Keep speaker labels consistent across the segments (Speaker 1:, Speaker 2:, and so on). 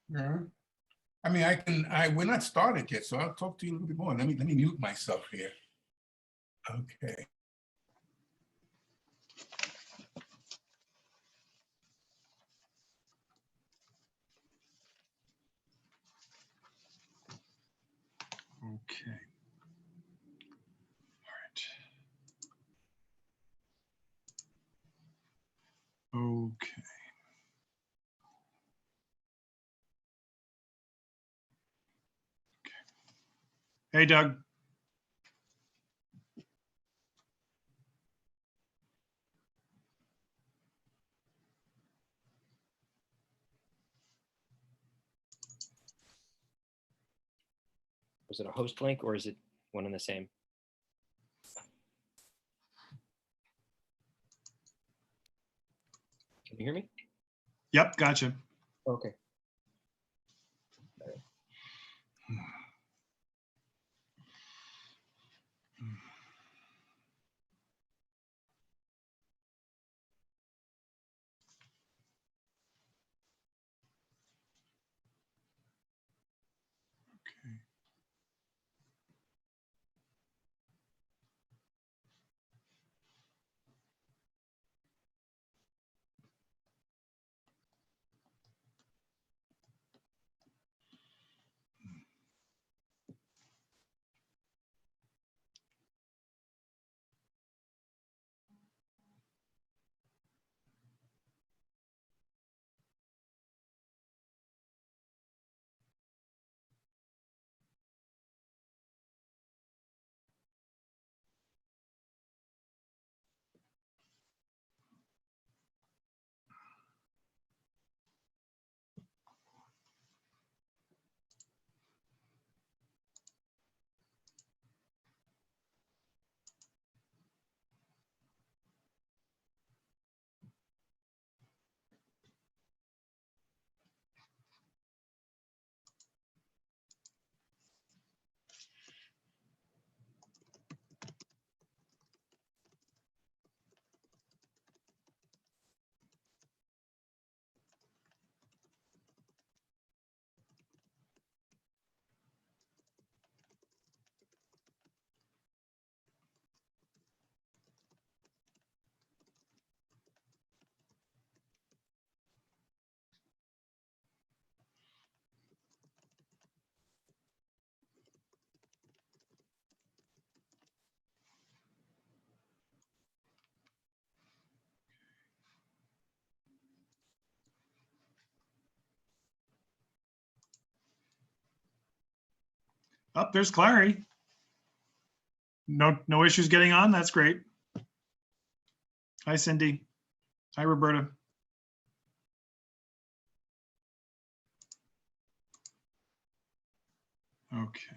Speaker 1: Yeah. I mean, we're not started yet, so I'll talk to you a little bit more. Let me mute myself here. Okay.
Speaker 2: Okay. All right. Okay. Hey, Doug.
Speaker 3: Was it a host link or is it one and the same? Can you hear me?
Speaker 2: Yep, gotcha.
Speaker 3: Okay.
Speaker 2: Okay. Oh, there's Clary. No issues getting on. That's great. Hi, Cindy. Hi, Roberta. Okay.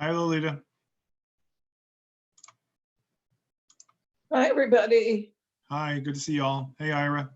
Speaker 2: Hi, Lolita.
Speaker 4: Hi, everybody.
Speaker 2: Hi, good to see you all. Hey, Ira.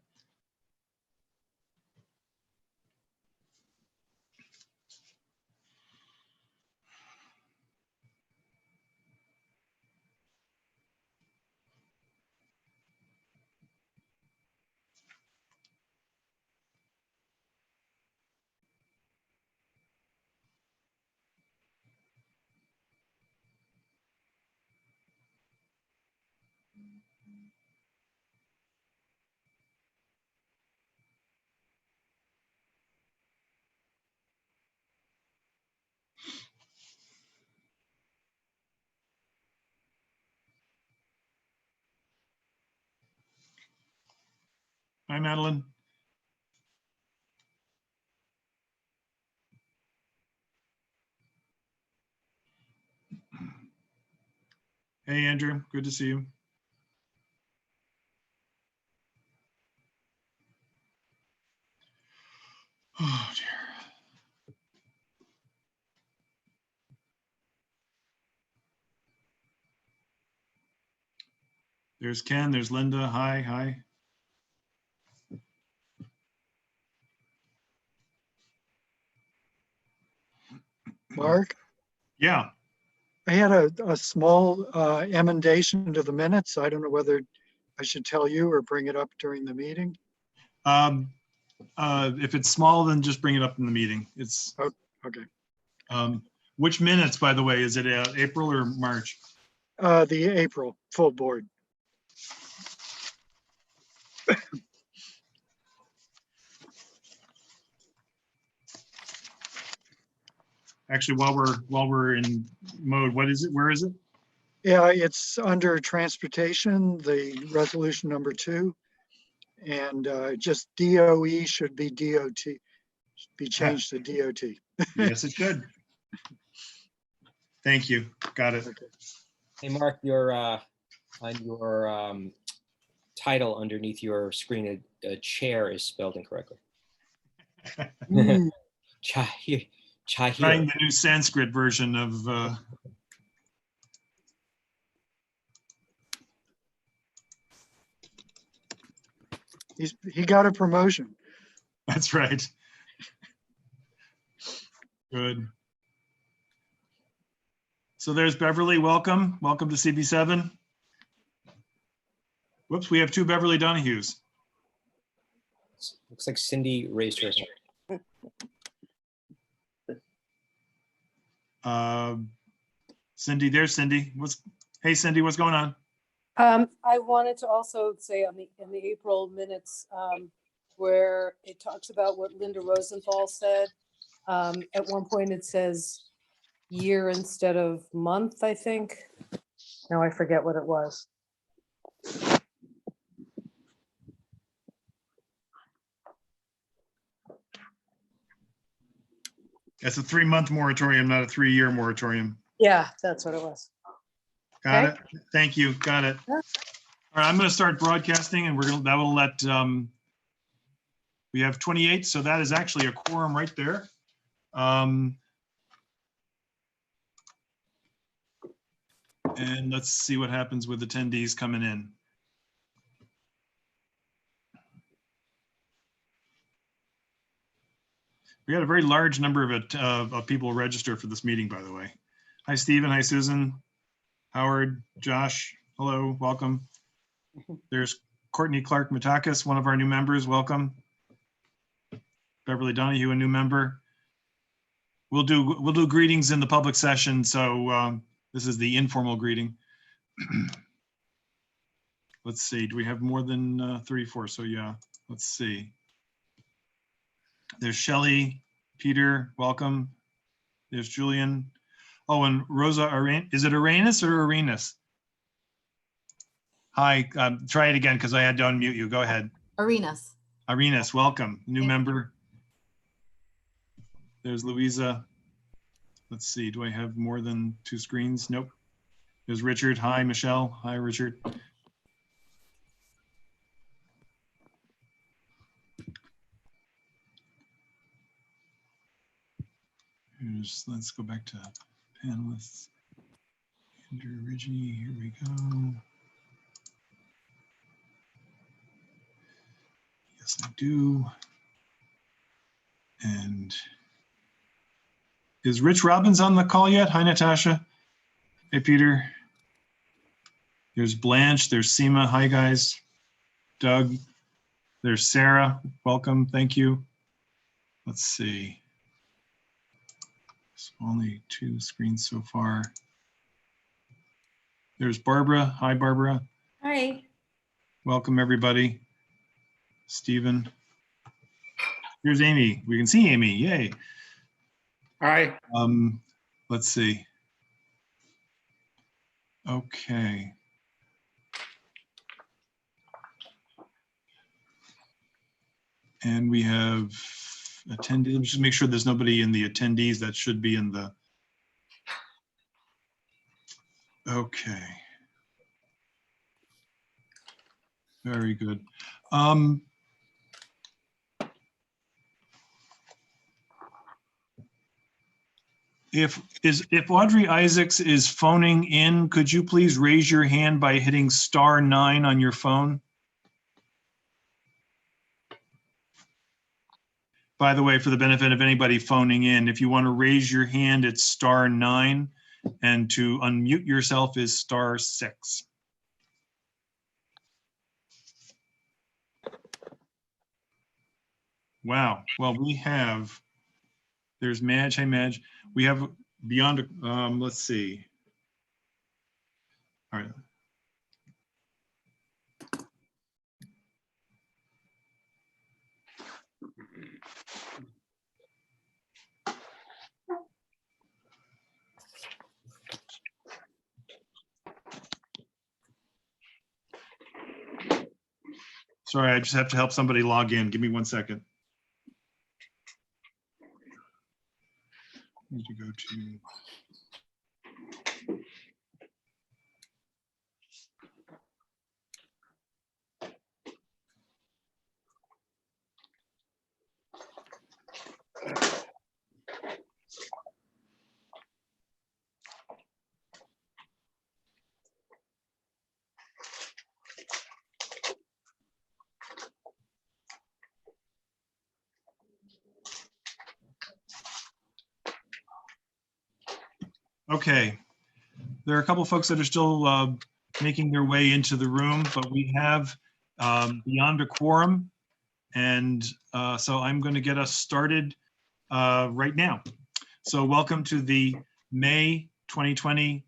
Speaker 2: Hi, Madeline. Hey, Andrew. Good to see you. Oh, dear. There's Ken. There's Linda. Hi, hi.
Speaker 5: Mark,
Speaker 2: Yeah.
Speaker 5: I had a small emendation to the minutes. I don't know whether I should tell you or bring it up during the meeting.
Speaker 2: If it's small, then just bring it up in the meeting. It's,
Speaker 5: Okay.
Speaker 2: which minutes, by the way, is it April or March?
Speaker 5: The April full board.
Speaker 2: Actually, while we're in mode, what is it? Where is it?
Speaker 5: Yeah, it's under transportation, the resolution number 2. And just DOE should be DOT, should be changed to DOT.
Speaker 2: Yes, it should. Thank you. Got it.
Speaker 3: Hey, Mark, your on your title underneath your screen, a chair is spelled incorrectly.
Speaker 5: Ooh,
Speaker 3: Chahir.
Speaker 2: Trying the new Sanskrit version of.
Speaker 5: he got a promotion.
Speaker 2: That's right. Good. So there's Beverly. Welcome. Welcome to CB7. Whoops, we have 2 Beverly Donahues.
Speaker 3: Looks like Cindy raised her hand.
Speaker 2: Cindy, there's Cindy. Hey, Cindy, what's going on?
Speaker 6: I wanted to also say in the April minutes, where it talks about what Linda Rosenthal said. At one point it says year instead of month, I think. Now I forget what it was.
Speaker 2: It's a 3-month moratorium, not a 3-year moratorium.
Speaker 6: Yeah, that's what it was.
Speaker 2: Got
Speaker 6: Okay.
Speaker 2: it. Thank you. Got it.
Speaker 6: Yeah.
Speaker 2: All right, I'm going to start broadcasting, and that will let. We have 28, so that is actually a quorum right there. And let's see what happens with attendees coming in. We had a very large number of people register for this meeting, by the way. Hi, Stephen. Hi, Susan. Howard, Josh. Hello, welcome. There's Courtney Clark Matakis, one of our new members. Welcome. Beverly Donahue, a new member. We'll do greetings in the public session. So this is the informal greeting. Let's see. Do we have more than 34? So yeah. Let's see. There's Shelley, Peter, welcome. There's Julian. Oh, and Rosa, is it Arenas or Arenas? Hi, try it again because I had to unmute you. Go ahead.
Speaker 7: Arenas.
Speaker 2: Arenas, welcome. New
Speaker 7: Thank you.
Speaker 2: member. There's Louisa. Let's see, do I have more than 2 screens? Nope. There's Richard. Hi, Michelle. Hi, Richard. Let's go back to panelists. Andrew Ridgey, here we go. Yes, I do. And is Rich Robbins on the call yet? Hi, Natasha. Hey, Peter. There's Blanche. There's Seema. Hi, guys. Doug. There's Sarah. Welcome. Thank you. Let's see. There's only 2 screens so far. There's Barbara. Hi, Barbara.
Speaker 7: Hi.
Speaker 2: Welcome, everybody. Stephen. Here's Amy. We can see Amy. Yay.
Speaker 1: Hi.
Speaker 2: Let's see. Okay. And we have attendees. Let me just make sure there's nobody in the attendees. That should be in the. Okay. Very good. If Audrey Isaacs is phoning in, could you please raise your hand by hitting *9 on your phone? by the way, for the benefit of anybody phoning in, if you want to raise your hand, it's *9, and to unmute yourself is *6. Wow. Well, there's Madge. Hey, Madge. We have beyond, let's see. All right. Sorry, I just have to help somebody log in. Give me 1 second. Need to go to. Okay, there are a couple folks that are still making their way into the room, but we have beyond a quorum. And so I'm going to get us started right now. So welcome to the May 2020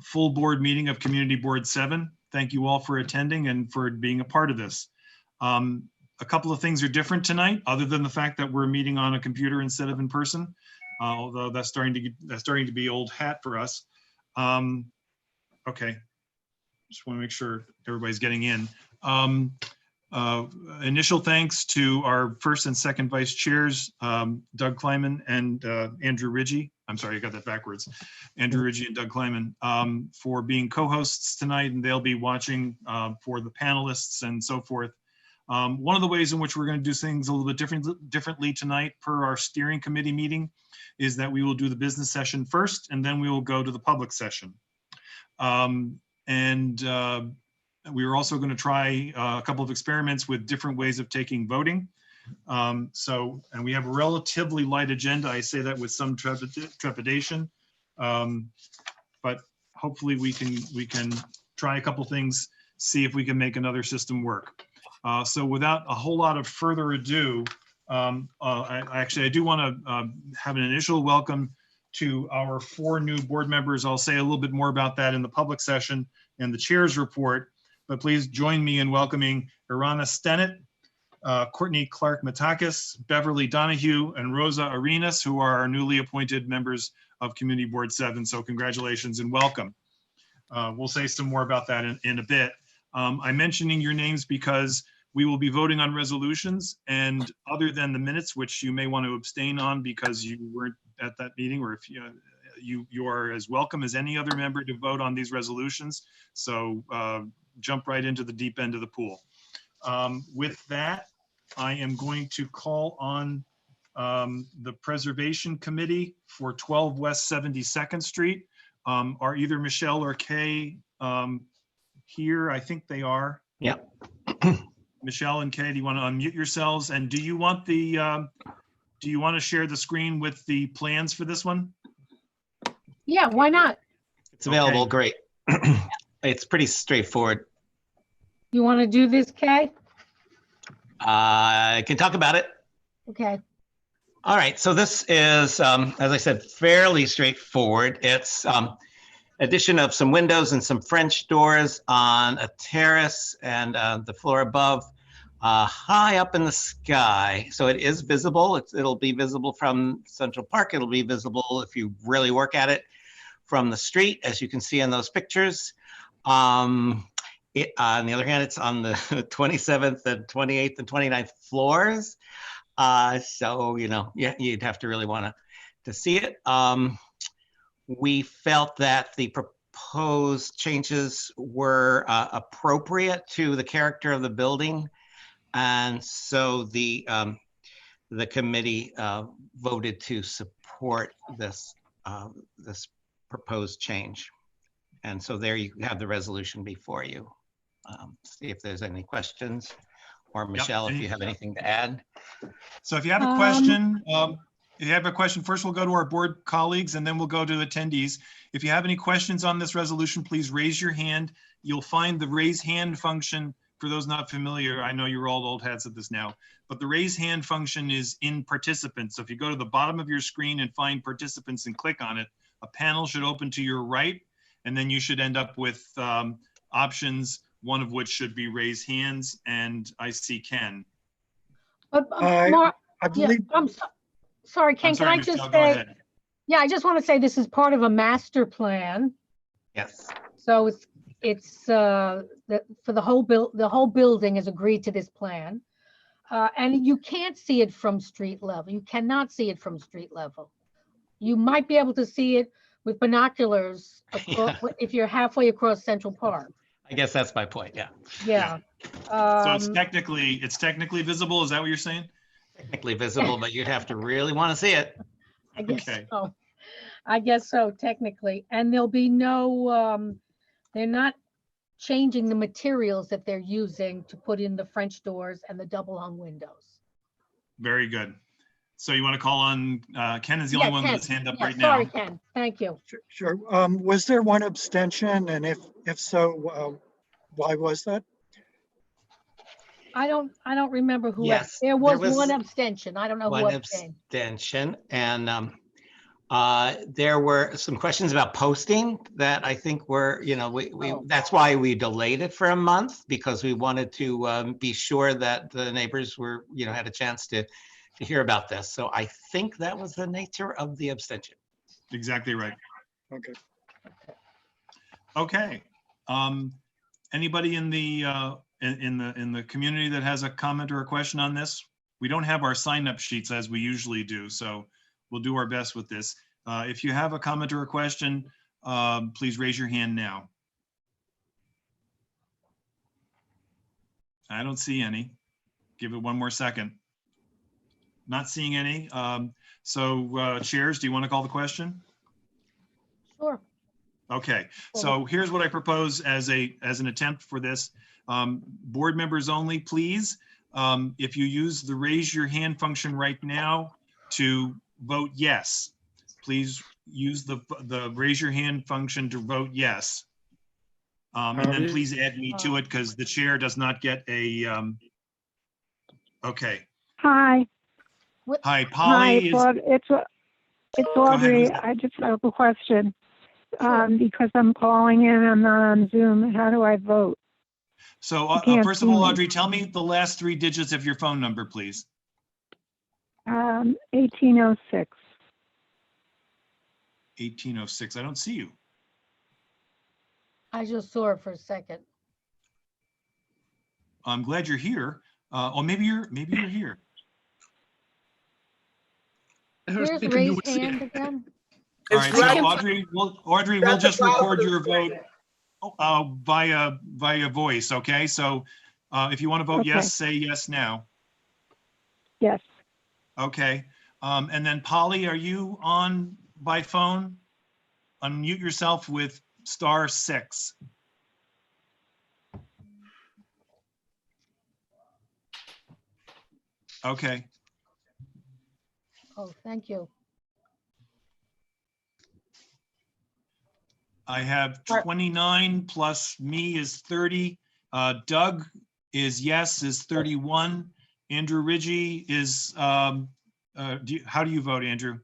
Speaker 2: full board meeting of Community Board 7. Thank you all for attending and for being a part of this. A couple of things are different tonight, other than the fact that we're meeting on a computer instead of in person. Although that's starting to be old hat for us. Okay, just want to make sure everybody's getting in. Initial thanks to our first and second vice chairs, Doug Kleiman and Andrew Ridgey. I'm sorry, I got that backwards. Andrew Ridgey and Doug Kleiman for being co-hosts tonight, and they'll be watching for the panelists and so forth. One of the ways in which we're going to do things a little bit differently tonight per our steering committee meeting is that we will do the business session first, and then we will go to the public session. We are also going to try a couple of experiments with different ways of taking voting. And we have a relatively light agenda. I say that with some trepidation, but hopefully we can try a couple things, see if we can make another system work. So without a whole lot of further ado, I do want to have an initial welcome to our 4 new board members. I'll say a little bit more about that in the public session and the chair's report, but please join me in welcoming Irana Stennett, Courtney Clark-Matakis, Beverly Donahue, and Rosa Arenas, who are our newly appointed members of Community Board 7. So congratulations and welcome. We'll say some more about that in a bit. I'm mentioning your names because we will be voting on resolutions, and other than the minutes, which you may want to abstain on because you weren't at that meeting, or if you are as welcome as any other member to vote on these resolutions. So jump right into the deep end of the pool. With that, I am going to call on the Preservation Committee for 12 West 72nd Street. Are either Michelle or Kay here? I think they are.
Speaker 7: Yeah.
Speaker 2: Michelle and Kay, do you want to unmute yourselves? And do you want to share the screen with the plans for this one?
Speaker 8: Yeah, why not?
Speaker 7: It's available.
Speaker 2: Okay.
Speaker 7: Great. It's pretty straightforward.
Speaker 8: You want to do this, Kay?
Speaker 7: I can talk about it.
Speaker 8: Okay.
Speaker 7: All right. So this is, as I said, fairly straightforward. It's addition of some windows and some French doors on a terrace and the floor above, high up in the sky. So it is visible. It'll be visible from Central Park. It'll be visible if you really work at it from the street, as you can see in those pictures. On the other hand, it's on the 27th and 28th and 29th floors. So, you'd have to really want to see it. We felt that the proposed changes were appropriate to the character of the building. And so the committee voted to support this proposed change. And so there you have the resolution before you. See if there's any questions Or Michelle, if
Speaker 2: any-
Speaker 7: you have anything to add.
Speaker 2: So if you have a question, first we'll go to our board colleagues and then we'll go to attendees. If you have any questions on this resolution, please raise your hand. You'll find the raise hand function, for those not familiar, I know you're all old hats at this now, but the raise hand function is in participants. So if you go to the bottom of your screen and find participants and click on it, a panel should open to your right, and then you should end up with options, one of which should be raise hands, and I see Ken.
Speaker 8: Mark,
Speaker 5: I
Speaker 8: yeah,
Speaker 5: believe,
Speaker 8: sorry, Ken,
Speaker 2: I'm
Speaker 8: can
Speaker 2: sorry,
Speaker 8: I
Speaker 2: Michelle,
Speaker 8: just
Speaker 2: go
Speaker 8: say,
Speaker 2: ahead.
Speaker 8: yeah, I just want to say this is part of a master plan.
Speaker 7: Yes.
Speaker 8: So it's for the whole building has agreed to this plan. And you can't see it from street level. You cannot see it from street level. You might be able to see it with binoculars if you're halfway across Central Park.
Speaker 7: I guess that's my point, yeah.
Speaker 8: Yeah.
Speaker 2: So it's technically visible, is that what you're saying?
Speaker 7: Technically visible, but you'd have to really want to see it.
Speaker 8: I guess
Speaker 2: Okay.
Speaker 8: so. I guess so, technically. And there'll be no, they're not changing the materials that they're using to put in the French doors and the double hung windows.
Speaker 2: Very good. So you want to call on, Ken is the only one with his hand up right
Speaker 8: Sorry,
Speaker 2: now.
Speaker 8: Ken. Thank you.
Speaker 5: sure. Was there one abstention? And if so, why was that?
Speaker 8: I don't remember who,
Speaker 7: Yes,
Speaker 8: there
Speaker 7: there
Speaker 8: was
Speaker 7: was
Speaker 8: one abstention. I don't know who
Speaker 7: One
Speaker 8: abstained.
Speaker 7: abstention, and there were some questions about posting that I think were,
Speaker 8: Oh.
Speaker 7: that's why we delayed it for a month, because we wanted to be sure that the neighbors were, had a chance to hear about this. So I think that was the nature of the abstention.
Speaker 2: Exactly right.
Speaker 5: Okay.
Speaker 2: Okay. Anybody in the in the community that has a comment or a question on this? We don't have our sign-up sheets as we usually do, so we'll do our best with this. If you have a comment or a question, please raise your hand now. I don't see any. Give it one more second. Not seeing any. So chairs, do you want to call the question?
Speaker 8: Sure.
Speaker 2: Okay, so here's what I propose as an attempt for this. Board members only, please. If you use the raise your hand function right now to vote yes, please use the raise your hand function to vote yes. And then please add me to it because the chair does not get a, okay.
Speaker 9: Hi.
Speaker 2: Hi,
Speaker 9: Hi,
Speaker 2: Polly is,
Speaker 9: it's
Speaker 2: ahead,
Speaker 9: Audrey.
Speaker 2: who's that?
Speaker 9: I just have a question. Because I'm calling in, I'm not on Zoom. How do I vote?
Speaker 2: so
Speaker 9: You can't
Speaker 2: first of
Speaker 9: see
Speaker 2: all,
Speaker 9: me.
Speaker 2: Audrey, tell me the last 3 digits of your phone number, please.
Speaker 9: 1806.
Speaker 2: 1806, I don't see you.
Speaker 8: I just saw it for a second.
Speaker 2: I'm glad you're here. Oh, maybe you're here.
Speaker 8: Where's raised hand again?
Speaker 2: All right, so Audrey, we'll just record your vote via voice, okay? So if you want to vote
Speaker 9: Okay.
Speaker 2: yes, say yes now.
Speaker 9: Yes.
Speaker 2: Okay. And then Polly, are you on by phone? Unmute yourself with *6. Okay.
Speaker 8: Oh, thank you.
Speaker 2: I have 29 plus me is 30. Doug is yes, is 31. Andrew Ridgie is, how do you vote, Andrew?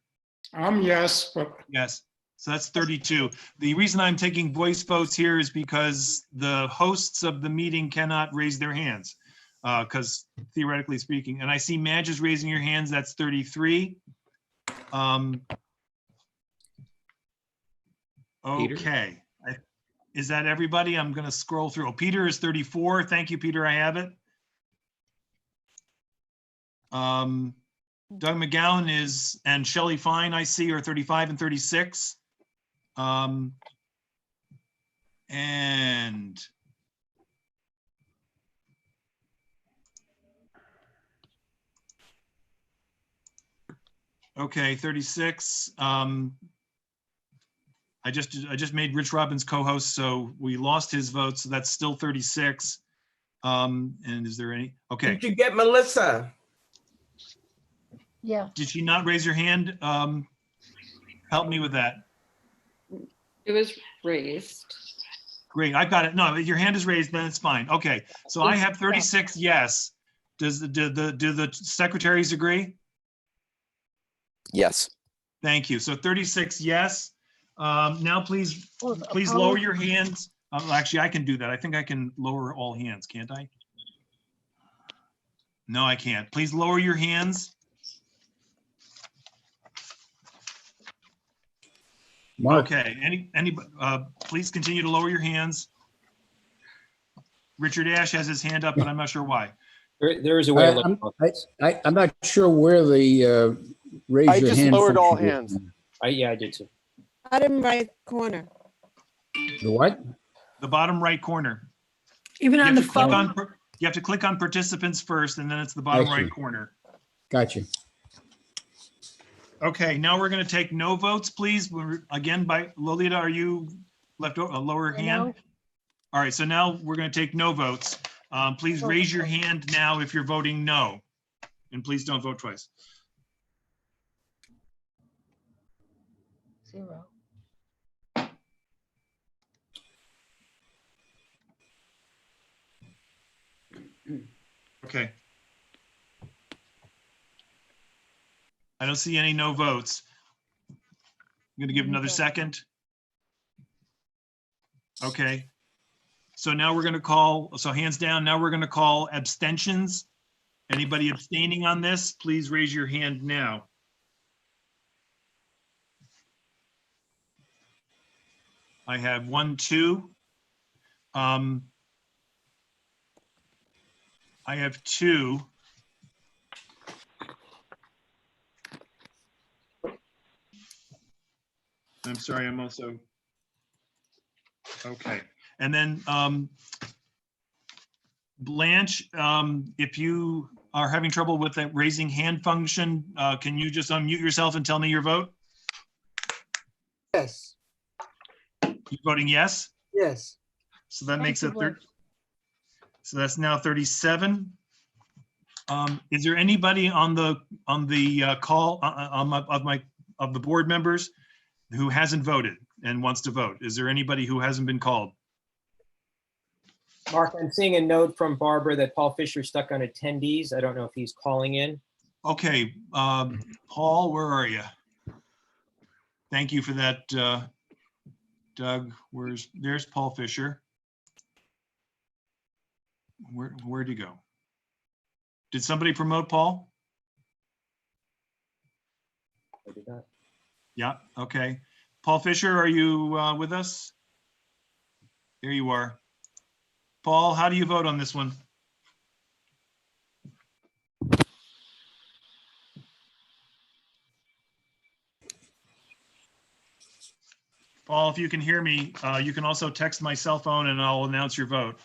Speaker 10: Yes, but
Speaker 2: Yes, so that's 32. The reason I'm taking voice votes here is because the hosts of the meeting cannot raise their hands, because theoretically speaking, and I see Madge is raising your hands, that's 33. Okay. Is that everybody? I'm going to scroll through. Oh, Peter is 34. Thank you, Peter. I have it. Doug McGowan is, and Shelley Fine, I see, are 35 and 36. And okay, 36. I just made Rich Robbins co-host, so we lost his vote, so that's still 36. And is there any? Okay.
Speaker 11: Did you get Melissa?
Speaker 8: Yeah.
Speaker 2: Did she not raise her hand? Help me with that.
Speaker 4: It was raised.
Speaker 2: Great, I've got it. No, your hand is raised, then it's fine. Okay, so I have 36 yes. Do the secretaries agree?
Speaker 12: Yes.
Speaker 2: Thank you. So 36 yes. Now please
Speaker 8: Oh,
Speaker 2: lower your hands. Actually, I can do that. I think I can lower all hands, can't I? No, I can't. Please lower your hands.
Speaker 13: Mark,
Speaker 2: Okay, please continue to lower your hands. Richard Ash has his hand up, but I'm not sure why.
Speaker 3: There is a way.
Speaker 13: I'm not sure where the raise
Speaker 14: I
Speaker 13: your
Speaker 14: just
Speaker 13: hand.
Speaker 14: lowered all
Speaker 13: function
Speaker 14: hands.
Speaker 13: is.
Speaker 3: Yeah, I did too.
Speaker 15: Bottom right corner.
Speaker 13: The what?
Speaker 2: The bottom right corner.
Speaker 15: Even
Speaker 2: You
Speaker 15: on
Speaker 2: have
Speaker 15: the
Speaker 2: to click
Speaker 15: phone?
Speaker 2: on, you have to click on participants first, and then it's the bottom
Speaker 13: I see.
Speaker 2: right corner.
Speaker 13: Gotcha.
Speaker 2: Okay, now we're going to take no votes, please. Again, by Lolita, are you left a lower hand? All right, so now we're going to take no votes. Please raise your hand now if you're voting no, and please don't vote twice.
Speaker 8: 0.
Speaker 2: Okay. I don't see any no votes. I'm going to give another second. Okay. So now we're going to call, so hands down, now we're going to call abstentions. Anybody abstaining on this, please raise your hand now. I have 1, 2. I have 2. I'm sorry, I'm also, okay. And then Blanche, if you are having trouble with that raising hand function, can you just unmute yourself and tell me your vote?
Speaker 16: Yes.
Speaker 2: You're voting yes?
Speaker 16: Yes.
Speaker 2: So that makes it 30. So that's now 37. Is there anybody on the call of the board members who hasn't voted and wants to vote? Is there anybody who hasn't been called?
Speaker 3: Mark, I'm seeing a note from Barbara that Paul Fisher stuck on attendees. I don't know if he's calling in.
Speaker 2: Okay, Paul, where are you? Thank you for that, Doug. There's Paul Fisher. Where'd he go? Did somebody promote Paul?
Speaker 3: I did not.
Speaker 2: Yeah, okay. Paul Fisher, are you with us? There you are. Paul, how do you vote on this one? Paul, if you can hear me, you can also text my cell phone and I'll announce your vote.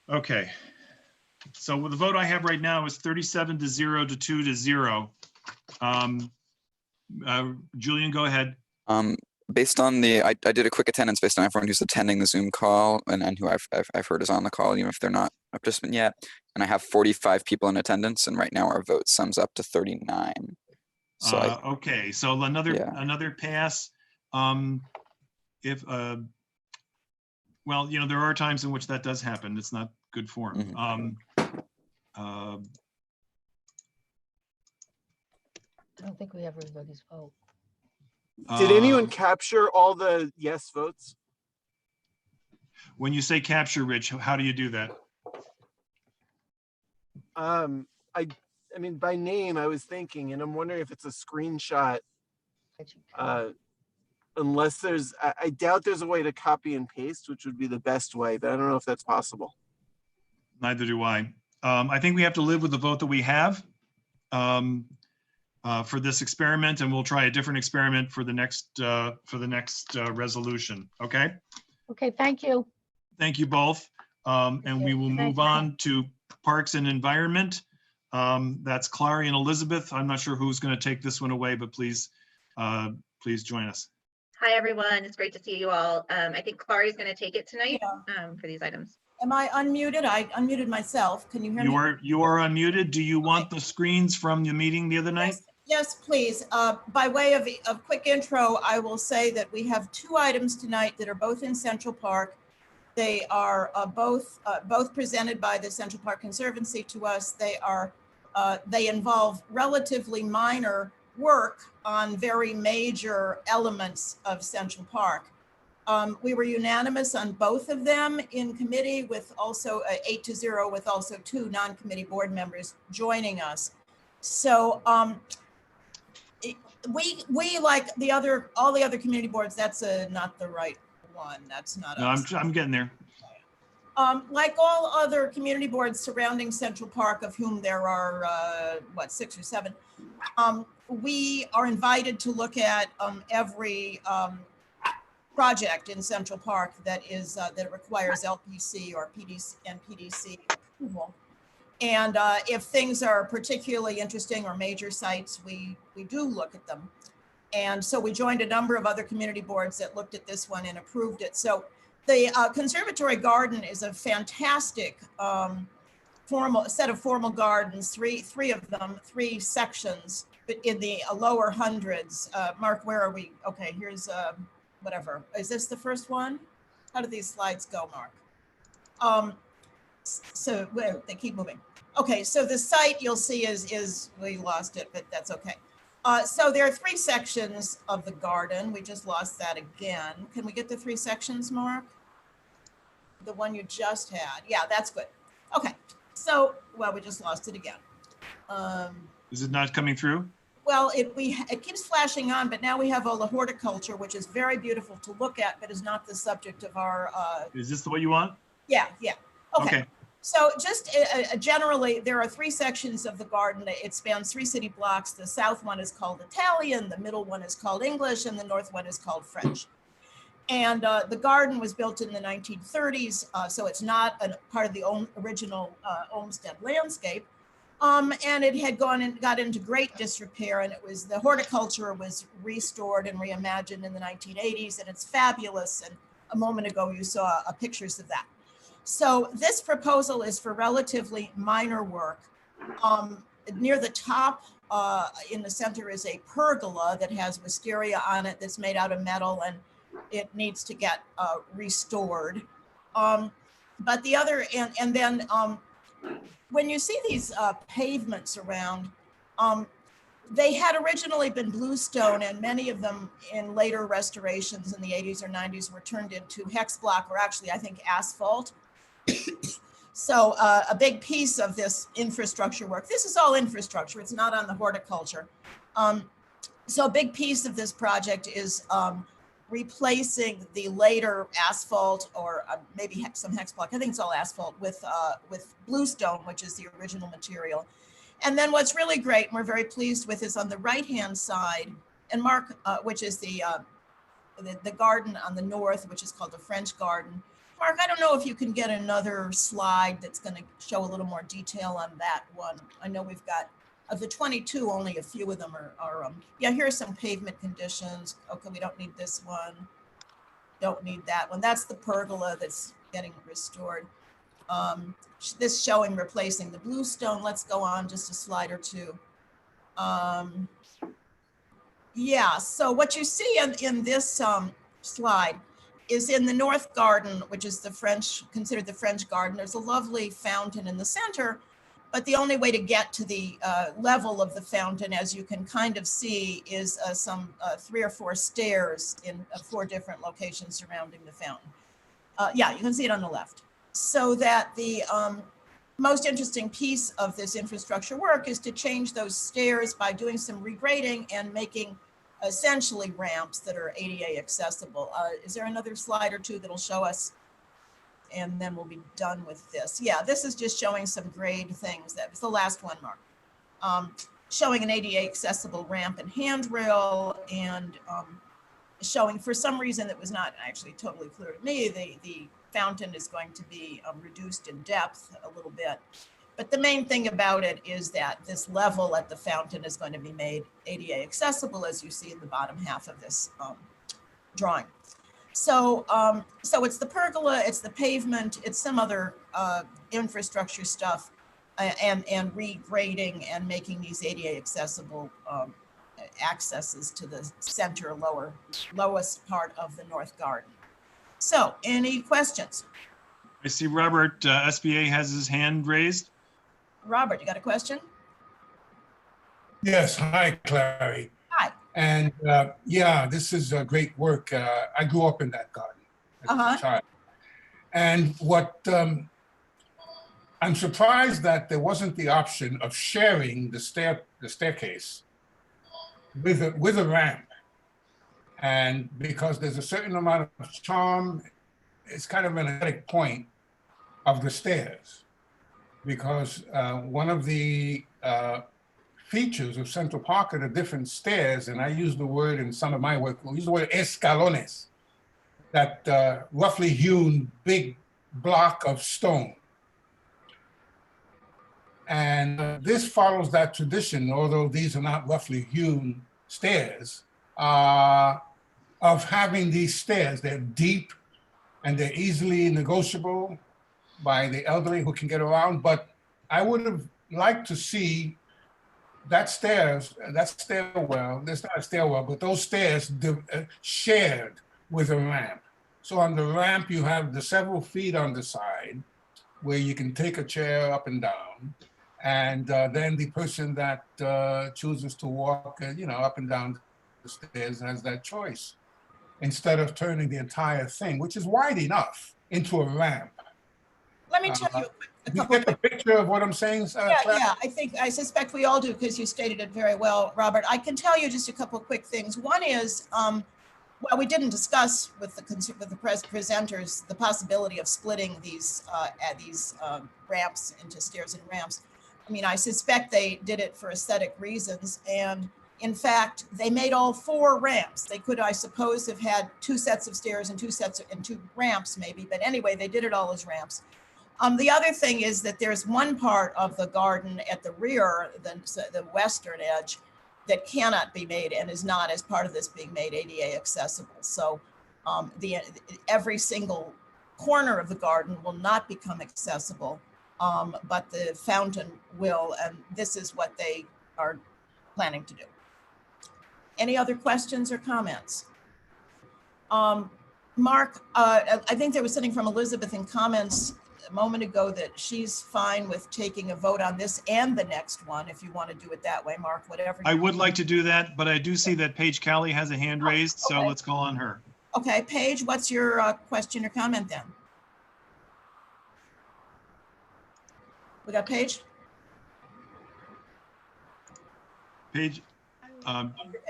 Speaker 2: Okay. So with the vote I have right now is 37 to 0 to 2 to 0. Julian, go ahead.
Speaker 12: Based on I did a quick attendance based on everyone who's attending the Zoom call and who I've heard is on the call, even if they're not a participant yet. And I have 45 people in attendance, and right now our vote sums up to 39. So
Speaker 2: okay, so another pass. Well, you know, there are times in which that does happen. It's not good form.
Speaker 8: I don't think we have everybody's vote.
Speaker 14: Did anyone capture all the yes votes?
Speaker 2: When you say capture, Rich, how do you do that?
Speaker 14: I mean, by name, I was thinking, and I'm wondering if it's a screenshot. Unless there's, I doubt there's a way to copy and paste, which would be the best way, but I don't know if that's possible.
Speaker 2: Neither do I. I think we have to live with the vote that we have for this experiment, and we'll try a different experiment for the next resolution. Okay.
Speaker 8: Okay, thank you.
Speaker 2: Thank you both. And we will move on to Parks and Environment. That's Clary and Elizabeth. I'm not sure who's going to take this one away, but please please join us.
Speaker 11: Hi, everyone. It's great to see you all. I think Clary's going to take it tonight for these items.
Speaker 16: Am I unmuted? I unmuted myself. Can you hear me?
Speaker 2: You are unmuted. Do you want the screens from the meeting the other night?
Speaker 16: Yes, please. By way of quick intro, I will say that we have 2 items tonight that are both in Central Park. They are both presented by the Central Park Conservancy to us. They involve relatively minor work on very major elements of Central Park. We were unanimous on both of them in committee, with also 8-0, with also 2 non-committee board members joining us. So we like all the other community boards. That's not the right one. That's not
Speaker 2: No,
Speaker 16: us.
Speaker 2: I'm getting there.
Speaker 16: Like all other community boards surrounding Central Park, of whom there are 6 or 7, we are invited to look at every project in Central Park that requires LPC or PDC and PDC approval. And if things are particularly interesting or major sites, we do look at them. And so we joined a number of other community boards that looked at this one and approved it. So the Conservatory Garden is a fantastic set of formal gardens, three of them, 3 sections, but in the lower hundreds. Mark, where are we? Okay, here's whatever. Is this the first one? How do these slides go, Mark? So well, they keep moving. Okay, so the site you'll see is we lost it, but that's okay. So there are 3 sections of the garden. We just lost that again. Can we get the 3 sections, Mark? The one you just had. Yeah, that's good. Okay, so, well, we just lost it again.
Speaker 2: Is it not coming through?
Speaker 16: Well, it keeps flashing on, but now we have all the horticulture, which is very beautiful to look at, but is not the subject of our.
Speaker 2: Is this what you want?
Speaker 16: Yeah.
Speaker 2: Okay.
Speaker 16: So just generally, there are 3 sections of the garden. It spans 3 city blocks. The south one is called Italian, the middle one is called English, and the north one is called French. And the garden was built in the 1930s, so it's not a part of the original Olmsted landscape. And it had got into great disrepair, and the horticulture was restored and reimagined in the 1980s, and it's fabulous. And a moment ago, you saw pictures of that. So this proposal is for relatively minor work. Near the top in the center is a pergola that has wisteria on it that's made out of metal, and it needs to get restored. But the other, and then when you see these pavements around, they had originally been bluestone, and many of them in later restorations in the 80s or 90s were turned into hex block, or actually I think asphalt. So a big piece of this infrastructure work, this is all infrastructure, it's not on the horticulture. So a big piece of this project is replacing the later asphalt, or maybe some hex block, I think it's all asphalt, with bluestone, which is the original material. And then what's really great, and we're very pleased with, is on the right-hand side, and Mark, which is the garden on the north, which is called the French Garden. Mark, I don't know if you can get another slide that's going to show a little more detail on that one. I know we've got, of the 22, only a few of them are yeah, here are some pavement conditions. Okay, we don't need this one. Don't need that one. That's the pergola that's getting restored. This showing replacing the bluestone. Let's go on just a slide or 2. Yeah, so what you see in this slide is in the North Garden, which is considered the French Garden. There's a lovely fountain in the center, but the only way to get to the level of the fountain, as you can kind of see, is some 3 or 4 stairs in 4 different locations surrounding the fountain. Yeah, you can see it on the left. So that the most interesting piece of this infrastructure work is to change those stairs by doing some regrading and making essentially ramps that are ADA accessible. Is there another slide or 2 that'll show us? And then we'll be done with this. Yeah, this is just showing some grade things. That was the last one, Mark. Showing an ADA accessible ramp and handrail, and showing, for some reason that was not actually totally clear to me, the fountain is going to be reduced in depth a little bit. But the main thing about it is that this level at the fountain is going to be made ADA accessible, as you see in the bottom half of this drawing. So, so it's the pergola, it's the pavement, it's some other infrastructure stuff, and regrading and making these ADA accessible accesses to the center lowest part of the north garden. So, any questions?
Speaker 2: I see Robert SBA has his hand raised.
Speaker 16: Robert, you got a question?
Speaker 1: Yes, hi, Clary.
Speaker 16: Hi.
Speaker 1: And yeah, this is great work. I grew up in that garden as a child. And what I'm surprised that there wasn't the option of sharing the staircase with a ramp. And because there's a certain amount of charm, it's kind of an aesthetic point of the stairs. Because one of the features of Central Park are the different stairs, and I use the word in some of my work, we use the word escalones, that roughly hewn big block of stone. And this follows that tradition, although these are not roughly hewn stairs, of having these stairs. They're deep and they're easily negotiable by the elderly who can get around. But I would have liked to see that stairwell, there's not a stairwell, but those stairs shared with a ramp. So on the ramp, you have the several feet on the side where you can take a chair up and down. And then the person that chooses to walk, up and down the stairs has that choice, instead of turning the entire thing, which is wide enough, into a ramp.
Speaker 16: Let me tell you
Speaker 1: You get the picture of what I'm saying?
Speaker 16: Yeah, I suspect we all do, because you stated it very well, Robert. I can tell you just a couple of quick things. One is, well, we didn't discuss with the presenters the possibility of splitting these ramps into stairs and ramps. I mean, I suspect they did it for aesthetic reasons, and in fact, they made all 4 ramps. They could, I suppose, have had 2 sets of stairs and 2 ramps, maybe. But anyway, they did it all as ramps. The other thing is that there's one part of the garden at the rear, the western edge, that cannot be made and is not, as part of this, being made ADA accessible. So every single corner of the garden will not become accessible, but the fountain will, and this is what they are planning to do. Any other questions or comments? Mark, I think there was something from Elizabeth in comments a moment ago that she's fine with taking a vote on this and the next one, if you want to do it that way, Mark, whatever.
Speaker 2: I would like to do that, but I do see that Paige Callie has a hand raised, so let's call on her.
Speaker 16: Okay, Paige, what's your question or comment then? We got Paige?
Speaker 2: Paige,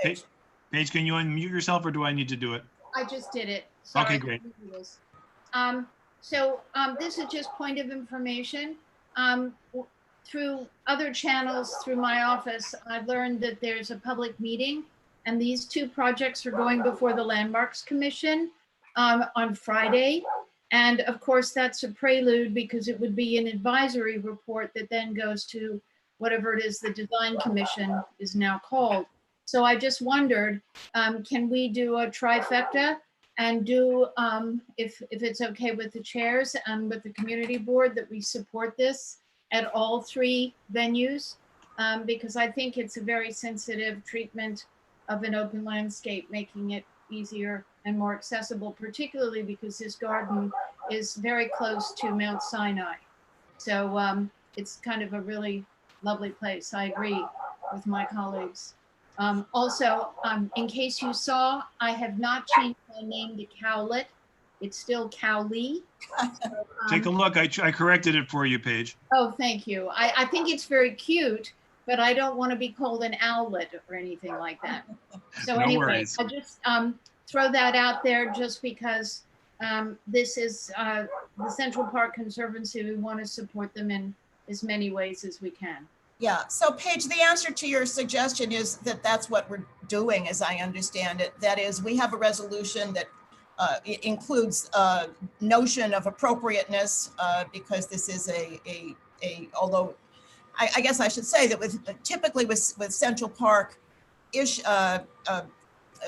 Speaker 2: Paige, can you unmute yourself, or do I need to do it?
Speaker 17: I just did it.
Speaker 2: Okay, great.
Speaker 17: So this is just point of information. Through other channels, through my office, I've learned that there's a public meeting, and these 2 projects are going before the Landmarks Commission on Friday. And of course, that's a prelude, because it would be an advisory report that then goes to whatever it is the Design Commission is now called. So I just wondered, can we do a trifecta and do, if it's okay with the chairs and with the community board, that we support this at all 3 venues? Because I think it's a very sensitive treatment of an open landscape, making it easier and more accessible, particularly because this garden is very close to Mount Sinai. So it's kind of a really lovely place. I agree with my colleagues. Also, in case you saw, I have not changed my name to Cowlet. It's still Cowley.
Speaker 2: Take a look. I corrected it for you, Paige.
Speaker 17: Oh, thank you. I think it's very cute, but I don't want to be called an owlet or anything like that. So
Speaker 2: No
Speaker 17: anyway,
Speaker 2: worries.
Speaker 17: I'll just throw that out there, just because this is the Central Park Conservancy. We want to support them in as many ways as we can.
Speaker 16: Yeah, so Paige, the answer to your suggestion is that that's what we're doing, as I understand it. That is, we have a resolution that includes a notion of appropriateness, because this is a although I guess I should say that typically with Central Park ish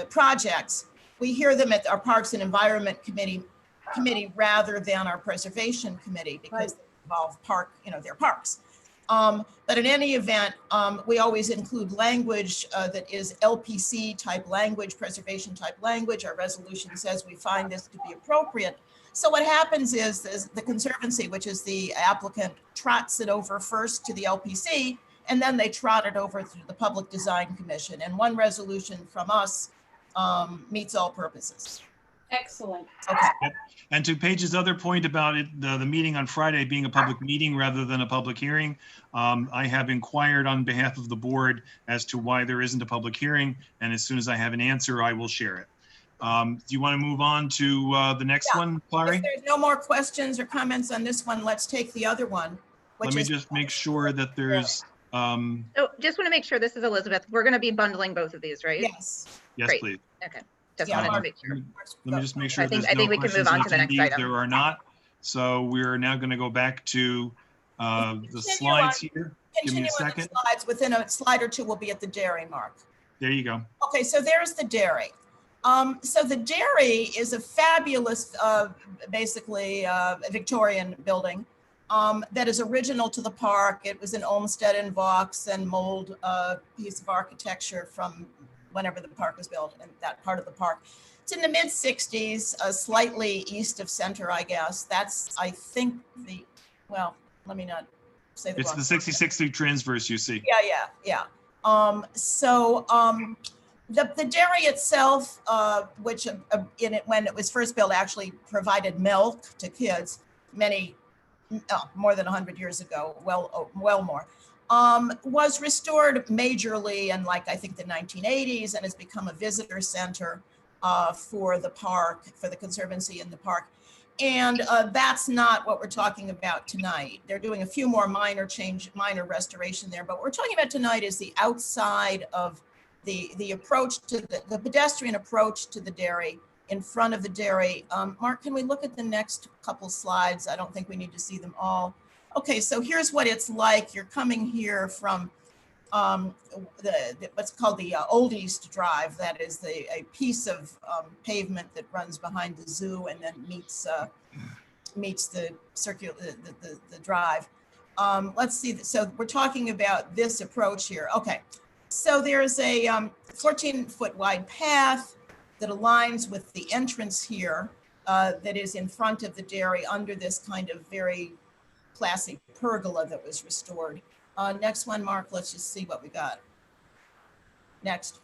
Speaker 16: projects, we hear them at our Parks and Environment Committee rather than our Preservation Committee, because they involve their parks. But in any event, we always include language that is LPC type language, preservation type language. Our resolution says we find this to be appropriate. So what happens is the Conservancy, which is the applicant, trots it over first to the LPC, and then they trot it over to the Public Design Commission. And one resolution from us meets all purposes.
Speaker 4: Excellent.
Speaker 16: Okay.
Speaker 2: Yep. And to Paige's other point about it, the meeting on Friday being a public meeting rather than a public hearing, I have inquired on behalf of the board as to why there isn't a public hearing. And as soon as I have an answer, I will share it. Do you want to move on to the next one, Clary?
Speaker 16: If there's no more questions or comments on this one, let's take the other one.
Speaker 2: Let me just make sure that there's.
Speaker 11: Oh, just want to make sure, this is Elizabeth. We're going to be bundling both of these, right?
Speaker 16: Yes.
Speaker 2: Yes,
Speaker 11: Great.
Speaker 2: please.
Speaker 11: Okay. Just wanted to make sure.
Speaker 2: Let me just make sure.
Speaker 11: I think
Speaker 2: there's no
Speaker 11: we can move
Speaker 2: questions
Speaker 11: on
Speaker 2: and
Speaker 11: to the next
Speaker 2: attendees.
Speaker 11: item.
Speaker 2: There are not. So we're now going to go back to the slides here. Give me a second.
Speaker 16: Slides. Within a slide or two, we'll be at the dairy, Mark.
Speaker 2: There you go.
Speaker 16: Okay, so there's the dairy. So the dairy is a fabulous, basically Victorian building that is original to the park. It was an Olmsted and Vaux and mold piece of architecture from whenever the park was built, and that part of the park. It's in the mid 60s, slightly east of center, I guess. That's, I think, well, let me not say the
Speaker 2: It's
Speaker 16: wrong
Speaker 2: the 66th Street transverse you see.
Speaker 16: Yeah. The dairy itself, which in it when it was first built, actually provided milk to kids more than 100 years ago, well more, was restored majorly in I think the 1980s, and has become a visitor center for the park, for the Conservancy in the park. And that's not what we're talking about tonight. They're doing a few more minor restoration there, but what we're talking about tonight is the outside of the approach to the pedestrian approach to the dairy, in front of the dairy. Mark, can we look at the next couple slides? I don't think we need to see them all. Okay, so here's what it's like. You're coming here from what's called the Old East Drive. That is a piece of pavement that runs behind the zoo and then meets the drive. Let's see. So we're talking about this approach here. Okay. So there's a 14-foot wide path that aligns with the entrance here that is in front of the dairy under this kind of very classy pergola that was restored. Next one, Mark, let's just see what we got. Next.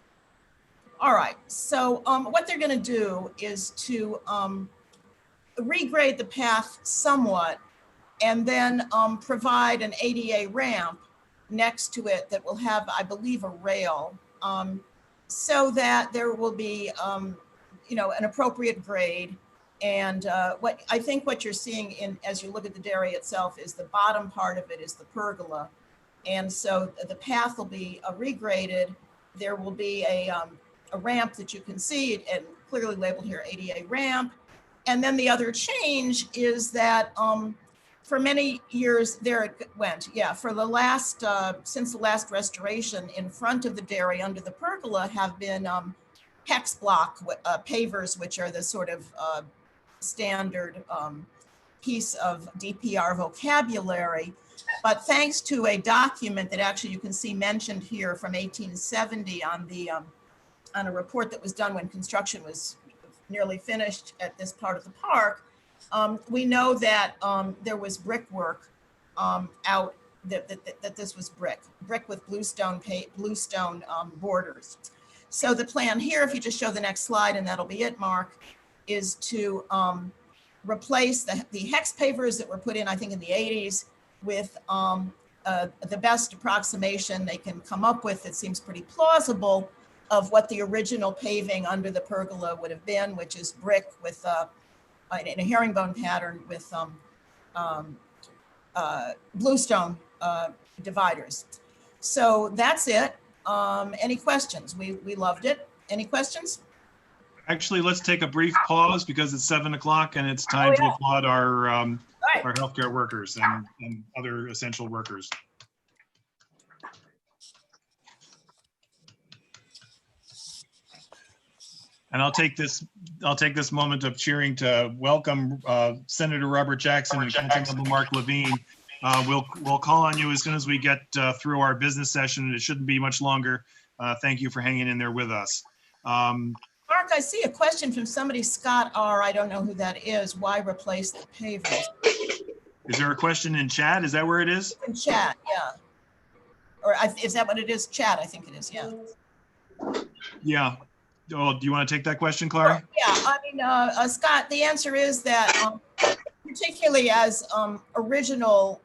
Speaker 16: All right, so what they're gonna do is to regrade the path somewhat and then provide an ADA ramp next to it that will have, I believe, a rail, so that there will be, an appropriate grade. And what you're seeing as you look at the dairy itself is the bottom part of it is the pergola. And so the path will be regraded. There will be a ramp that you can see and clearly labeled here ADA ramp. And then the other change is that for many years there it went. Yeah, for the last, since the last restoration, in front of the dairy under the pergola have been hex block pavers, which are the sort of standard piece of DPR vocabulary. But thanks to a document that actually you can see mentioned here from 1870 on a report that was done when construction was nearly finished at this part of the park, we know that there was brickwork out, that this was brick with bluestone borders. So the plan here, if you just show the next slide, and that'll be it, Mark, is to replace the hex pavers that were put in, I think, in the 80s with the best approximation they can come up with. It seems pretty plausible of what the original paving under the pergola would have been, which is brick with in a herringbone pattern with bluestone dividers. So that's it. Any questions? We loved it. Any questions?
Speaker 2: Actually, let's take a brief pause because it's 7 o'clock and it's time to applaud our our healthcare workers and other essential workers. And I'll take this moment of cheering to welcome Senator Robert Jackson and Councilmember Mark Levine. We'll call on you as soon as we get through our business session. It shouldn't be much longer. Thank you for hanging in there with us.
Speaker 16: Mark, I see a question from somebody, Scott R. I don't know who that is. Why replace the pavers?
Speaker 2: Is there a question in chat? Is that where it is?
Speaker 16: In chat, yeah. Or is that what it is? Chat, I think it is, yeah.
Speaker 2: Yeah. Oh, do you want to take that question, Clary?
Speaker 16: Yeah, I mean, Scott, the answer is that particularly as original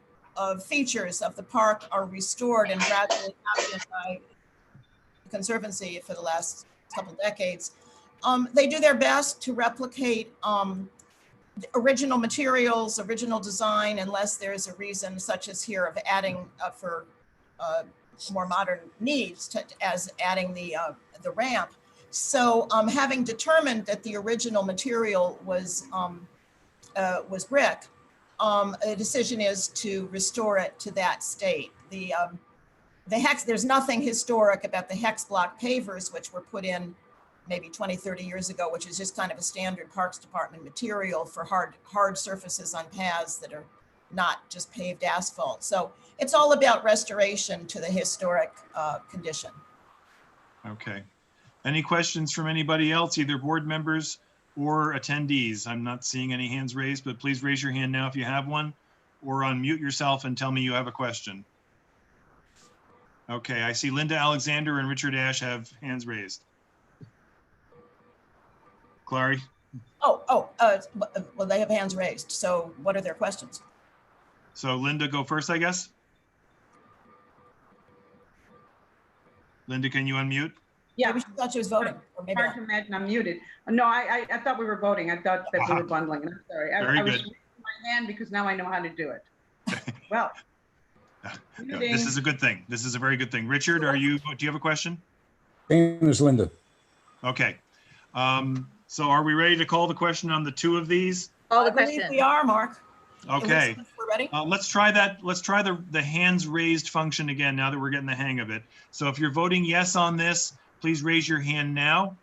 Speaker 16: features of the park are restored and gradually happened by the Conservancy for the last couple decades, they do their best to replicate original materials, original design, unless there's a reason such as here of adding for more modern needs as adding the ramp. So having determined that the original material was brick, a decision is to restore it to that state. The hex, there's nothing historic about the hex block pavers, which were put in maybe 20, 30 years ago, which is just kind of a standard Parks Department material for hard surfaces on paths that are not just paved asphalt. So it's all about restoration to the historic condition.
Speaker 2: Okay. Any questions from anybody else, either board members or attendees? I'm not seeing any hands raised, but please raise your hand now if you have one, or unmute yourself and tell me you have a question. Okay, I see Linda Alexander and Richard Ash have hands raised. Clary?
Speaker 16: Well, they have hands raised. So what are their questions?
Speaker 2: So Linda, go first, I guess. Linda, can you unmute?
Speaker 18: Yeah.
Speaker 16: Maybe she thought she was voting. Or maybe
Speaker 18: Hard to imagine I'm muted. No, I thought we were voting. I thought that we were bundling. I'm sorry. I was raising my hand because now I know how to do it. Well,
Speaker 2: no, this is a good thing. This is a very good thing. Richard, do you have a question?
Speaker 13: Same as Linda.
Speaker 2: Okay. So are we ready to call the question on the two of these?
Speaker 11: All the
Speaker 16: I believe
Speaker 11: questions.
Speaker 16: we are, Mark.
Speaker 2: Okay.
Speaker 16: We're ready.
Speaker 2: Let's try that. Let's try the hands raised function again now that we're getting the hang of it. So if you're voting yes on this, please raise your hand now.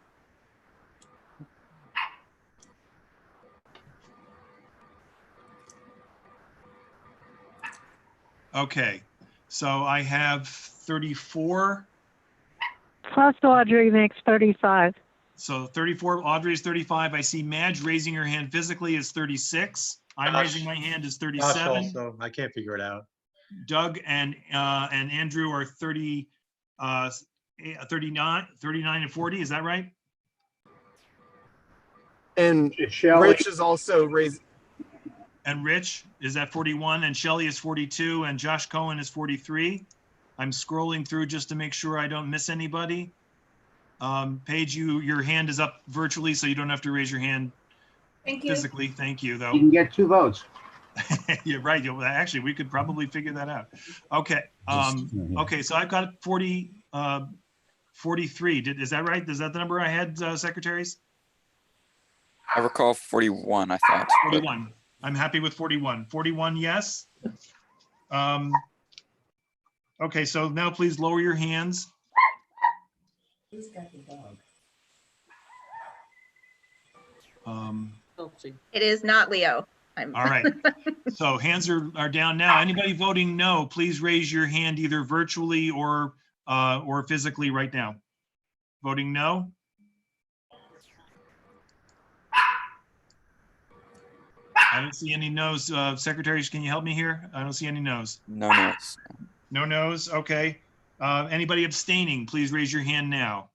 Speaker 2: Okay, so I have 34.
Speaker 9: Plus Audrey makes 35.
Speaker 2: So 34, Audrey's 35. I see Madge raising her hand physically is 36. I'm raising my hand is 37.
Speaker 19: Also, I can't figure it out.
Speaker 2: Doug and Andrew are 39 and 40. Is that right?
Speaker 14: And
Speaker 19: Shelley.
Speaker 14: Rich is also raised.
Speaker 2: And Rich is at 41, and Shelley is 42, and Josh Cohen is 43. I'm scrolling through just to make sure I don't miss anybody. Paige, your hand is up virtually, so you don't have to raise your hand physically. Thank you, though.
Speaker 19: You can get 2 votes.
Speaker 2: You're right. Actually, we could probably figure that out. Okay. Okay, so I've got 43. Is that right? Is that the number I had, secretaries?
Speaker 12: I recall 41, I thought.
Speaker 2: 41. I'm happy with 41. 41, yes. Okay, so now please lower your hands.
Speaker 11: Who's got the dog? It is not Leo.
Speaker 2: All right. So hands are down now. Anybody voting no, please raise your hand either virtually or physically right now. Voting no. I don't see any no's. Secretaries, can you help me here? I don't see any no's.
Speaker 12: No no's.
Speaker 2: No no's. Okay. Anybody abstaining, please raise your hand now.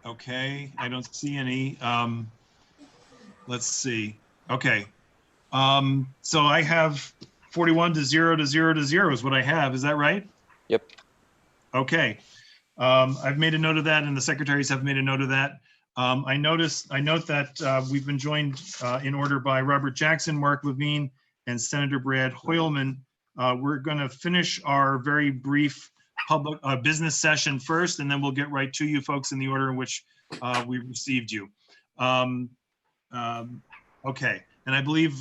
Speaker 2: Okay, I don't see any. Let's see. Okay. So I have 41 to 0 to 0 to 0 is what I have. Is that right?
Speaker 12: Yep.
Speaker 2: Okay. I've made a note of that, and the secretaries have made a note of that. I note that we've been joined in order by Robert Jackson, Mark Levine, and Senator Brad Hoylman. We're going to finish our very brief public business session first, and then we'll get right to you folks in the order in which we received you. Okay, and I believe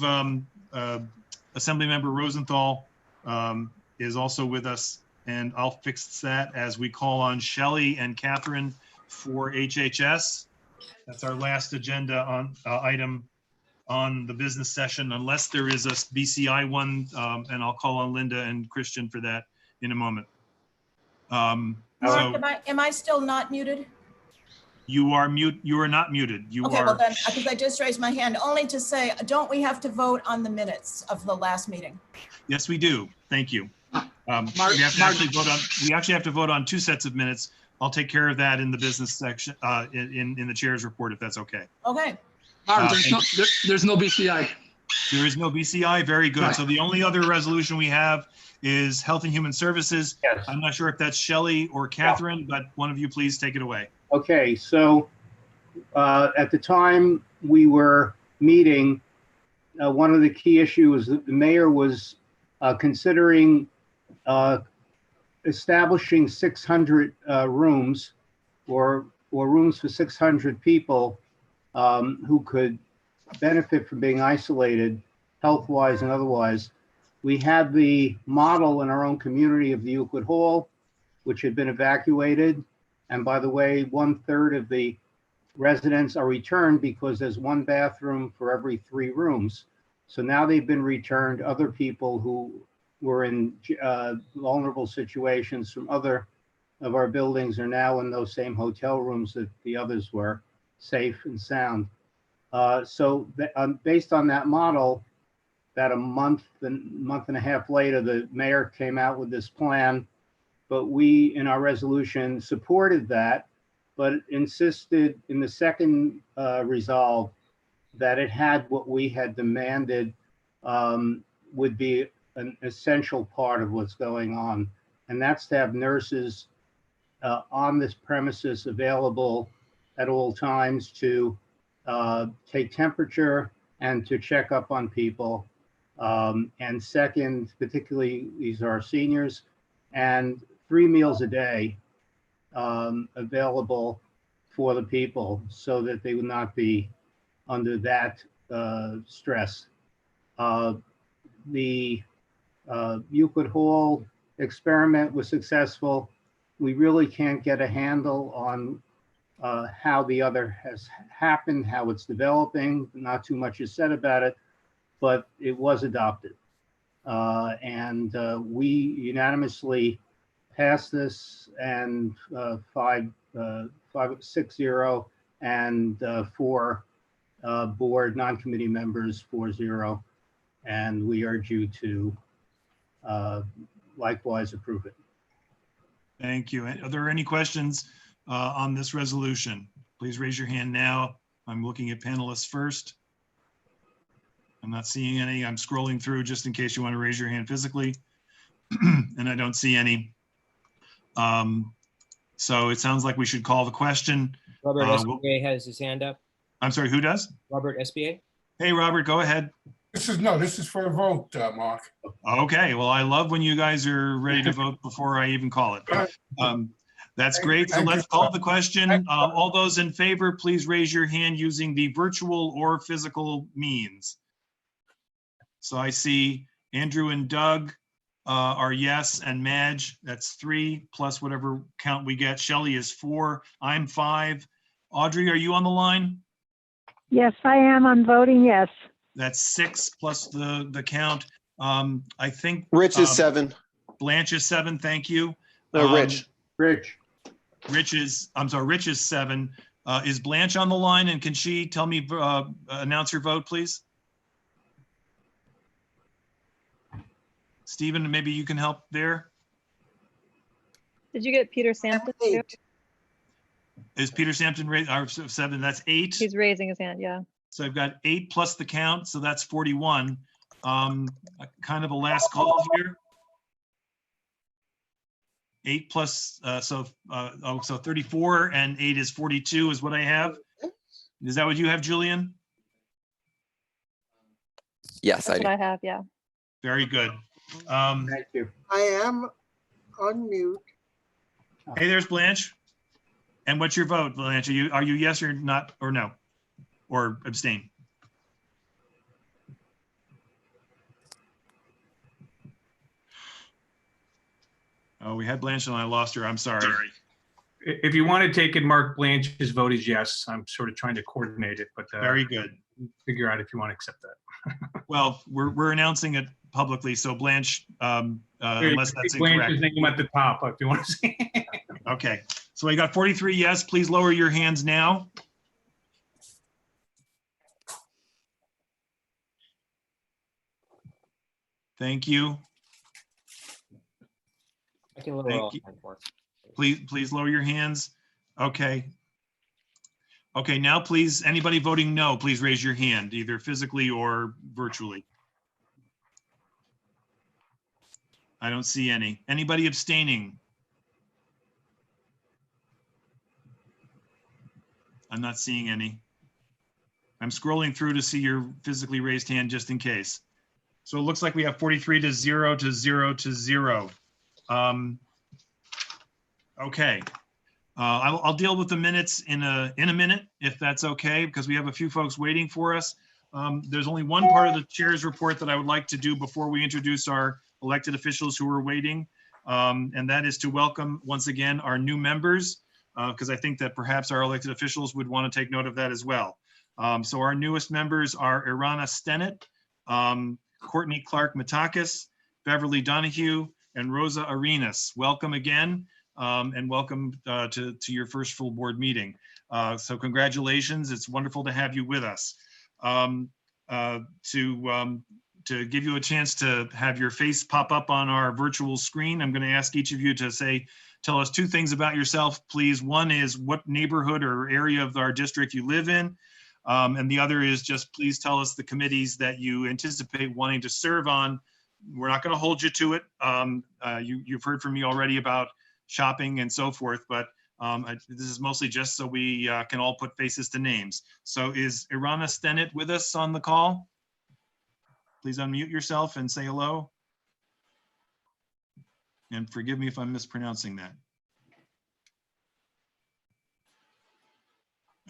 Speaker 2: Assemblymember Rosenthal is also with us, and I'll fix that as we call on Shelley and Catherine for HHS. That's our last agenda on item on the business session, unless there is a BCI one, and I'll call on Linda and Christian for that in a moment.
Speaker 16: Mark, am I still not muted?
Speaker 2: You are mute. You are not muted. You
Speaker 16: Okay,
Speaker 2: are.
Speaker 16: well then, because I just raised my hand, only to say, don't we have to vote on the minutes of the last meeting?
Speaker 2: Yes, we do. Thank you. We actually have to vote on two sets of minutes. I'll take care of that in the business section, in the chair's report, if that's okay.
Speaker 16: Okay.
Speaker 20: There's no BCI.
Speaker 2: There is no BCI. Very good.
Speaker 20: Right.
Speaker 2: So the only other resolution we have is Health and Human Services.
Speaker 19: Yes.
Speaker 2: I'm not sure if that's Shelley or Catherine, but one of you please take it away.
Speaker 19: Okay, so at the time we were meeting, one of the key issues that the mayor was considering establishing 600 rooms or rooms for 600 people who could benefit from being isolated health-wise and otherwise. We had the model in our own community of the Euclid Hall, which had been evacuated. And by the way, 1/3 of the residents are returned because there's one bathroom for every 3 rooms. So now they've been returned. Other people who were in vulnerable situations from other of our buildings are now in those same hotel rooms that the others were, safe and sound. Based on that model, about a month and a half later, the mayor came out with this plan, but we, in our resolution, supported that, but insisted in the second resolve that it had what we had demanded would be an essential part of what's going on. And that's to have nurses on this premises available at all times to take temperature and to check up on people. And second, particularly these are seniors, and 3 meals a day available for the people so that they would not be under that stress. The Euclid Hall experiment was successful. We really can't get a handle on how the other has happened, how it's developing. Not too much is said about it, but it was adopted. And we unanimously passed this, and 5-6-0, and 4 board non-committee members 4-0. And we urge you to likewise approve it.
Speaker 2: Thank you. Are there any questions on this resolution? Please raise your hand now. I'm looking at panelists first. I'm not seeing any. I'm scrolling through just in case you want to raise your hand physically. And I don't see any. So it sounds like we should call the question.
Speaker 3: Robert SBA has his hand up.
Speaker 2: I'm sorry, who does?
Speaker 3: Robert SBA.
Speaker 2: Hey, Robert, go ahead.
Speaker 1: This is for a vote, Mark.
Speaker 2: Okay, well, I love when you guys are ready to vote before I even call it. That's great. So let's call the question. All those in favor, please raise your hand using the virtual or physical means. So I see Andrew and Doug are yes, and Madge, that's 3, plus whatever count we get. Shelley is 4, I'm 5. Audrey, are you on the line?
Speaker 9: Yes, I am. I'm voting yes.
Speaker 2: That's 6 plus the count. I think
Speaker 14: Rich is 7.
Speaker 2: Blanche is 7. Thank you.
Speaker 14: No, Rich.
Speaker 2: Rich is 7. Is Blanche on the line, and can she tell me, announce your vote, please? Stephen, maybe you can help there.
Speaker 21: Did you get Peter Sampson too?
Speaker 2: Is Peter Sampson 7? That's 8.
Speaker 21: He's raising his hand, yeah.
Speaker 2: So I've got 8 plus the count, so that's 41. Kind of a last call here. 8 plus, so 34, and 8 is 42 is what I have. Is that what you have, Julian?
Speaker 12: Yes,
Speaker 21: That's what I have, yeah.
Speaker 2: Very good.
Speaker 19: Thank you.
Speaker 14: I am on mute.
Speaker 2: Hey, there's Blanche. And what's your vote, Blanche? Are you yes or not, or no? Or abstain? Oh, we had Blanche and I lost her. I'm sorry.
Speaker 6: If you want to take it, Mark Blanche's vote is yes. I'm sort of trying to coordinate it, but
Speaker 2: Very good.
Speaker 6: Figure out if you want to accept that.
Speaker 2: Well, we're announcing it publicly, so Blanche, unless that's incorrect.
Speaker 6: Blanche's name at the top, if you want to see.
Speaker 2: Okay, so I got 43 yes. Please lower your hands now. Thank you.
Speaker 3: I can lower all mine for it.
Speaker 2: Please lower your hands. Okay. Okay, now please, anybody voting no, please raise your hand, either physically or virtually. I don't see any. Anybody abstaining? I'm not seeing any. I'm scrolling through to see your physically raised hand just in case. So it looks like we have 43 to 0 to 0 to 0. Okay. I'll deal with the minutes in a minute, if that's okay, because we have a few folks waiting for us. There's only one part of the chair's report that I would like to do before we introduce our elected officials who are waiting, and that is to welcome once again our new members, because I think that perhaps our elected officials would want to take note of that as well. So our newest members are Irana Stennett, Courtney Clark Matakis, Beverly Donahue, and Rosa Arenas. Welcome again. And welcome to your first full board meeting. So congratulations, it's wonderful to have you with us. To give you a chance to have your face pop up on our virtual screen, I'm going to ask each of you to tell us two things about yourself, please. One is what neighborhood or area of our district you live in. And the other is just please tell us the committees that you anticipate wanting to serve on. We're not going to hold you to it. You've heard from me already about shopping and so forth, but this is mostly just so we can all put faces to names. So is Irana Stennett with us on the call? Please unmute yourself and say hello. And forgive me if I'm mispronouncing that.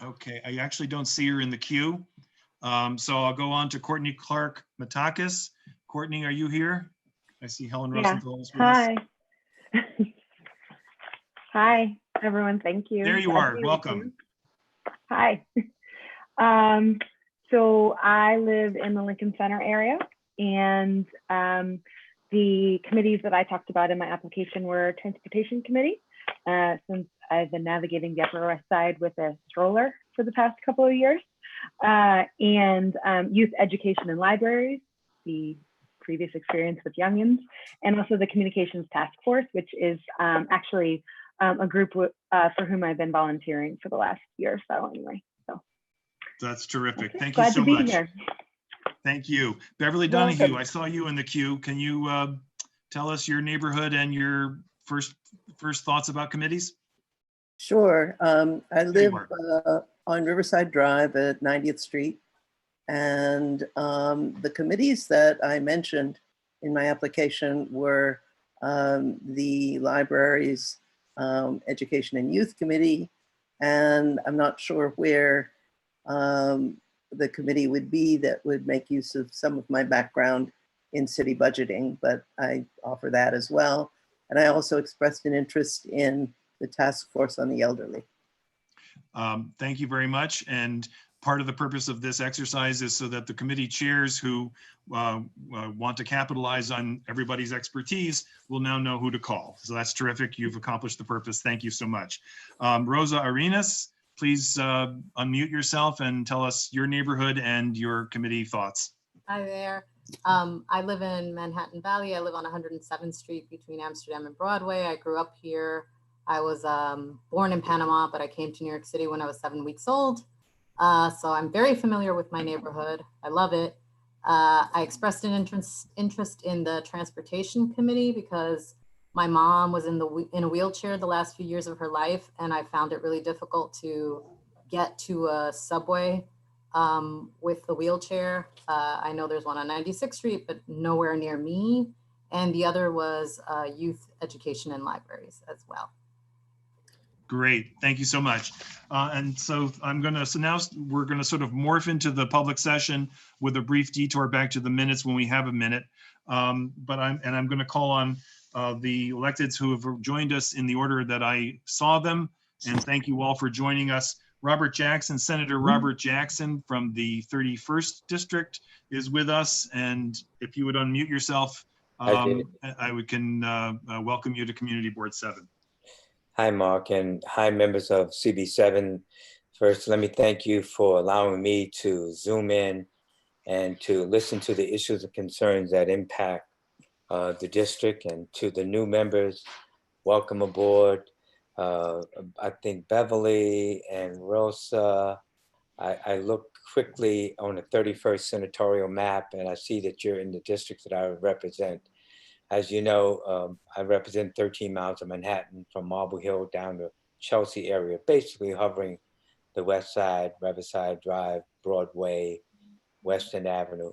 Speaker 2: Okay, I actually don't see her in the queue. So I'll go on to Courtney Clark Matakis. Courtney, are you here? I see Helen Rosenthal is with us.
Speaker 22: Hi. Hi, everyone. Thank you.
Speaker 2: There you are. Welcome.
Speaker 22: Hi. So I live in the Lincoln Center area, and the committees that I talked about in my application were Transportation Committee, since I've been navigating the Upper West Side with a stroller for the past couple of years, and Youth Education and Libraries, the previous experience with youngins, and also the Communications Task Force, which is actually a group for whom I've been volunteering for the last year or so anyway. So
Speaker 2: that's terrific.
Speaker 22: okay.
Speaker 2: Thank
Speaker 22: Glad
Speaker 2: you so
Speaker 22: to be
Speaker 2: much.
Speaker 22: Here.
Speaker 2: Thank you. Beverly Donahue, I saw you in the queue. Can you tell us your neighborhood and your first thoughts about committees?
Speaker 23: Sure. I live on Riverside Drive at 90th Street. And the committees that I mentioned in my application were the libraries, Education and Youth Committee, and I'm not sure where the committee would be that would make use of some of my background in city budgeting, but I offer that as well. And I also expressed an interest in the task force on the elderly.
Speaker 2: Thank you very much. And part of the purpose of this exercise is so that the committee chairs who want to capitalize on everybody's expertise will now know who to call. So that's terrific. You've accomplished the purpose. Thank you so much. Rosa Arenas, please unmute yourself and tell us your neighborhood and your committee thoughts.
Speaker 24: Hi there. I live in Manhattan Valley. I live on 107th Street between Amsterdam and Broadway. I grew up here. I was born in Panama, but I came to New York City when I was 7 weeks old. So I'm very familiar with my neighborhood. I love it. I expressed an interest in the Transportation Committee because my mom was in a wheelchair the last few years of her life, and I found it really difficult to get to a subway with the wheelchair. I know there's one on 96th Street, but nowhere near me. And the other was Youth Education and Libraries as well.
Speaker 2: Great, thank you so much. And so now we're gonna sort of morph into the public session with a brief detour back to the minutes when we have a minute. But I'm gonna call on the electeds who have joined us in the order that I saw them. And thank you all for joining us. Robert Jackson, Senator Robert Jackson from the 31st District is with us. And if you would unmute yourself, I can welcome you to Community Board 7.
Speaker 5: Hi, Mark, and hi, members of CB7. First, let me thank you for allowing me to Zoom in and to listen to the issues and concerns that impact the district. And to the new members, welcome aboard. I think Beverly and Rosa, I look quickly on the 31st senatorial map and I see that you're in the districts that I represent. As you know, I represent 13 miles of Manhattan from Marble Hill down to Chelsea area, basically hovering the West Side, Riverside Drive, Broadway, Western Avenue.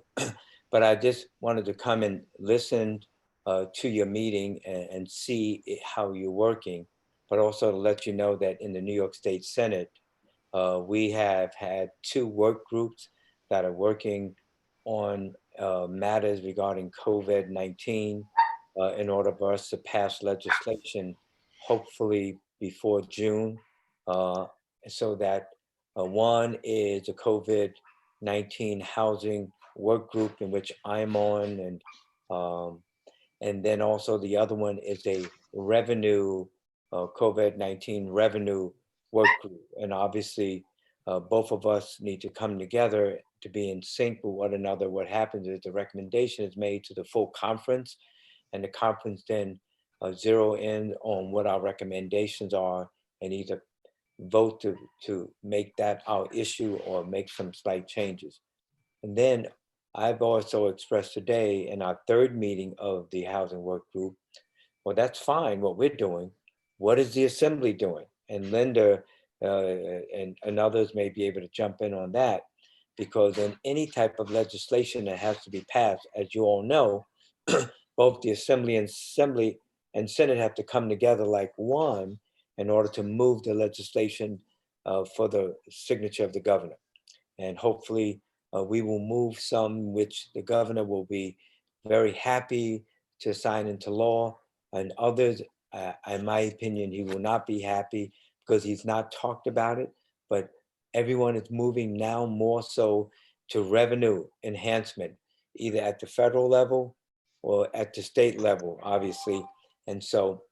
Speaker 5: But I just wanted to come and listen to your meeting and see how you're working, but also to let you know that in the New York State Senate, we have had 2 work groups that are working on matters regarding COVID-19 in order for us to pass legislation, hopefully before June, so that one is a COVID-19 housing work group in which I'm on, and then also the other one is a revenue, COVID-19 revenue work group. And obviously, both of us need to come together to be in sync with one another. What happens is the recommendation is made to the full conference, and the conference then zero in on what our recommendations are and either vote to make that our issue or make some slight changes. And then I've also expressed today in our 3rd meeting of the housing work group, well, that's fine what we're doing. What is the assembly doing? And Linda and others may be able to jump in on that, because in any type of legislation that has to be passed, as you all know, both the Assembly and Senate have to come together like one in order to move the legislation for the signature of the governor. And hopefully we will move some which the governor will be very happy to sign into law, and others, in my opinion, he will not be happy because he's not talked about it. But everyone is moving now more so to revenue enhancement, either at the federal level or at the state level, obviously. And so,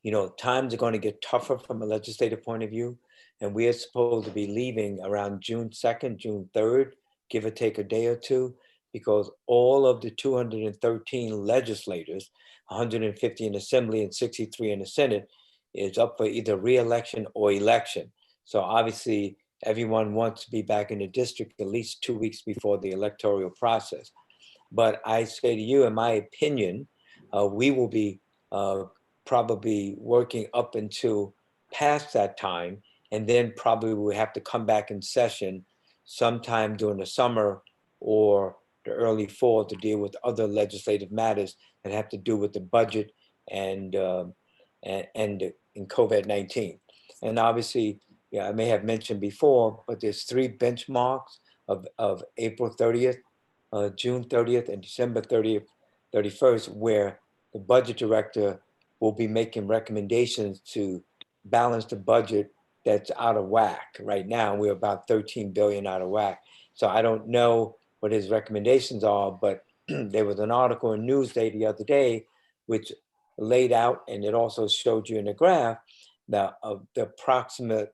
Speaker 5: you know, times are going to get tougher from a legislative point of view. And we are supposed to be leaving around June 2nd, June 3rd, give or take a day or two, because all of the 213 legislators, 150 in Assembly and 63 in the Senate, is up for either re-election or election. So obviously, everyone wants to be back in the district at least 2 weeks before the electoral process. But I say to you, in my opinion, we will be probably working up until past that time, and then probably we'll have to come back in session sometime during the summer or the early fall to deal with other legislative matters that have to do with the budget and in COVID-19. And obviously, yeah, I may have mentioned before, but there's 3 benchmarks of April 30th, June 30th, and December 30th, 31st, where the budget director will be making recommendations to balance the budget that's out of whack. Right now, we're about 13 billion out of whack. So I don't know what his recommendations are, but there was an article in Newsday the other day, which laid out, and it also showed you in the graph, the approximate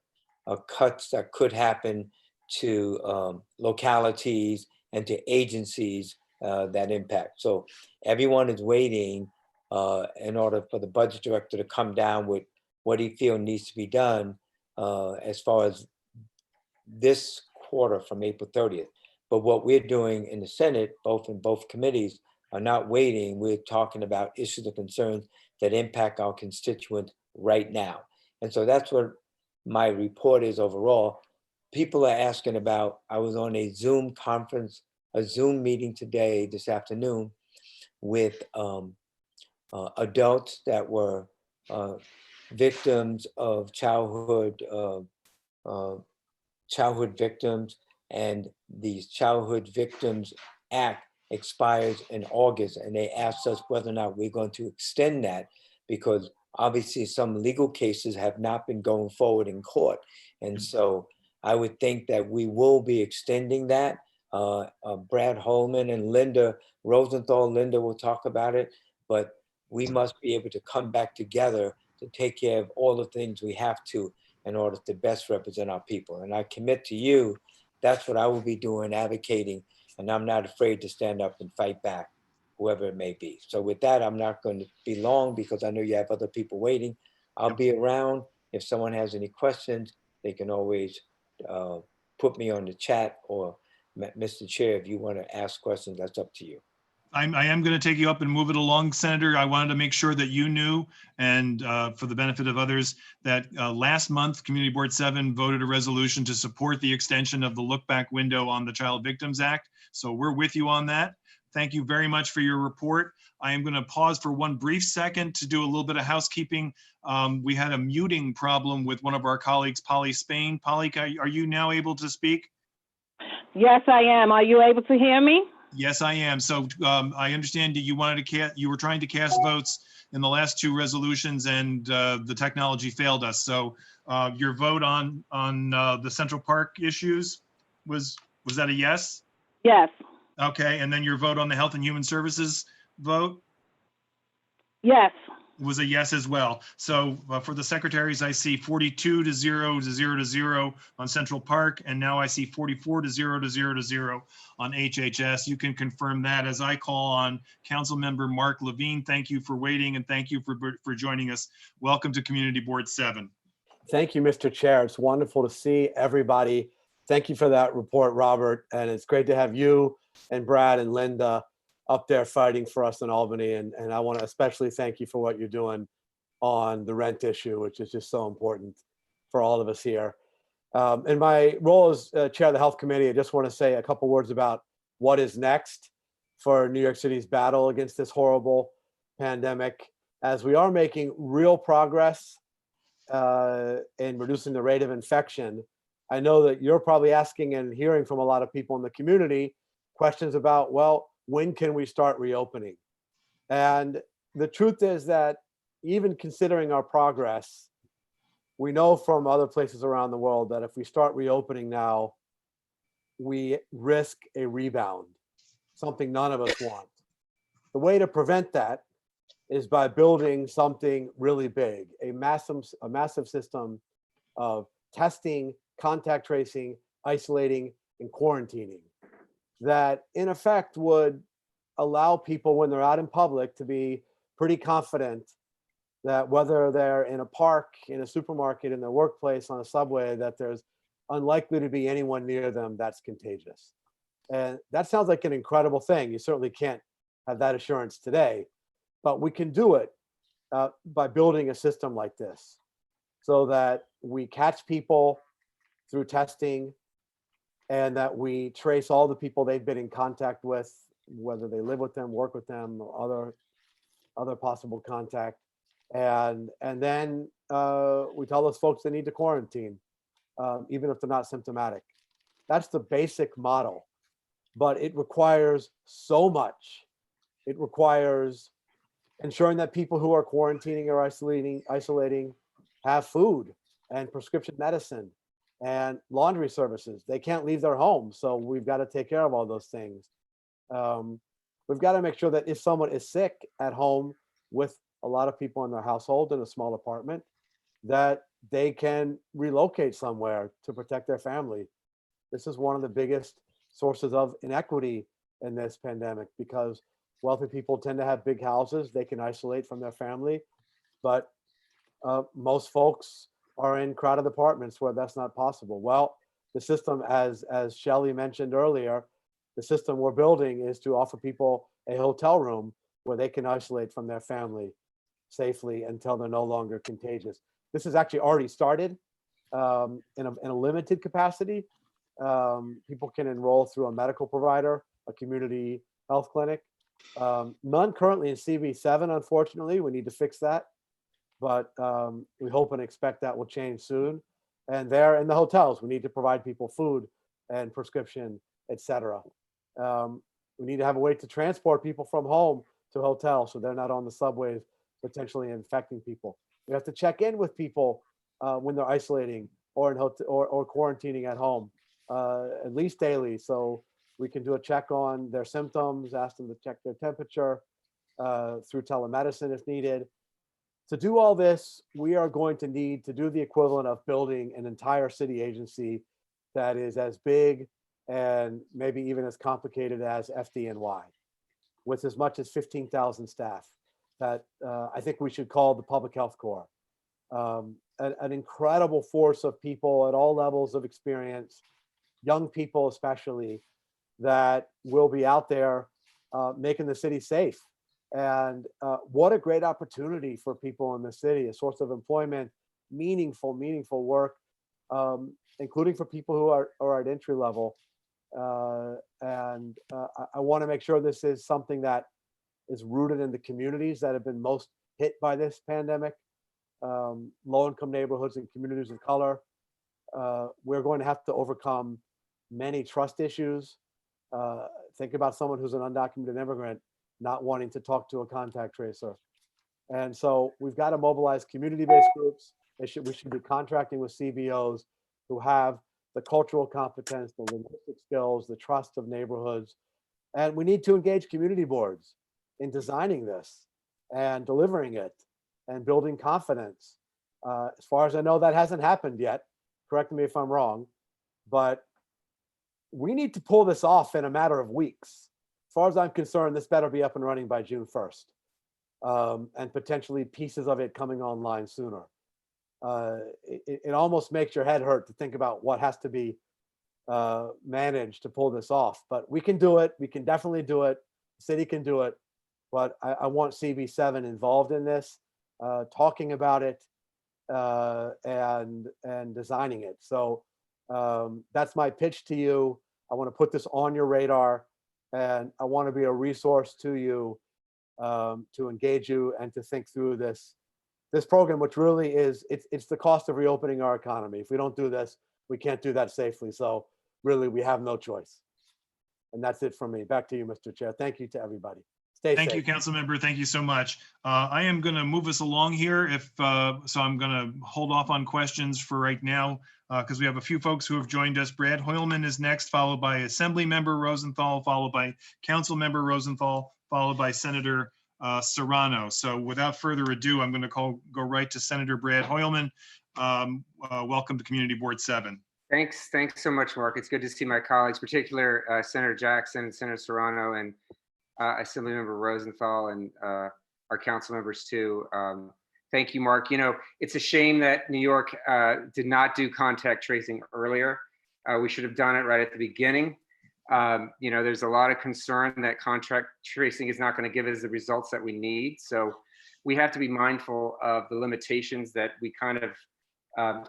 Speaker 5: cuts that could happen to localities and to agencies that impact. So everyone is waiting in order for the budget director to come down with what he feels needs to be done as far as this quarter from April 30th. But what we're doing in the Senate, in both committees, are not waiting. We're talking about issues and concerns that impact our constituents right now. And so that's what my report is overall. People are asking about, I was on a Zoom conference, a Zoom meeting today, this afternoon, with adults that were victims of childhood victims, and the Childhood Victims Act expires in August, and they asked us whether or not we're going to extend that, because obviously some legal cases have not been going forward in court. And so I would think that we will be extending that. Brad Holman and Linda Rosenthal, Linda will talk about it, but we must be able to come back together to take care of all the things we have to in order to best represent our people. And I commit to you, that's what I will be doing, advocating, and I'm not afraid to stand up and fight back, whoever it may be. So with that, I'm not going to be long because I know you have other people waiting. I'll be around. If someone has any questions, they can always put me on the chat, or Mr. Chair, if you want to ask questions, that's up to you.
Speaker 2: I am going to take you up and move it along, Senator. I wanted to make sure that you knew, and for the benefit of others, that last month, Community Board 7 voted a resolution to support the extension of the look back window on the Child Victims Act. So we're with you on that. Thank you very much for your report. I am going to pause for one brief second to do a little bit of housekeeping. We had a muting problem with one of our colleagues, Polly Spain. Polly, are you now able to speak?
Speaker 7: Yes, I am. Are you able to hear me?
Speaker 2: Yes, I am. So I understand that you wanted to you were trying to cast votes in the last two resolutions, and the technology failed us. So your vote on the Central Park issues was that a yes?
Speaker 7: Yes.
Speaker 2: Okay, and then your vote on the Health and Human Services vote?
Speaker 7: Yes.
Speaker 2: Was a yes as well. So for the secretaries, I see 42 to 0 to 0 to 0 on Central Park, and now I see 44 to 0 to 0 to 0 on HHS. You can confirm that as I call on Council Member Mark Levine. Thank you for waiting, and thank you for joining us. Welcome to Community Board 7.
Speaker 8: Thank you, Mr. Chair. It's wonderful to see everybody. Thank you for that report, Robert. And it's great to have you and Brad and Linda up there fighting for us in Albany. And I want to especially thank you for what you're doing on the rent issue, which is just so important for all of us here. In my role as chair of the Health Committee, I just want to say a couple words about what is next for New York City's battle against this horrible pandemic, as we are making real progress in reducing the rate of infection. I know that you're probably asking and hearing from a lot of people in the community questions about, well, when can we start reopening? And the truth is that even considering our progress, we know from other places around the world that if we start reopening now, we risk a rebound, something none of us want. The way to prevent that is by building something really big, a massive system of testing, contact tracing, isolating, and quarantining that in effect would allow people when they're out in public to be pretty confident that whether they're in a park, in a supermarket, in their workplace, on a subway, that there's unlikely to be anyone near them that's contagious. And that sounds like an incredible thing. You certainly can't have that assurance today, but we can do it by building a system like this so that we catch people through testing, and that we trace all the people they've been in contact with, whether they live with them, work with them, or other possible contact. And then we tell those folks they need to quarantine, even if they're not symptomatic. That's the basic model, but it requires so much. It requires ensuring that people who are quarantining or isolating have food and prescription medicine and laundry services. They can't leave their home, so we've got to take care of all those things. We've got to make sure that if someone is sick at home with a lot of people in their household in a small apartment, that they can relocate somewhere to protect their family. This is one of the biggest sources of inequity in this pandemic, because wealthy people tend to have big houses. They can isolate from their family, but most folks are in crowded apartments where that's not possible. Well, the system, as Shelley mentioned earlier, the system we're building is to offer people a hotel room where they can isolate from their family safely until they're no longer contagious. This has actually already started in a limited capacity. People can enroll through a medical provider, a community health clinic. None currently in CB7, unfortunately. We need to fix that. but we hope and expect that will change soon. And there in the hotels, we need to provide people food and prescription, etc. We need to have a way to transport people from home to hotels so they're not on the subways potentially infecting people. We have to check in with people when they're isolating or in or quarantining at home, at least daily, so we can do a check on their symptoms, ask them to check their temperature through telemedicine if needed. To do all this, we are going to need to do the equivalent of building an entire city agency that is as big and maybe even as complicated as FDNY, with as much as 15,000 staff that I think we should call the Public Health Corps. An incredible force of people at all levels of experience, young people especially, that will be out there making the city safe. And what a great opportunity for people in the city, a source of employment, meaningful work, including for people who are at entry level. I want to make sure this is something that is rooted in the communities that have been most hit by this pandemic, low-income neighborhoods and communities of color. We're going to have to overcome many trust issues. Think about someone who's an undocumented immigrant not wanting to talk to a contact tracer. And so we've got to mobilize community-based groups. We should be contracting with CBOs who have the cultural competence, the linguistic skills, the trust of neighborhoods. And we need to engage community boards in designing this and delivering it and building confidence. As far as I know, that hasn't happened yet. Correct me if I'm wrong, but we need to pull this off in a matter of weeks. As far as I'm concerned, this better be up and running by June 1st, and potentially pieces of it coming online sooner. It almost makes your head hurt to think about what has to be managed to pull this off, but we can do it. We can definitely do it. The city can do it, but I want CB7 involved in this, talking about it and designing it. So that's my pitch to you. I want to put this on your radar, and I want to be a resource to you, to engage you and to think through this program, which really is, it's the cost of reopening our economy. If we don't do this, we can't do that safely. So really, we have no choice. And that's it from me. Back to you, Mr. Chair. Thank you to everybody. Stay safe.
Speaker 2: Thank you, Council Member. Thank you so much. I am going to move us along here. So I'm going to hold off on questions for right now because we have a few folks who have joined us. Brad Hoylman is next, followed by Assembly Member Rosenthal, followed by Council Member Rosenthal, followed by Senator Serrano. So without further ado, I'm going to go right to Senator Brad Hoylman. Welcome to Community Board 7.
Speaker 4: Thanks so much, Mark. It's good to see my colleagues, particularly Senator Jackson, Senator Serrano, and Assemblymember Rosenthal, and our council members too. Thank you, Mark. You know, it's a shame that New York did not do contact tracing earlier. We should have done it right at the beginning. You know, there's a lot of concern that contact tracing is not going to give us the results that we need. So we have to be mindful of the limitations that we kind of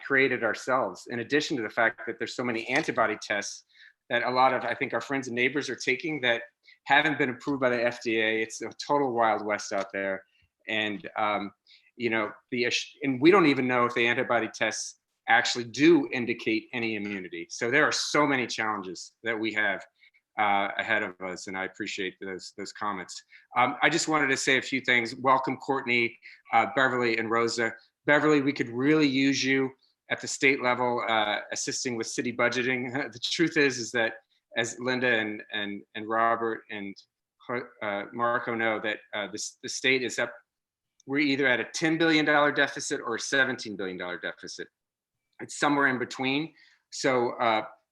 Speaker 4: created ourselves, in addition to the fact that there's so many antibody tests that a lot of, I think, our friends and neighbors are taking that haven't been approved by the FDA. It's a total Wild West out there. And, you know, and we don't even know if the antibody tests actually do indicate any immunity. So there are so many challenges that we have ahead of us, and I appreciate those comments. I just wanted to say a few things. Welcome, Courtney, Beverly, and Rosa. Beverly, we could really use you at the state level, assisting with city budgeting. The truth is that, as Linda and Robert and Marco know, that the state is up, we're either at a $10 billion deficit or a $17 billion deficit. It's somewhere in between. So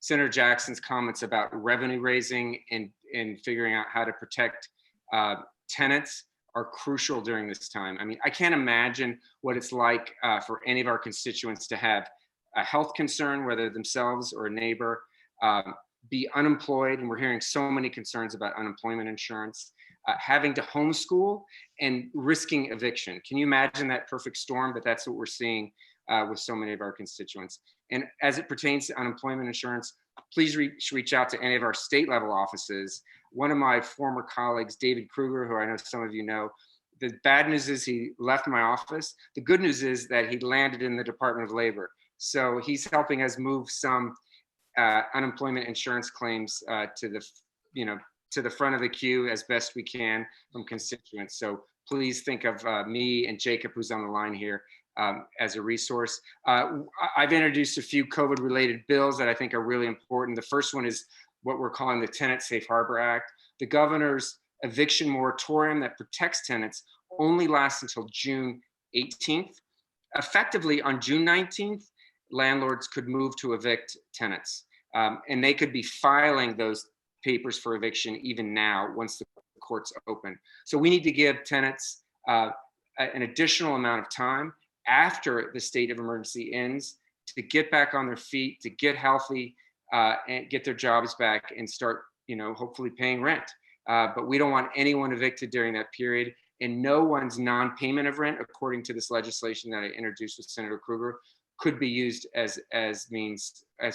Speaker 4: Senator Jackson's comments about revenue raising and figuring out how to protect tenants are crucial during this time. I mean, I can't imagine what it's like for any of our constituents to have a health concern, whether themselves or a neighbor, be unemployed, and we're hearing so many concerns about unemployment insurance, having to homeschool and risking eviction. Can you imagine that perfect storm? But that's what we're seeing with so many of our constituents. And as it pertains to unemployment insurance, please reach out to any of our state level offices. One of my former colleagues, David Kruger, who I know some of you know, the bad news is he left my office. The good news is that he landed in the Department of Labor. So he's helping us move some unemployment insurance claims to the front of the queue as best we can from constituents. So please think of me and Jacob, who's on the line here, as a resource. I've introduced a few COVID-related bills that I think are really important. The first one is what we're calling the Tenant Safe Harbor Act. The governor's eviction moratorium that protects tenants only lasts until June 18th. Effectively, on June 19th, landlords could move to evict tenants, and they could be filing those papers for eviction even now once the courts open. So we need to give tenants an additional amount of time after the state of emergency ends to get back on their feet, to get healthy, and get their jobs back and start, hopefully paying rent. But we don't want anyone evicted during that period, and no one's non-payment of rent, according to this legislation that I introduced with Senator Krueger, could be used as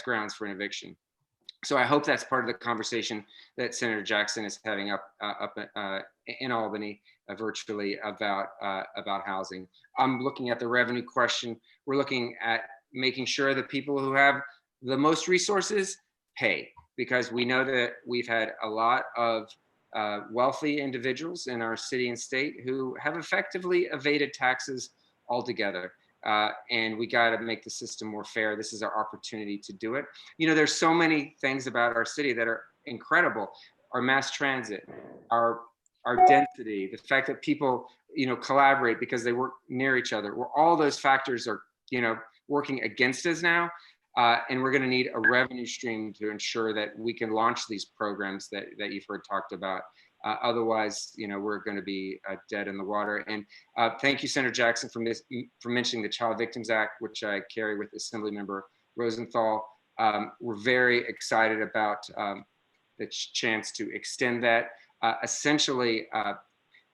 Speaker 4: grounds for an eviction. So I hope that's part of the conversation that Senator Jackson is having up in Albany virtually about housing. I'm looking at the revenue question. We're looking at making sure that people who have the most resources pay, because we know that we've had a lot of wealthy individuals in our city and state who have effectively evaded taxes altogether. And we got to make the system more fair. This is our opportunity to do it. There's so many things about our city that are incredible. Our mass transit, our density, the fact that people, collaborate because they work near each other. All those factors are, working against us now. And we're going to need a revenue stream to ensure that we can launch these programs that you've heard talked about. Otherwise, we're going to be dead in the water. And thank you, Senator Jackson, for mentioning the Child Victims Act, which I carry with Assemblymember Rosenthal. We're very excited about the chance to extend that. Essentially,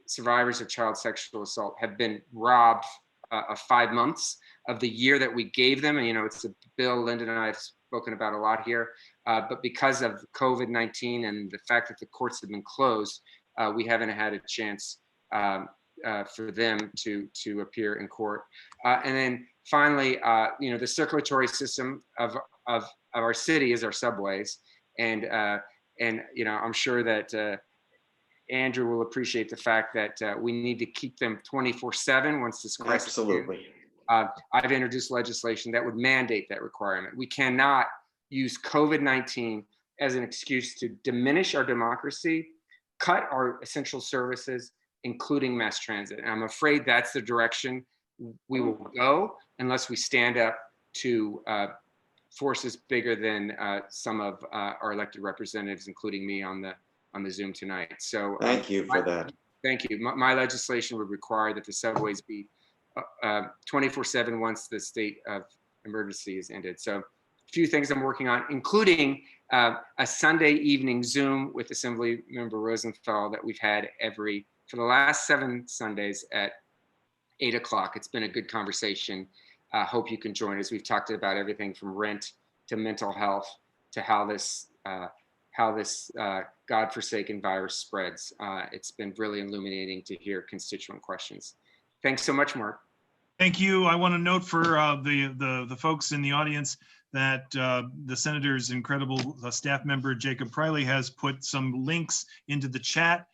Speaker 4: survivors of child sexual assault have been robbed of 5 months of the year that we gave them. And, it's a bill Linda and I have spoken about a lot here. But because of COVID-19 and the fact that the courts have been closed, we haven't had a chance for them to appear in court. And then finally, the circulatory system of our city is our subways. And I'm sure that Andrew will appreciate the fact that we need to keep them 24/7 once this crisis.
Speaker 10: Absolutely.
Speaker 4: I've introduced legislation that would mandate that requirement. We cannot use COVID-19 as an excuse to diminish our democracy, cut our essential services, including mass transit. And I'm afraid that's the direction we will go unless we stand up to forces bigger than some of our elected representatives, including me on the Zoom tonight. So
Speaker 10: thank you for that.
Speaker 4: Thank you. My legislation would require that the subways be 24/7 once the state of emergency is ended. So a few things I'm working on, including a Sunday evening Zoom with Assemblymember Rosenthal that we've had for the last 7 Sundays at 8 o'clock. It's been a good conversation. Hope you can join us. We've talked about everything from rent to mental health to how this godforsaken virus spreads. It's been really illuminating to hear constituent questions. Thanks so much, Mark.
Speaker 2: Thank you. I want to note for the folks in the audience that the Senator's incredible staff member, Jacob Priley, has put some links into the chat.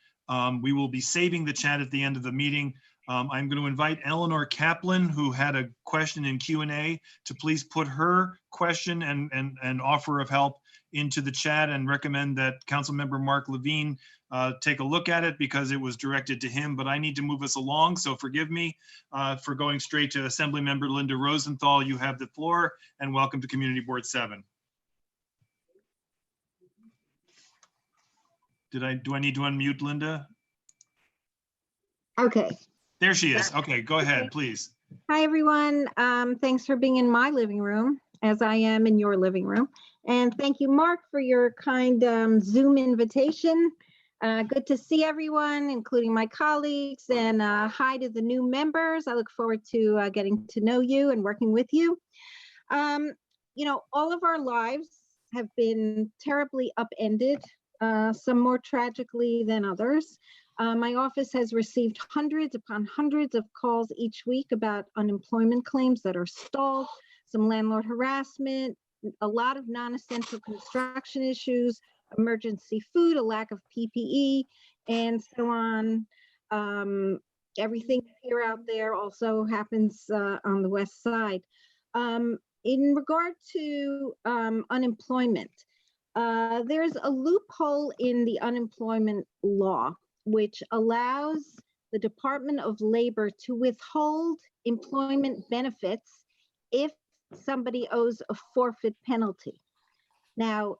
Speaker 2: We will be saving the chat at the end of the meeting. I'm going to invite Eleanor Kaplan, who had a question in Q&A, to please put her question and offer of help into the chat, and recommend that Councilmember Mark Levine take a look at it because it was directed to him, but I need to move us along. So forgive me for going straight to Assemblymember Linda Rosenthal. You have the floor, and welcome to Community Board 7. Do I need to unmute Linda?
Speaker 15: Okay.
Speaker 2: There she is. Okay, go ahead, please.
Speaker 15: Hi, everyone. Thanks for being in my living room, as I am in your living room. And thank you, Mark, for your kind Zoom invitation. Good to see everyone, including my colleagues, and hi to the new members. I look forward to getting to know you and working with you. All of our lives have been terribly upended, some more tragically than others. My office has received hundreds upon hundreds of calls each week about unemployment claims that are stalled, some landlord harassment, a lot of non-essential construction issues, emergency food, a lack of PPE, and so on. Everything here out there also happens on the west side. In regard to unemployment, there's a loophole in the unemployment law which allows the Department of Labor to withhold employment benefits if somebody owes a forfeit penalty. Now,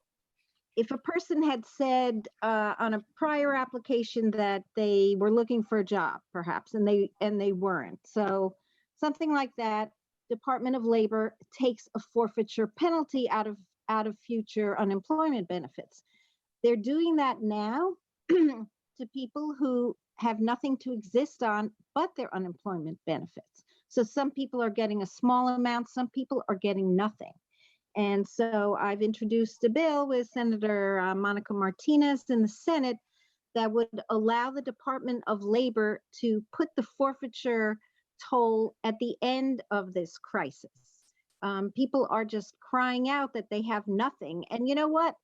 Speaker 15: if a person had said on a prior application that they were looking for a job, perhaps, and they weren't, so something like that, Department of Labor takes a forfeiture penalty out of future unemployment benefits. They're doing that now to people who have nothing to exist on but their unemployment benefits. So some people are getting a small amount, some people are getting nothing. And so I've introduced a bill with Senator Monica Martinez in the Senate that would allow the Department of Labor to put the forfeiture toll at the end of this crisis. People are just crying out that they have nothing. And you know what?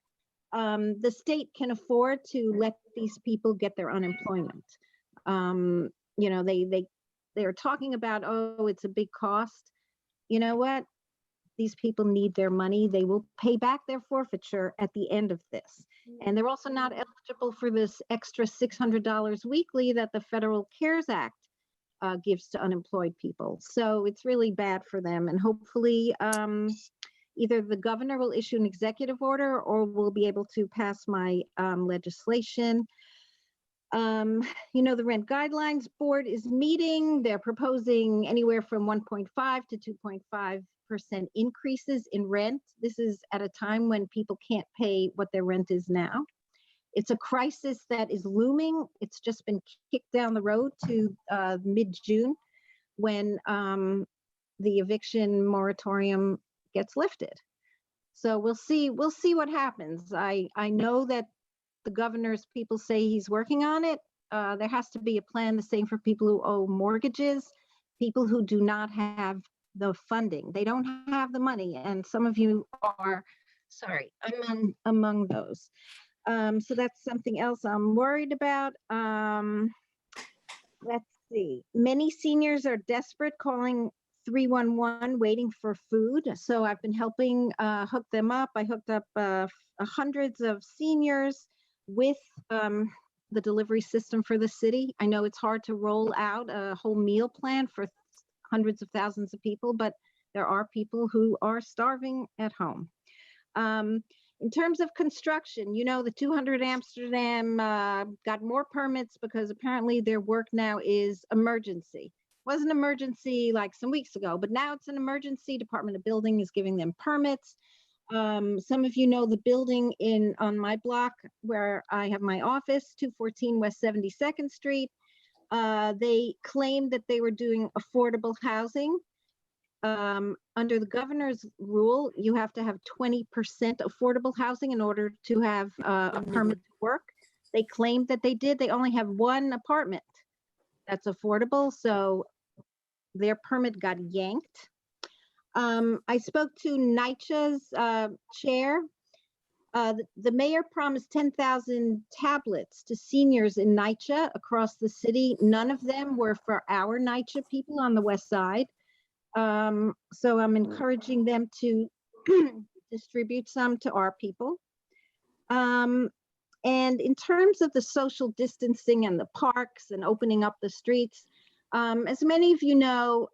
Speaker 15: The state can afford to let these people get their unemployment. You know, they're talking about, oh, it's a big cost. You know what? These people need their money. They will pay back their forfeiture at the end of this. And they're also not eligible for this extra $600 weekly that the Federal CARES Act gives to unemployed people. So it's really bad for them. And hopefully either the governor will issue an executive order or we'll be able to pass my legislation. You know, the Rent Guidelines Board is meeting. They're proposing anywhere from 1.5 to 2.5% increases in rent. This is at a time when people can't pay what their rent is now. It's a crisis that is looming. It's just been kicked down the road to mid-June when the eviction moratorium gets lifted. So we'll see what happens. I know that the governor's people say he's working on it. There has to be a plan, the same for people who owe mortgages, people who do not have the funding. They don't have the money, and some of you are, sorry, among those. So that's something else I'm worried about. Let's see. Many seniors are desperate, calling 311 waiting for food. So I've been helping hook them up. I hooked up hundreds of seniors with the delivery system for the city. I know it's hard to roll out a whole meal plan for hundreds of thousands of people, but there are people who are starving at home. In terms of construction, you know, the 200 Amsterdam got more permits because apparently their work now is emergency. It wasn't emergency like some weeks ago, but now it's an emergency. Department of Building is giving them permits. Some of you know the building on my block where I have my office, 214 West 72nd Street. They claimed that they were doing affordable housing. Under the governor's rule, you have to have 20% affordable housing in order to have a permit to work. They claimed that they did. They only have one apartment that's affordable, so their permit got yanked. I spoke to NYCHA's chair. The mayor promised 10,000 tablets to seniors in NYCHA across the city. None of them were for our NYCHA people on the west side. So I'm encouraging them to distribute some to our people. And in terms of the social distancing and the parks and opening up the streets, as many of you know,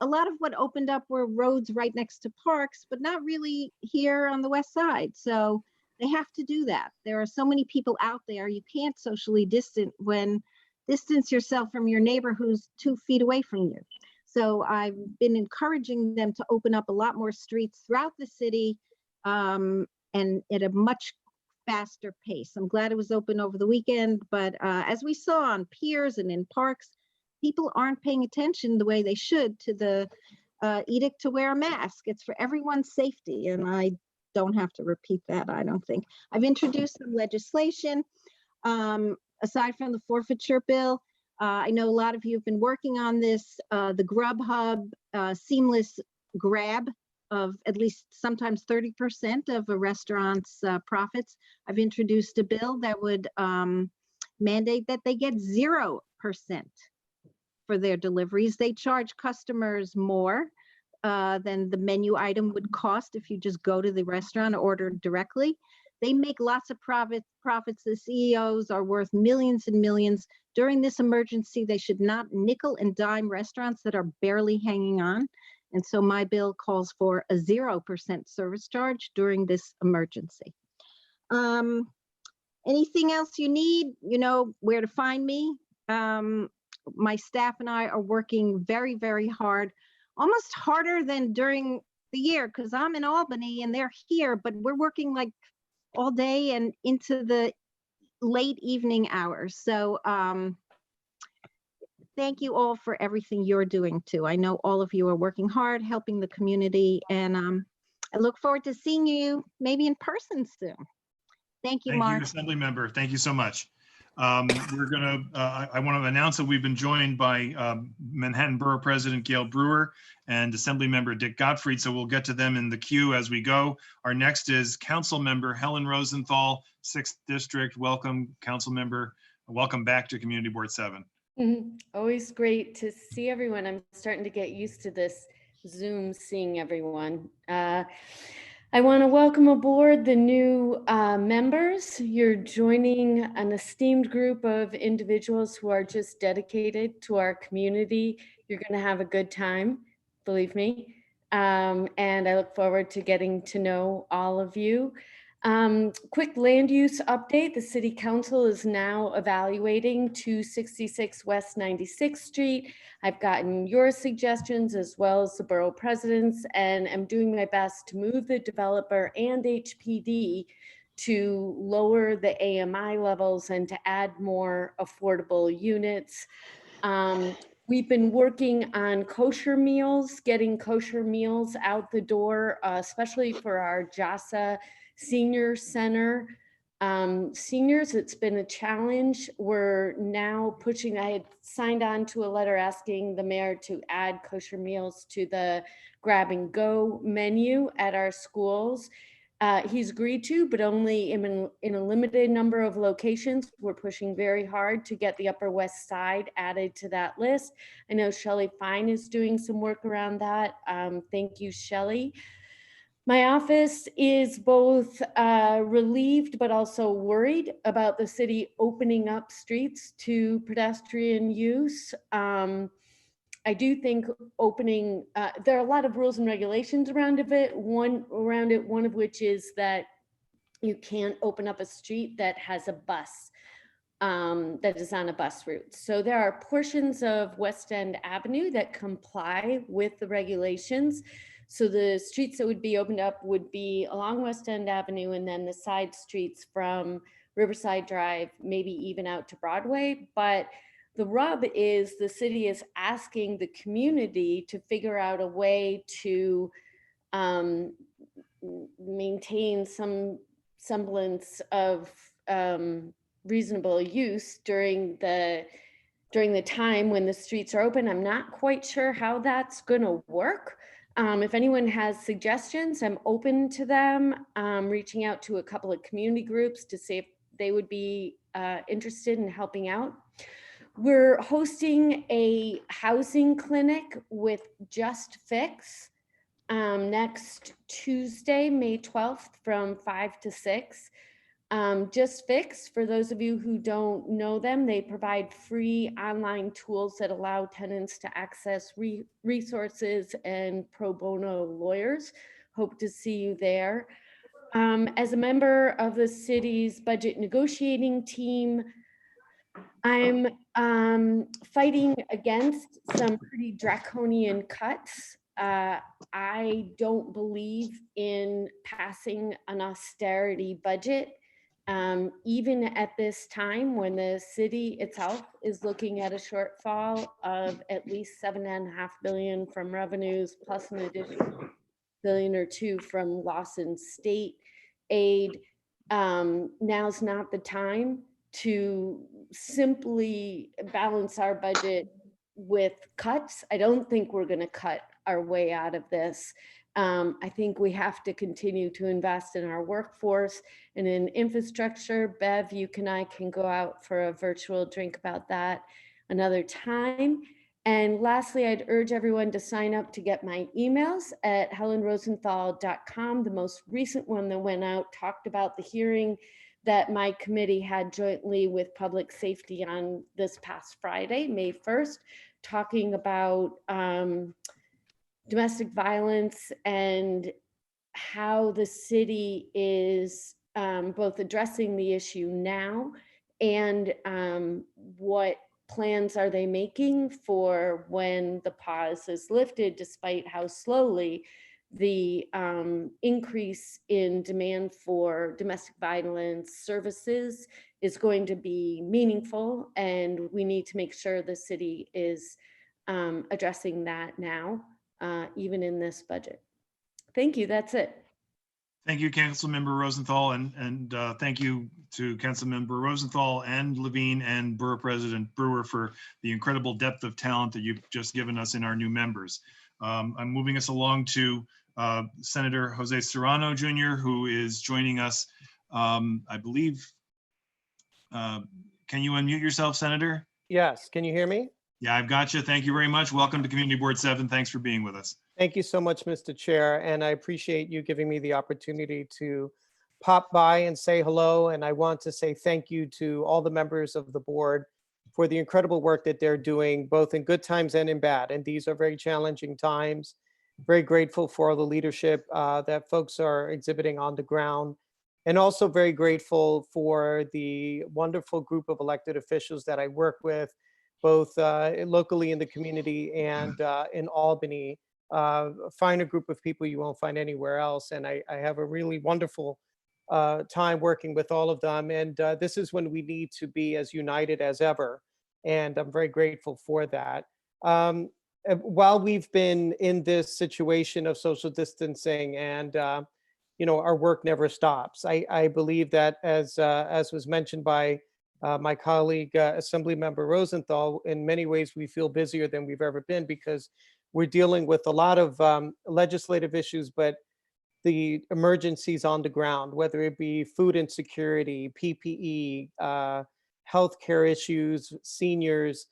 Speaker 15: a lot of what opened up were roads right next to parks, but not really here on the west side. So they have to do that. There are so many people out there. You can't socially distance yourself from your neighbor who's 2 feet away from you. So I've been encouraging them to open up a lot more streets throughout the city and at a much faster pace. I'm glad it was open over the weekend, but as we saw on piers and in parks, people aren't paying attention the way they should to the edict to wear a mask. It's for everyone's safety, and I don't have to repeat that, I don't think. I've introduced some legislation. aside from the forfeiture bill, I know a lot of you have been working on this, the Grubhub seamless grab of at least sometimes 30% of a restaurant's profits. I've introduced a bill that would mandate that they get 0% for their deliveries. They charge customers more than the menu item would cost if you just go to the restaurant or order directly. They make lots of profits. The CEOs are worth millions and millions. During this emergency, they should not nickel and dime restaurants that are barely hanging on. And so my bill calls for a 0% service charge during this emergency. Anything else you need, you know where to find me. My staff and I are working very, very hard, almost harder than during the year, because I'm in Albany and they're here, but we're working like all day and into the late evening hours. So thank you all for everything you're doing too. I know all of you are working hard, helping the community, and I look forward to seeing you maybe in person soon. Thank you, Mark.
Speaker 2: Thank you, Assembly Member. Thank you so much. I want to announce that we've been joined by Manhattan Borough President Gail Brewer and Assembly Member Dick Gottfried. So we'll get to them in the queue as we go. Our next is Council Member Helen Rosenthal, 6th District. Welcome, Council Member. Welcome back to Community Board 7.
Speaker 10: Always great to see everyone. I'm starting to get used to this Zoom seeing everyone. I want to welcome aboard the new members. You're joining an esteemed group of individuals who are just dedicated to our community. You're going to have a good time, believe me. And I look forward to getting to know all of you. Quick land use update. The City Council is now evaluating 266 West 96th Street. I've gotten your suggestions as well as the borough president's, and I'm doing my best to move the developer and HPD to lower the AMI levels and to add more affordable units. We've been working on kosher meals, getting kosher meals out the door, especially for our JASA Senior Center. Seniors, it's been a challenge. We're now pushing, I had signed on to a letter asking the mayor to add kosher meals to the grab and go menu at our schools. He's agreed to, but only in a limited number of locations. We're pushing very hard to get the Upper West Side added to that list. I know Shelley Fine is doing some work around that. Thank you, Shelley. My office is both relieved but also worried about the city opening up streets to pedestrian use. I do think opening, there are a lot of rules and regulations around it. One of which is that you can't open up a street that has a bus, that is on a bus route. So there are portions of West End Avenue that comply with the regulations. So the streets that would be opened up would be along West End Avenue and then the side streets from Riverside Drive, maybe even out to Broadway. But the rub is the city is asking the community to figure out a way to maintain some semblance of reasonable use during the time when the streets are open. I'm not quite sure how that's going to work. If anyone has suggestions, I'm open to them. Reaching out to a couple of community groups to see if they would be interested in helping out. We're hosting a housing clinic with Just Fix next Tuesday, May 12th from 5 to 6. Just Fix, for those of you who don't know them, they provide free online tools that allow tenants to access resources and pro bono lawyers. Hope to see you there. As a member of the city's budget negotiating team, I'm fighting against some pretty draconian cuts. I don't believe in passing an austerity budget. Even at this time when the city itself is looking at a shortfall of at least $7.5 billion from revenues plus an additional billion or two from loss in state aid, now's not the time to simply balance our budget with cuts. I don't think we're going to cut our way out of this. I think we have to continue to invest in our workforce and in infrastructure. Bev, you and I can go out for a virtual drink about that another time. And lastly, I'd urge everyone to sign up to get my emails at helenrosenthal.com. The most recent one that went out talked about the hearing that my committee had jointly with Public Safety on this past Friday, May 1st, talking about domestic violence and how the city is both addressing the issue now and what plans are they making for when the pause is lifted, despite how slowly the increase in demand for domestic violence services is going to be meaningful. And we need to make sure the city is addressing that now, even in this budget. Thank you. That's it.
Speaker 2: Thank you, Councilmember Rosenthal, and thank you to Councilmember Rosenthal and Levine and Borough President Brewer for the incredible depth of talent that you've just given us in our new members. I'm moving us along to Senator Jose Serrano Jr., who is joining us, I believe. Can you unmute yourself, Senator?
Speaker 11: Yes, can you hear me?
Speaker 2: Yeah, I've got you. Thank you very much. Welcome to Community Board 7. Thanks for being with us.
Speaker 11: Thank you so much, Mr. Chair, and I appreciate you giving me the opportunity to pop by and say hello. And I want to say thank you to all the members of the board for the incredible work that they're doing, both in good times and in bad. And these are very challenging times. Very grateful for all the leadership that folks are exhibiting on the ground. And also very grateful for the wonderful group of elected officials that I work with, both locally in the community and in Albany. Find a group of people you won't find anywhere else. And I have a really wonderful time working with all of them. And this is when we need to be as united as ever. And I'm very grateful for that. While we've been in this situation of social distancing and our work never stops, I believe that as was mentioned by my colleague, Assemblymember Rosenthal, in many ways we feel busier than we've ever been because we're dealing with a lot of legislative issues, but the emergencies on the ground, whether it be food insecurity, PPE, healthcare issues, seniors.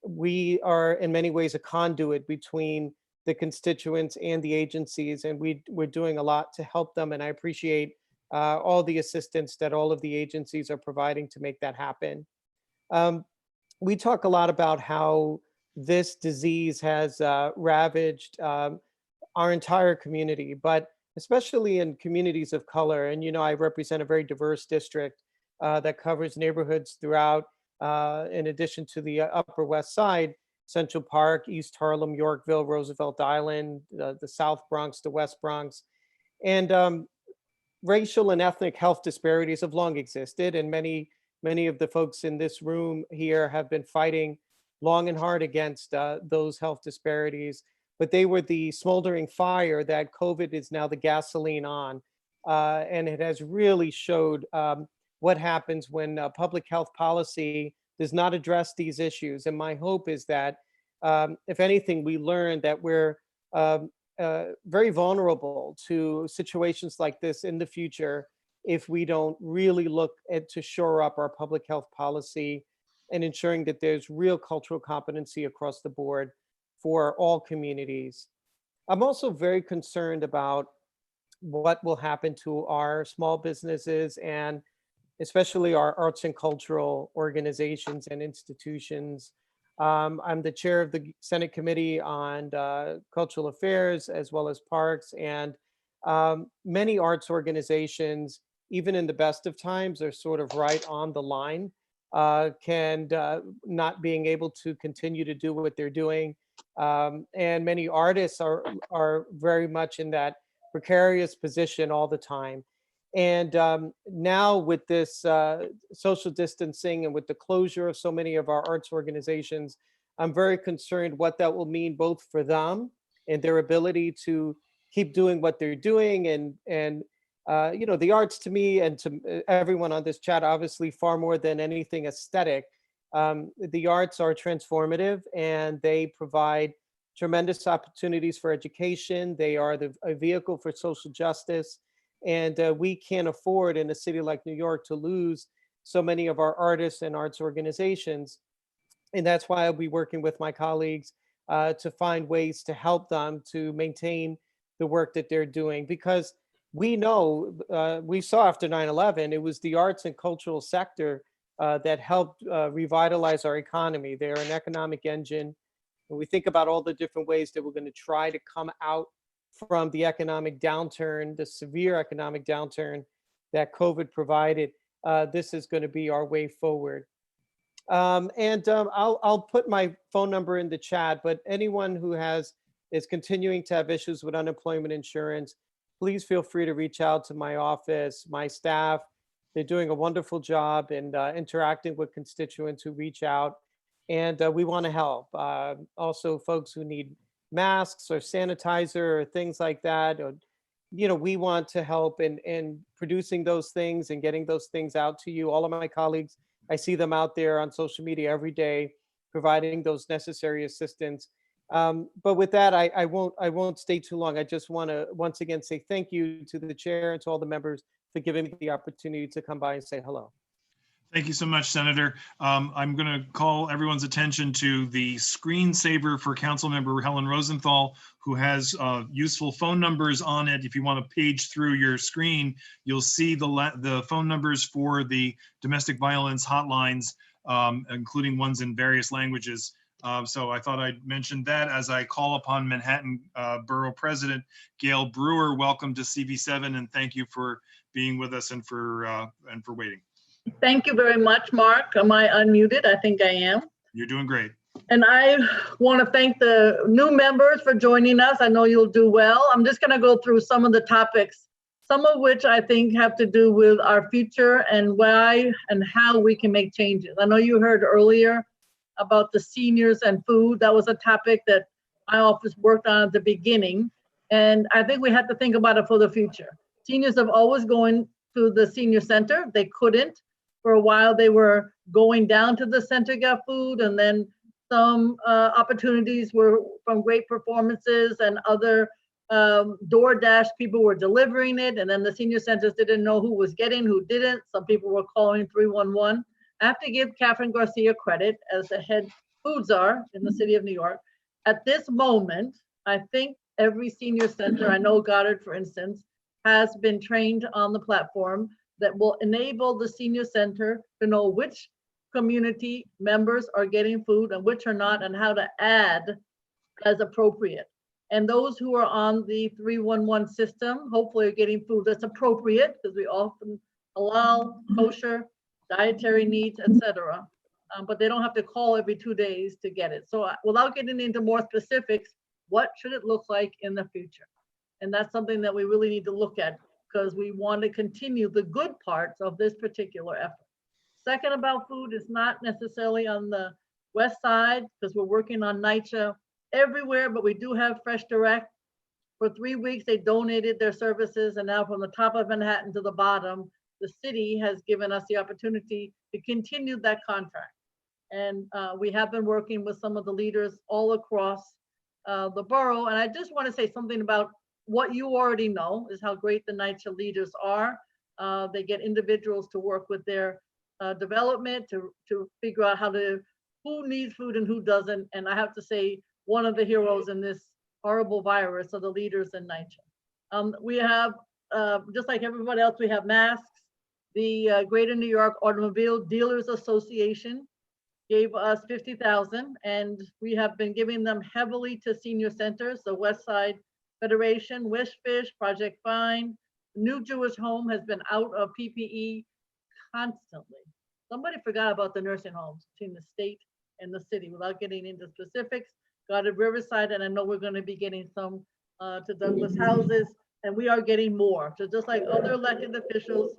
Speaker 11: We are in many ways a conduit between the constituents and the agencies, and we're doing a lot to help them. And I appreciate all the assistance that all of the agencies are providing to make that happen. We talk a lot about how this disease has ravaged our entire community, but especially in communities of color. And, I represent a very diverse district that covers neighborhoods throughout, in addition to the Upper West Side, Central Park, East Harlem, Yorkville, Roosevelt Island, the South Bronx, the West Bronx. And racial and ethnic health disparities have long existed. And many of the folks in this room here have been fighting long and hard against those health disparities, but they were the smoldering fire that COVID is now the gasoline on. And it has really showed what happens when public health policy does not address these issues. And my hope is that, if anything, we learn that we're very vulnerable to situations like this in the future if we don't really look to shore up our public health policy and ensuring that there's real cultural competency across the board for all communities. I'm also very concerned about what will happen to our small businesses and especially our arts and cultural organizations and institutions. I'm the chair of the Senate Committee on Cultural Affairs as well as Parks, and many arts organizations, even in the best of times, are sort of right on the line. Not being able to continue to do what they're doing. And many artists are very much in that precarious position all the time. And now with this social distancing and with the closure of so many of our arts organizations, I'm very concerned what that will mean both for them and their ability to keep doing what they're doing and the arts to me and to everyone on this chat, obviously far more than anything aesthetic. The arts are transformative and they provide tremendous opportunities for education. They are a vehicle for social justice. And we can't afford in a city like New York to lose so many of our artists and arts organizations. And that's why I'll be working with my colleagues to find ways to help them to maintain the work that they're doing. Because we know, we saw after 9/11, it was the arts and cultural sector that helped revitalize our economy. They're an economic engine. When we think about all the different ways that we're going to try to come out from the economic downturn, the severe economic downturn that COVID provided, this is going to be our way forward. I'll put my phone number in the chat, but anyone who is continuing to have issues with unemployment insurance, please feel free to reach out to my office, my staff. They're doing a wonderful job in interacting with constituents who reach out, and we want to help. Also, folks who need masks or sanitizer or things like that, or, we want to help in producing those things and getting those things out to you. All of my colleagues, I see them out there on social media every day, providing those necessary assistance. But with that, I won't stay too long. I just want to once again say thank you to the chair and to all the members for giving me the opportunity to come by and say hello.
Speaker 2: Thank you so much, Senator. I'm going to call everyone's attention to the screensaver for Councilmember Helen Rosenthal, who has useful phone numbers on it. If you want to page through your screen, you'll see the phone numbers for the domestic violence hotlines, including ones in various languages. So I thought I'd mention that as I call upon Manhattan Borough President Gail Brewer. Welcome to CB7, and thank you for being with us and for waiting.
Speaker 13: Thank you very much, Mark. Am I unmuted? I think I am.
Speaker 2: You're doing great.
Speaker 13: And I want to thank the new members for joining us. I know you'll do well. I'm just going to go through some of the topics, some of which I think have to do with our future and why and how we can make changes. I know you heard earlier about the seniors and food. That was a topic that my office worked on at the beginning. And I think we have to think about it for the future. Seniors have always gone to the senior center. They couldn't. For a while, they were going down to the center, got food, and then some opportunities were from great performances and other DoorDash people were delivering it. And then the senior centers didn't know who was getting, who didn't. Some people were calling 311. I have to give Catherine Garcia credit as the head food czar in the city of New York. At this moment, I think every senior center, I know Goddard, for instance, has been trained on the platform that will enable the senior center to know which community members are getting food and which are not, and how to add as appropriate. And those who are on the 311 system, hopefully are getting food that's appropriate, because we often allow kosher, dietary needs, etc. But they don't have to call every 2 days to get it. So without getting into more specifics, what should it look like in the future? And that's something that we really need to look at, because we want to continue the good parts of this particular effort. Second about food is not necessarily on the west side, because we're working on NYCHA everywhere, but we do have Fresh Direct. For 3 weeks, they donated their services, and now from the top of Manhattan to the bottom, the city has given us the opportunity to continue that contract. And we have been working with some of the leaders all across the borough. And I just want to say something about what you already know is how great the NYCHA leaders are. They get individuals to work with their development to figure out who needs food and who doesn't. And I have to say, one of the heroes in this horrible virus are the leaders in NYCHA. We have, just like everybody else, we have masks. The Greater New York Automobile Dealers Association gave us $50,000, and we have been giving them heavily to senior centers. The West Side Federation, Wishfish, Project Find, New Jewish Home has been out of PPE constantly. Somebody forgot about the nursing homes between the state and the city. Without getting into specifics, got a Riverside, and I know we're going to be getting some to Douglas houses, and we are getting more. So just like other elected officials,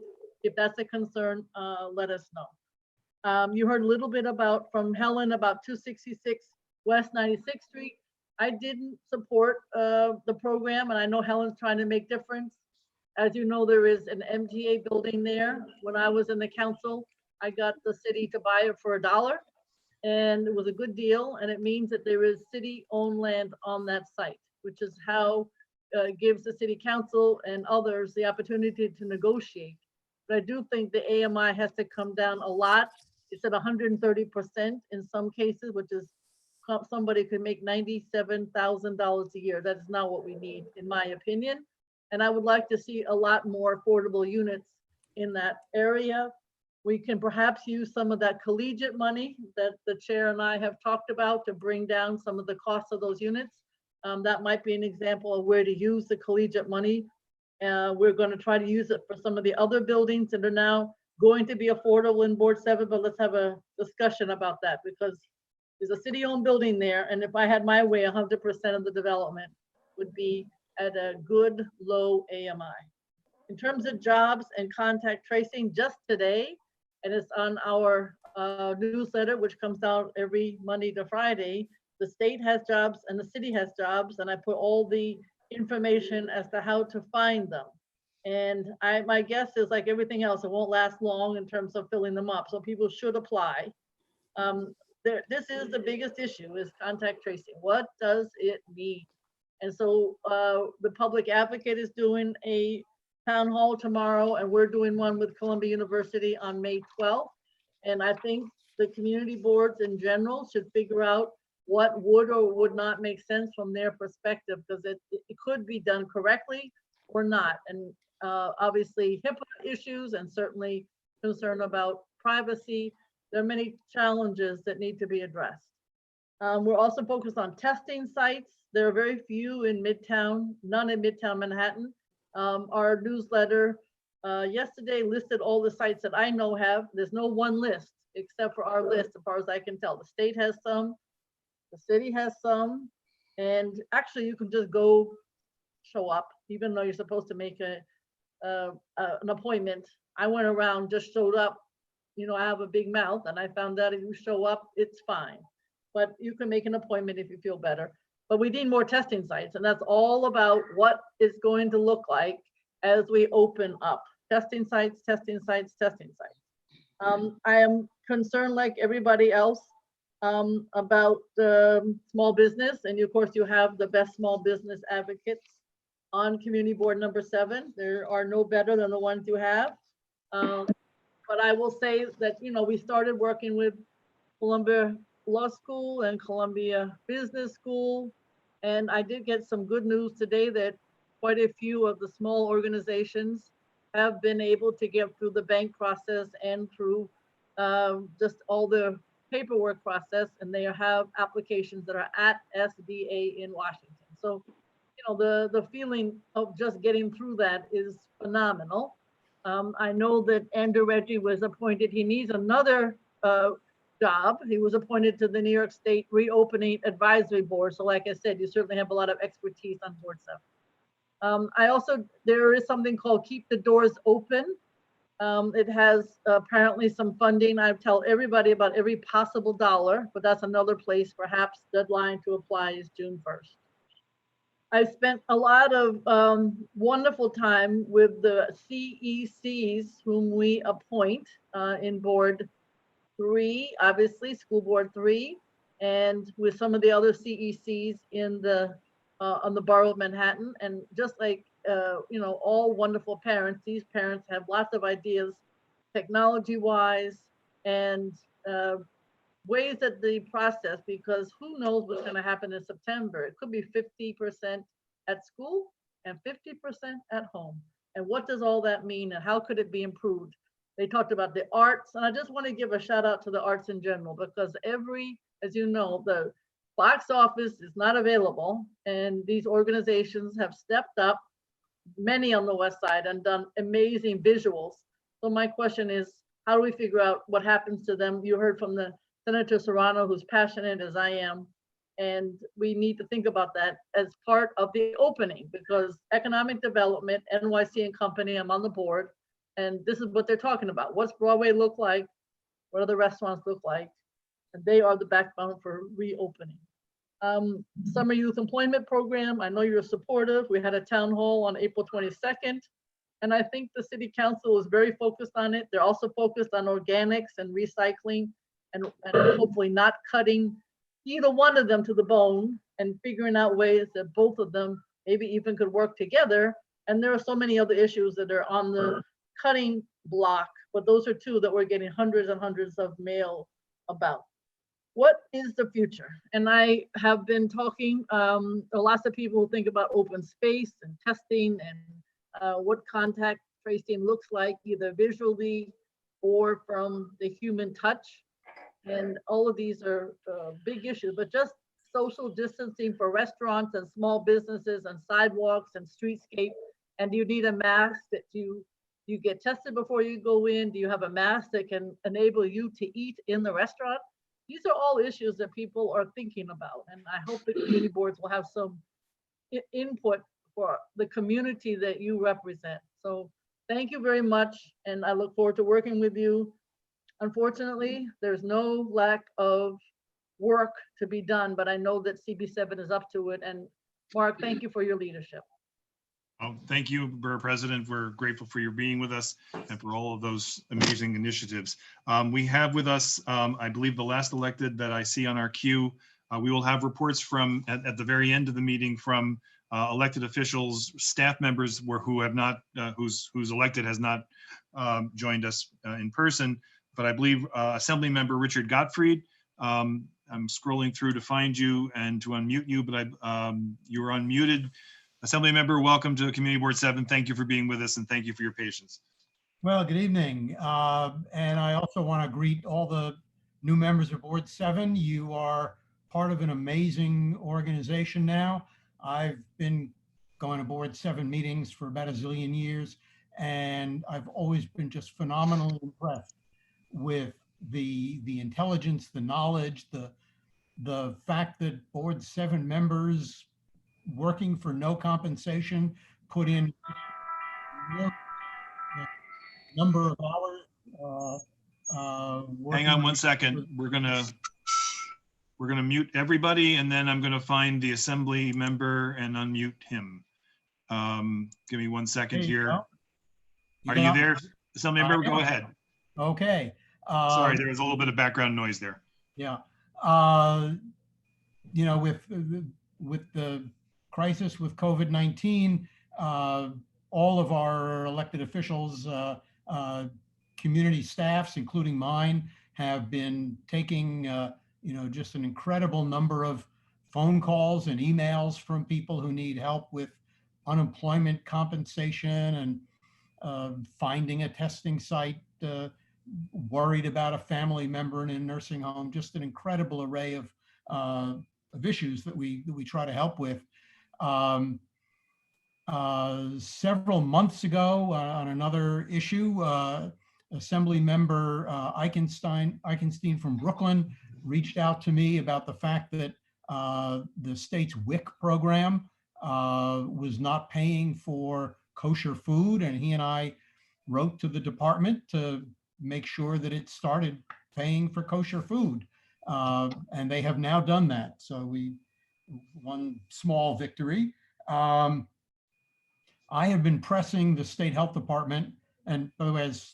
Speaker 13: if that's a concern, let us know. You heard a little bit from Helen about 266 West 96th Street. I didn't support the program, and I know Helen's trying to make difference. As you know, there is an MTA building there. When I was in the council, I got the city to buy it for $1, and it was a good deal. And it means that there is city-owned land on that site, which is how it gives the city council and others the opportunity to negotiate. But I do think the AMI has to come down a lot. It's at 130% in some cases, which is somebody could make $97,000 a year. That is not what we need, in my opinion. And I would like to see a lot more affordable units in that area. We can perhaps use some of that collegiate money that the chair and I have talked about to bring down some of the costs of those units. That might be an example of where to use the collegiate money. We're going to try to use it for some of the other buildings that are now going to be affordable in Board 7, but let's have a discussion about that, because there's a city-owned building there, and if I had my way, 100% of the development would be at a good low AMI. In terms of jobs and contact tracing, just today, and it's on our newsletter, which comes out every Monday to Friday, the state has jobs and the city has jobs, and I put all the information as to how to find them. And my guess is, like everything else, it won't last long in terms of filling them up, so people should apply. This is the biggest issue, is contact tracing. What does it mean? And so the public advocate is doing a town hall tomorrow, and we're doing one with Columbia University on May 12th. And I think the community boards in general should figure out what would or would not make sense from their perspective, because it could be done correctly or not. And obviously HIPAA issues, and certainly concern about privacy. There are many challenges that need to be addressed. We're also focused on testing sites. There are very few in Midtown, none in Midtown Manhattan. Our newsletter yesterday listed all the sites that I know have. There's no one list except for our list, as far as I can tell. The state has some, the city has some, and actually you can just go show up, even though you're supposed to make an appointment. I went around, just showed up. You know, I have a big mouth, and I found out if you show up, it's fine. But you can make an appointment if you feel better. But we need more testing sites, and that's all about what it's going to look like as we open up. Testing sites, testing sites, testing sites. I am concerned, like everybody else, about small business. And of course, you have the best small business advocates on Community Board number 7. There are no better than the ones you have. But I will say that, you know, we started working with Columbia Law School and Columbia Business School. And I did get some good news today that quite a few of the small organizations have been able to get through the bank process and through just all the paperwork process, and they have applications that are at SBA in Washington. So, you know, the feeling of just getting through that is phenomenal. I know that Andrew Reggie was appointed. He needs another job. He was appointed to the New York State Reopening Advisory Board. So like I said, you certainly have a lot of expertise on Board 7. There is something called Keep the Doors Open. It has apparently some funding. I tell everybody about every possible dollar, but that's another place. Perhaps deadline to apply is June 1st. I spent a lot of wonderful time with the CECs whom we appoint in Board 3, obviously School Board 3, and with some of the other CECs in the on the borough of Manhattan. And just like you know, all wonderful parents, these parents have lots of ideas technology-wise and ways at the process, because who knows what's going to happen in September. It could be 50% at school and 50% at home. And what does all that mean, and how could it be improved? They talked about the arts, and I just want to give a shout out to the arts in general, because as you know, the box office is not available, and these organizations have stepped up, many on the West Side, and done amazing visuals. So my question is, how do we figure out what happens to them? You heard from the Senator Serrano, who's passionate as I am, and we need to think about that as part of the opening, because economic development, NYC and Company, I'm on the board, and this is what they're talking about. What's Broadway look like? What do the restaurants look like? And they are the backbone for reopening. Summer Youth Employment Program, I know you're supportive. We had a town hall on April 22nd. And I think the city council is very focused on it. They're also focused on organics and recycling and hopefully not cutting either one of them to the bone and figuring out ways that both of them maybe even could work together. And there are so many other issues that are on the cutting block, but those are two that we're getting hundreds and hundreds of mail about. What is the future? And I have been talking, lots of people think about open space and testing and what contact tracing looks like, either visually or from the human touch. And all of these are big issues, but just social distancing for restaurants and small businesses and sidewalks and streetscape. And do you need a mask that you get tested before you go in? Do you have a mask that can enable you to eat in the restaurant? These are all issues that people are thinking about. And I hope the community boards will have some input for the community that you represent. So thank you very much. And I look forward to working with you. Unfortunately, there's no lack of work to be done, but I know that CB7 is up to it. And Mark, thank you for your leadership.
Speaker 2: Oh, thank you, Borough President. We're grateful for your being with us and for all of those amazing initiatives. We have with us, I believe, the last elected that I see on our queue. We will have reports from at the very end of the meeting from elected officials, staff members who have not, whose elected has not joined us in person. But I believe Assembly Member Richard Gottfried. I'm scrolling through to find you and to unmute you, but you're unmuted. Assembly Member, welcome to Community Board 7. Thank you for being with us and thank you for your patience.
Speaker 16: Well, good evening. And I also want to greet all the new members of Board 7. You are part of an amazing organization now. I've been going to Board 7 meetings for about a zillion years, and I've always been just phenomenally impressed with the intelligence, the knowledge, the fact that Board 7 members working for no compensation put in number of hours.
Speaker 2: Hang on 1 second. We're gonna mute everybody, and then I'm gonna find the Assembly Member and unmute him. Give me 1 second here. Are you there, Assembly Member? Go ahead.
Speaker 16: Okay.
Speaker 2: Sorry, there was a little bit of background noise there.
Speaker 16: Yeah. You know, with the crisis with COVID-19, all of our elected officials, community staffs, including mine, have been taking, you know, just an incredible number of phone calls and emails from people who need help with unemployment compensation and finding a testing site, worried about a family member in a nursing home, just an incredible array of issues that we try to help with. Several months ago on another issue, Assembly Member Eichenstein from Brooklyn reached out to me about the fact that the state's WIC program was not paying for kosher food, and he and I wrote to the department to make sure that it started paying for kosher food. And they have now done that. So one small victory. I have been pressing the state health department, and by the way, as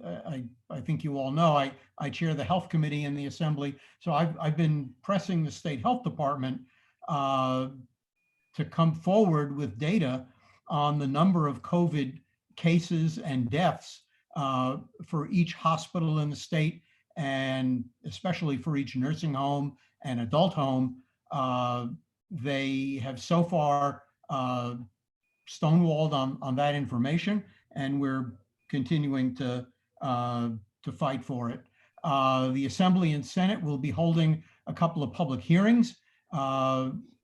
Speaker 16: I think you all know, I chair the health committee in the assembly. So I've been pressing the state health department to come forward with data on the number of COVID cases and deaths for each hospital in the state, and especially for each nursing home and adult home. They have so far stonewalled on that information, and we're continuing to fight for it. The Assembly and Senate will be holding a couple of public hearings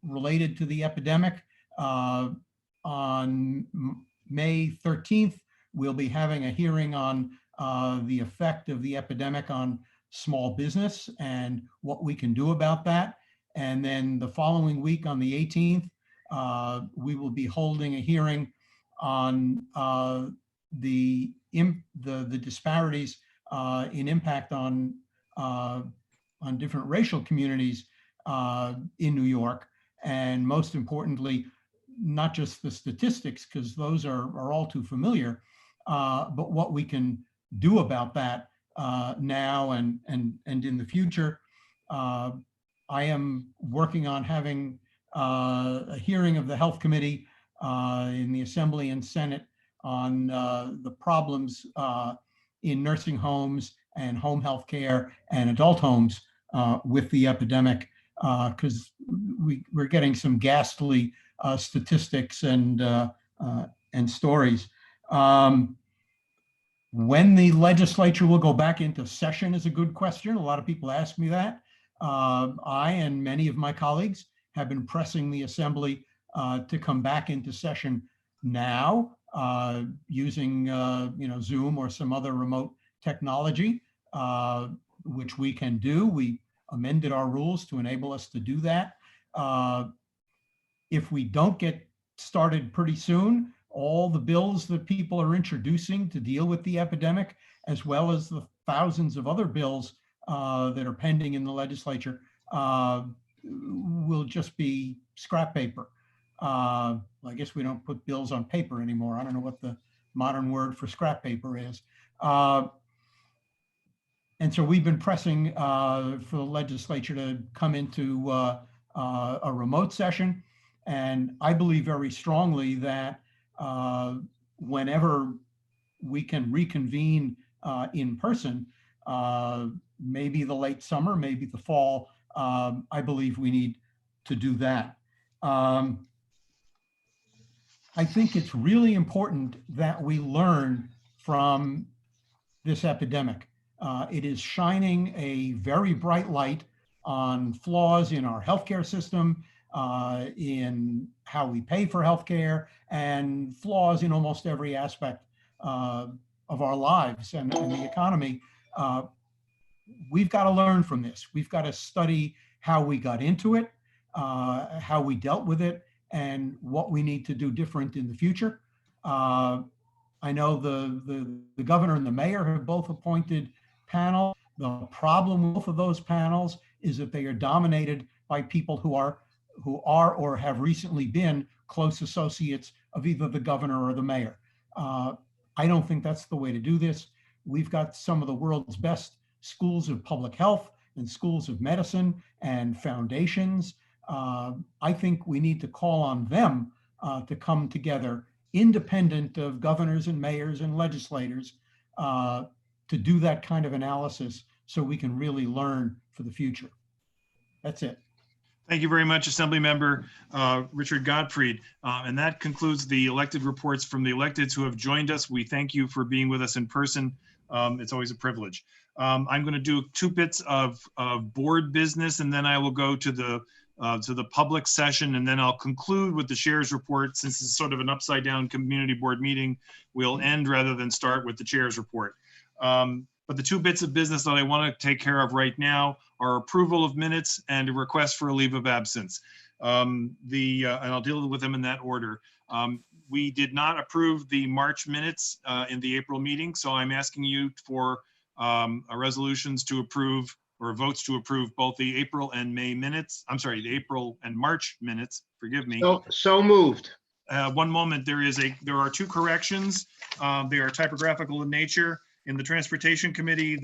Speaker 16: related to the epidemic. On May 13th, we'll be having a hearing on the effect of the epidemic on small business and what we can do about that. And then the following week on the 18th, we will be holding a hearing on the disparities in impact on different racial communities in New York. And most importantly, not just the statistics, because those are all too familiar, but what we can do about that now and in the future. I am working on having a hearing of the Health Committee in the Assembly and Senate on the problems in nursing homes and home health care and adult homes with the epidemic, because we're getting some ghastly statistics and stories. When the legislature will go back into session is a good question. A lot of people ask me that. I and many of my colleagues have been pressing the Assembly to come back into session now using Zoom or some other remote technology, which we can do. We amended our rules to enable us to do that. If we don't get started pretty soon, all the bills that people are introducing to deal with the epidemic, as well as the thousands of other bills that are pending in the legislature, will just be scrap paper. I guess we don't put bills on paper anymore. I don't know what the modern word for scrap paper is. And so we've been pressing for the legislature to come into a remote session. And I believe very strongly that whenever we can reconvene in person, maybe the late summer, maybe the fall, I believe we need to do that. I think it's really important that we learn from this epidemic. It is shining a very bright light on flaws in our healthcare system, in how we pay for healthcare, and flaws in almost every aspect of our lives and the economy. We've got to learn from this. We've got to study how we got into it, how we dealt with it, and what we need to do different in the future. I know the governor and the mayor have both appointed panels. The problem with both of those panels is that they are dominated by people who are or have recently been close associates of either the governor or the mayor. I don't think that's the way to do this. We've got some of the world's best schools of public health and schools of medicine and foundations. I think we need to call on them to come together, independent of governors and mayors and legislators, to do that kind of analysis so we can really learn for the future. That's it.
Speaker 2: Thank you very much, Assembly Member Richard Gottfried. And that concludes the elected reports from the electeds who have joined us. We thank you for being with us in person. It's always a privilege. I'm going to do 2 bits of board business, and then I will go to the public session, and then I'll conclude with the chair's report. Since it's sort of an upside down community board meeting, we'll end rather than start with the chair's report. But the 2 bits of business that I want to take care of right now are approval of minutes and a request for a leave of absence. And I'll deal with them in that order. We did not approve the March minutes in the April meeting, so I'm asking you for resolutions to approve or votes to approve both the April and May minutes. I'm sorry, the April and March minutes, forgive me.
Speaker 19: So moved.
Speaker 2: One moment, there are 2 corrections. They are typographical in nature. In the Transportation Committee,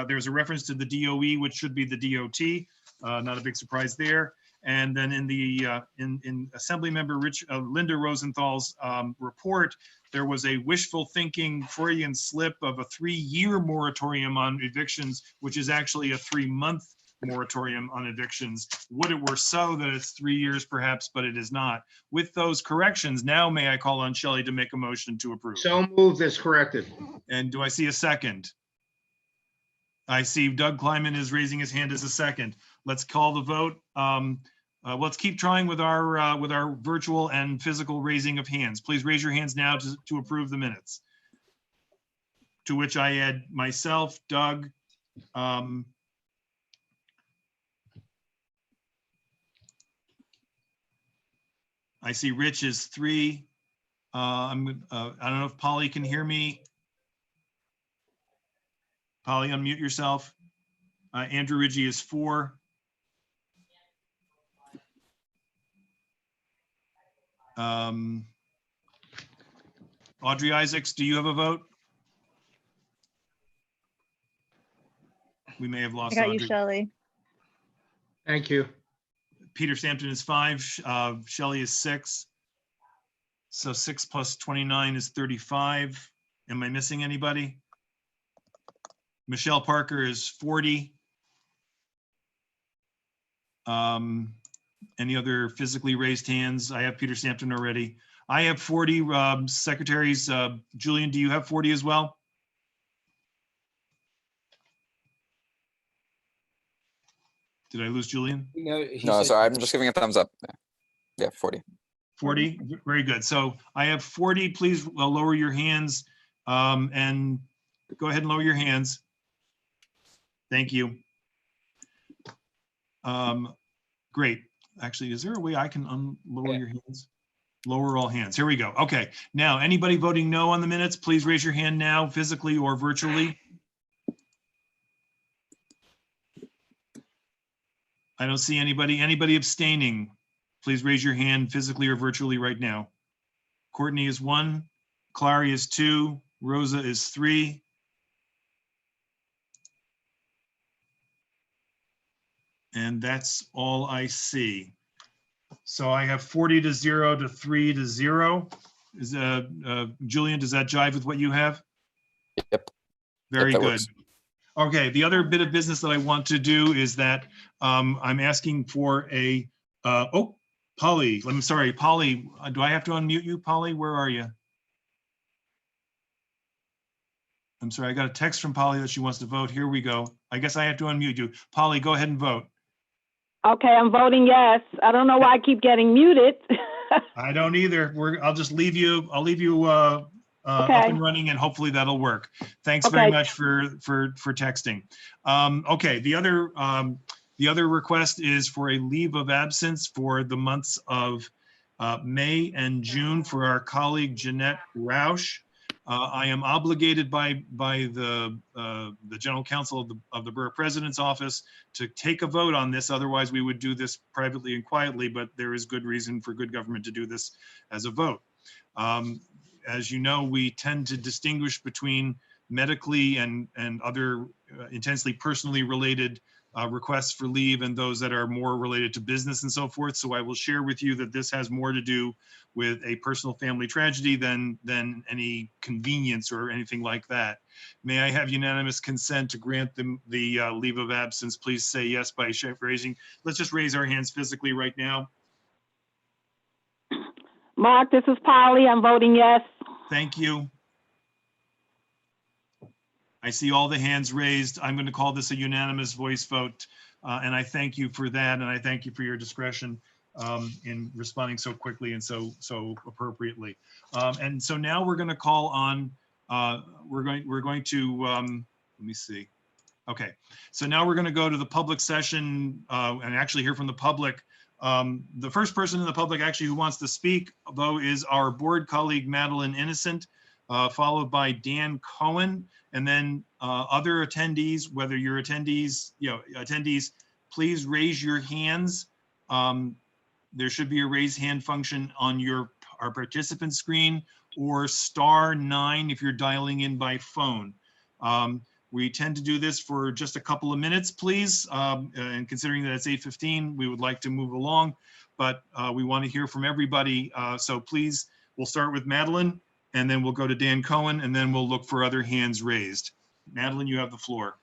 Speaker 2: there's a reference to the DOE, which should be the DOT. Not a big surprise there. And then in the in Assembly Member Linda Rosenthal's report, there was a wishful thinking Freudian slip of a 3-year moratorium on evictions, which is actually a 3-month moratorium on evictions. Would it were so that it's 3 years perhaps, but it is not. With those corrections, now may I call on Shelley to make a motion to approve?
Speaker 19: So moved as corrected.
Speaker 2: And do I see a second? I see Doug Kleiman is raising his hand as a second. Let's call the vote. Let's keep trying with our virtual and physical raising of hands. Please raise your hands now to approve the minutes. To which I add myself, Doug, I see Rich is 3. I don't know if Polly can hear me. Polly, unmute yourself. Andrew Ridgey is 4. Audrey Isaacs, do you have a vote? We may have
Speaker 21: I
Speaker 2: lost
Speaker 21: got you,
Speaker 2: Audrey.
Speaker 21: Shelley.
Speaker 6: Thank you.
Speaker 2: Peter Sampson is 5, Shelley is 6. So 6 plus 29 is 35. Am I missing anybody? Michelle Parker is 40. Any other physically raised hands? I have Peter Sampson already. I have 40 secretaries. Julian, do you have 40 as well? Did I lose Julian?
Speaker 12: No, sorry, I'm just giving a thumbs up. Yeah, 40.
Speaker 2: 40, very good. So I have 40, please lower your hands and go ahead and lower your hands. Thank you. Great. Actually, is there a way I can lower your hands? Lower all hands. Here we go. Okay. Now, anybody voting no on the minutes, please raise your hand now, physically or virtually. I don't see anybody. Anybody abstaining, please raise your hand physically or virtually right now. Courtney is 1, Clary is 2, Rosa is 3. And that's all I see. So I have 40 to 0 to 3 to 0. Is Julian, does that jive with what you have?
Speaker 12: Yep.
Speaker 2: Very
Speaker 12: Yep, that
Speaker 2: good.
Speaker 12: works.
Speaker 2: Okay, the other bit of business that I want to do is that I'm asking for a, oh, Polly, I'm sorry, Polly, do I have to unmute you, Polly? Where are you? I'm sorry, I got a text from Polly that she wants to vote. Here we go. I guess I have to unmute you. Polly, go ahead and vote.
Speaker 7: Okay, I'm voting yes. I don't know why I keep getting muted.
Speaker 2: I don't either. I'll just leave you. I'll leave you up
Speaker 7: Okay.
Speaker 2: and running, and hopefully that'll work. Thanks
Speaker 7: Okay.
Speaker 2: very much for texting. Okay, the other request is for a leave of absence for the months of May and June for our colleague Jeanette Roush. I am obligated by the General Counsel of the Borough President's Office to take a vote on this. Otherwise, we would do this privately and quietly, but there is good reason for good government to do this as a vote. As you know, we tend to distinguish between medically and other intensely personally related requests for leave and those that are more related to business and so forth. So I will share with you that this has more to do with a personal family tragedy than any convenience or anything like that. May I have unanimous consent to grant them the leave of absence? Please say yes by raising. Let's just raise our hands physically right now.
Speaker 7: Mark, this is Polly. I'm voting yes.
Speaker 2: Thank you. I see all the hands raised. I'm going to call this a unanimous voice vote. And I thank you for that. And I thank you for your discretion in responding so quickly and so appropriately. And so now we're going to call on, we're going to, let me see. Okay, so now we're going to go to the public session and actually hear from the public. The first person in the public actually who wants to speak, though, is our board colleague, Madeline Innocent, followed by Dan Cohen, and then other attendees, whether you're attendees, please raise your hands. There should be a raise hand function on our participant screen, or *9 if you're dialing in by phone. We tend to do this for just a couple of minutes, please. And considering that it's 8:15, we would like to move along, but we want to hear from everybody. So please, we'll start with Madeline, and then we'll go to Dan Cohen, and then we'll look for other hands raised. Madeline, you have the floor.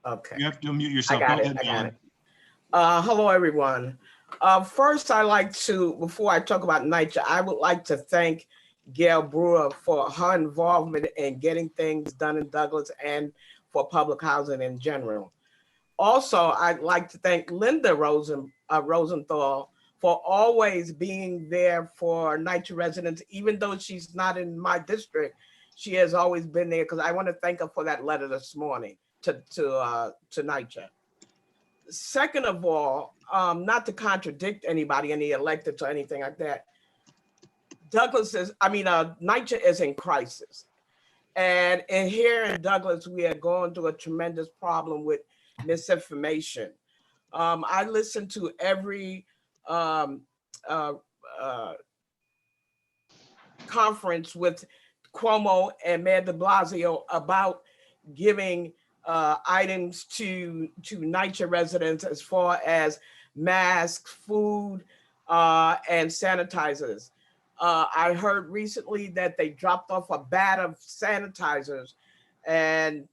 Speaker 1: Okay.
Speaker 2: You have to unmute yourself.
Speaker 1: I got
Speaker 2: Go
Speaker 1: it.
Speaker 2: ahead,
Speaker 1: I got
Speaker 2: Madeline.
Speaker 1: it. Hello, everyone. First, I like to, before I talk about NYCHA, I would like to thank Gail Brewer for her involvement in getting things done in Douglas and for public housing in general. Also, I'd like to thank Linda Rosenthal for always being there for NYCHA residents, even though she's not in my district. She has always been there, because I want to thank her for that letter this morning to NYCHA. Second of all, not to contradict anybody, any electeds or anything like that, NYCHA is in crisis. And here in Douglas, we are going through a tremendous problem with misinformation. I listened to every conference with Cuomo and Mayor de Blasio about giving items to NYCHA residents as far as masks, food, and sanitizers. I heard recently that they dropped off a bat of sanitizers, and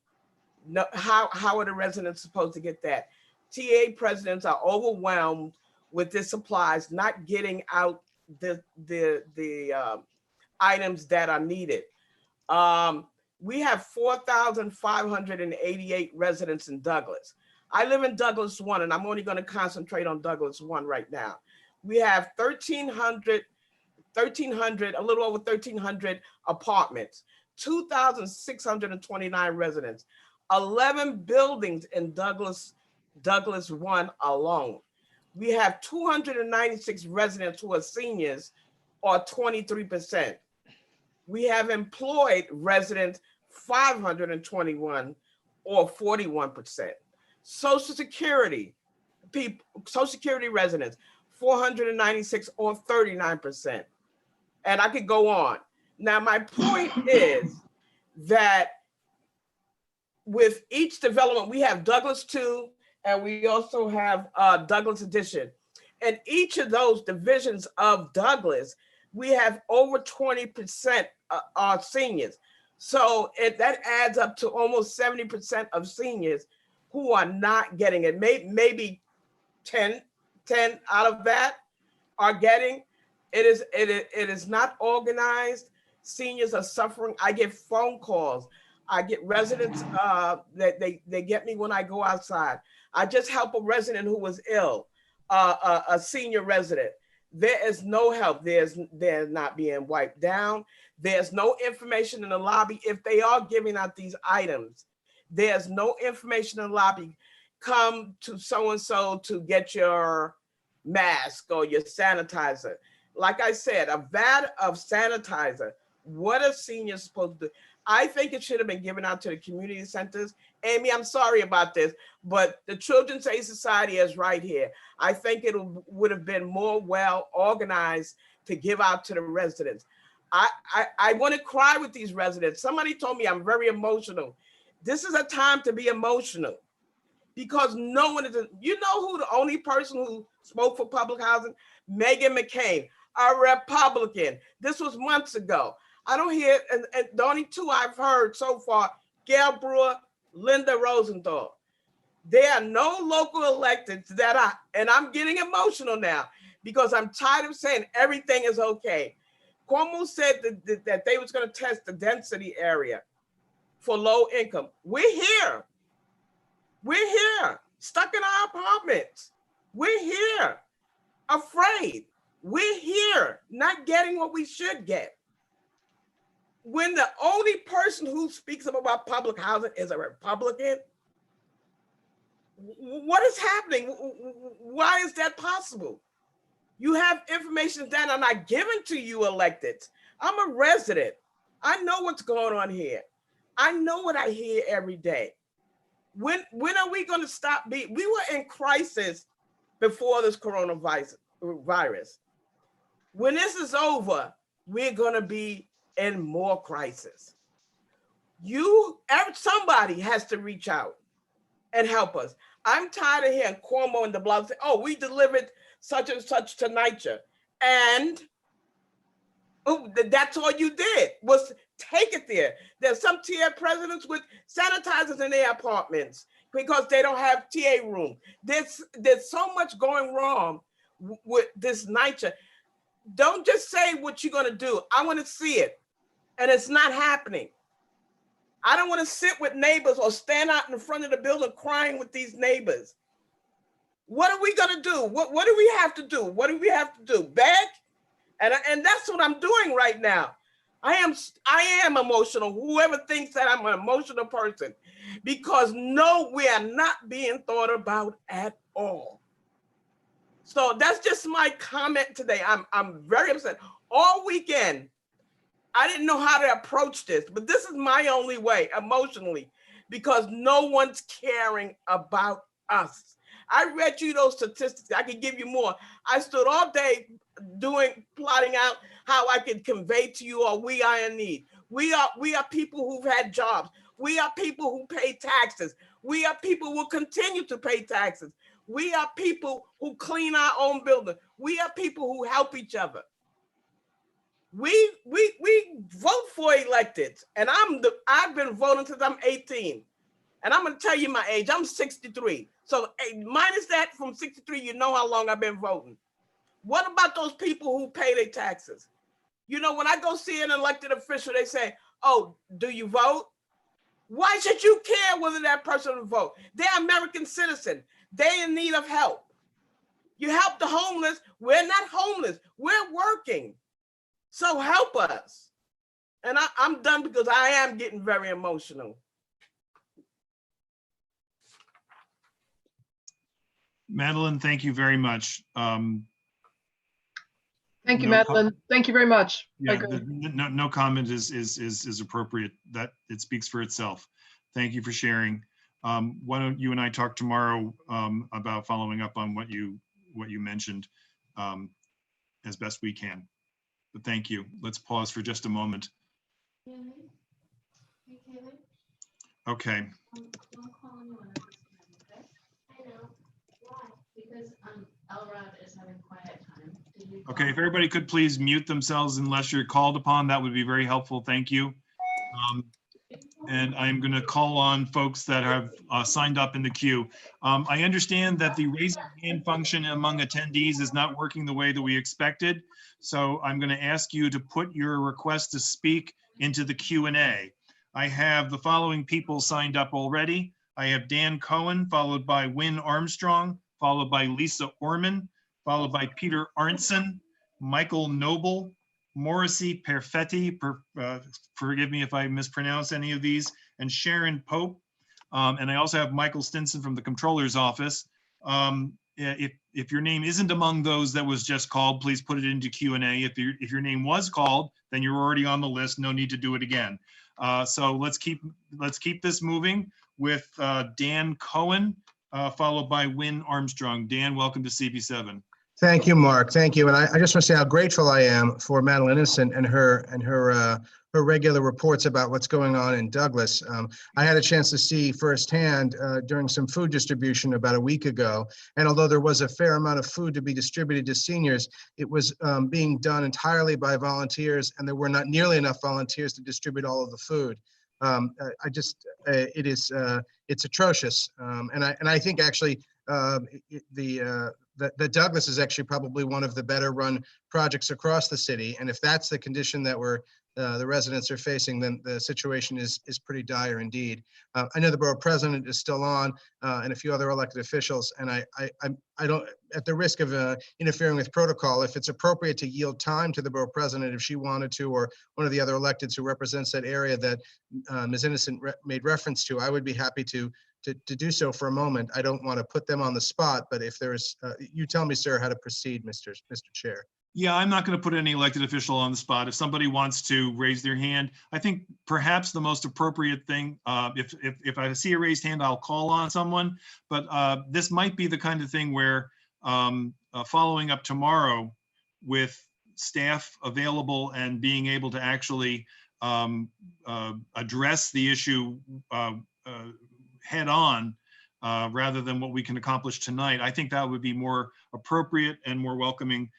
Speaker 1: no, how are the residents supposed to get that? TA presidents are overwhelmed with the supplies, not getting out the items that are needed. We have 4,588 residents in Douglas. I live in Douglas 1, and I'm only going to concentrate on Douglas 1 right now. We have 1,300, a little over 1,300 apartments, 2,629 residents, 11 buildings in Douglas 1 alone. We have 296 residents who are seniors, or 23%. We have employed residents 521, or 41%. Social Security residents 496, or 39%. And I could go on. Now, my point is that with each development, we have Douglas 2, and we also have Douglas Addition. And each of those divisions of Douglas, we have over 20% are seniors. So that adds up to almost 70% of seniors who are not getting it. Maybe 10 out of that are getting. It is not organized. Seniors are suffering. I get phone calls. I get residents that they get me when I go outside. I just helped a resident who was ill, a senior resident. There is no help. They're not being wiped down. There's no information in the lobby. If they are giving out these items, there's no information in the lobby. Come to so-and-so to get your mask or your sanitizer. Like I said, a vat of sanitizer. What are seniors supposed to do? I think it should have been given out to the community centers. Amy, I'm sorry about this, but the Children's Aid Society is right here. I think it would have been more well organized to give out to the residents. I want to cry with these residents. Somebody told me I'm very emotional. This is a time to be emotional because no one is, you know who the only person who spoke for public housing? Meghan McCain, a Republican. This was months ago. I don't hear, and the only two I've heard so far, Gail Brewer, Linda Rosenthal. There are no local electeds that are, and I'm getting emotional now because I'm tired of saying everything is okay. Cuomo said that they was going to test the density area for low income. We're here. We're here, stuck in our apartments. We're here, afraid. We're here, not getting what we should get. When the only person who speaks up about public housing is a Republican, what is happening? Why is that possible? You have information that are not given to you elected. I'm a resident. I know what's going on here. I know what I hear every day. When are we going to stop being? We were in crisis before this coronavirus. When this is over, we're going to be in more crisis. Somebody has to reach out and help us. I'm tired of hearing Cuomo and the blog say, oh, we delivered such and such to NYCHA. And that's all you did was take it there. There's some TA presidents with sanitizers in their apartments because they don't have TA room. There's so much going wrong with this NYCHA. Don't just say what you're gonna do. I wanna see it. And it's not happening. I don't want to sit with neighbors or stand out in front of the building crying with these neighbors. What are we going to do? What do we have to do? What do we have to do? Beg? And that's what I'm doing right now. I am emotional, whoever thinks that I'm an emotional person, because no, we are not being thought about at all. So that's just my comment today. I'm very upset. All weekend, I didn't know how to approach this, but this is my only way emotionally, because no one's caring about us. I read you those statistics. I can give you more. I stood all day plotting out how I could convey to you all we are in need. We are people who've had jobs. We are people who pay taxes. We are people who will continue to pay taxes. We are people who clean our own building. We are people who help each other. We vote for electeds, and I've been voting since I'm 18. And I'm gonna tell you my age, I'm 63. So minus that from 63, you know how long I've been voting. What about those people who pay their taxes? You know, when I go see an elected official, they say, oh, do you vote? Why should you care whether that person will vote? They're American citizens. They're in need of help. You help the homeless. We're not homeless. We're working. So help us. And I'm done because I am getting very emotional.
Speaker 2: Madeline, thank you very much.
Speaker 9: Thank you,
Speaker 2: No
Speaker 9: Madeline. Thank you very much. I
Speaker 2: Yeah,
Speaker 9: agree.
Speaker 2: no comment is appropriate. That it speaks for itself. Thank you for sharing. Why don't you and I talk tomorrow about following up on what you mentioned as best we can. But thank you. Let's pause for just a moment. Okay. Okay, if everybody could please mute themselves unless you're called upon, that would be very helpful. Thank you. And I'm going to call on folks that have signed up in the queue. I understand that the raise your hand function among attendees is not working the way that we expected. So I'm going to ask you to put your request to speak into the Q&A. I have the following people signed up already. I have Dan Cohen, followed by Wynn Armstrong, followed by Lisa Orman, followed by Peter Arntzen, Michael Noble, Morrissey Perfetti, forgive me if I mispronounce any of these, and Sharon Pope. And I also have Michael Stinson from the Comptroller's Office. If your name isn't among those that was just called, please put it into Q&A. If your name was called, then you're already on the list. No need to do it again. So let's keep this moving with Dan Cohen, followed by Wynn Armstrong. Dan, welcome to CB7.
Speaker 17: Thank you, Mark. Thank you. And I just want to say how grateful I am for Madeline Innocent and her regular reports about what's going on in Douglas. I had a chance to see firsthand during some food distribution about a week ago. And although there was a fair amount of food to be distributed to seniors, it was being done entirely by volunteers, and there were not nearly enough volunteers to distribute all of the food. It's atrocious. And I think actually that Douglas is actually probably one of the better run projects across the city. And if that's the condition that the residents are facing, then the situation is pretty dire indeed. I know the borough president is still on and a few other elected officials. And I don't, at the risk of interfering with protocol, if it's appropriate to yield time to the borough president, if she wanted to, or one of the other electeds who represents that area that Ms. Innocent made reference to, I would be happy to do so for a moment. I don't want to put them on the spot, but if there's, you tell me, sir, how to proceed, Mr. Chair.
Speaker 2: Yeah, I'm not going to put any elected official on the spot. If somebody wants to raise their hand, I think perhaps the most appropriate thing, if I see a raised hand, I'll call on someone. But this might be the kind of thing where following up tomorrow with staff available and being able to actually address the issue head on, rather than what we can accomplish tonight. I think that would be more appropriate and more welcoming.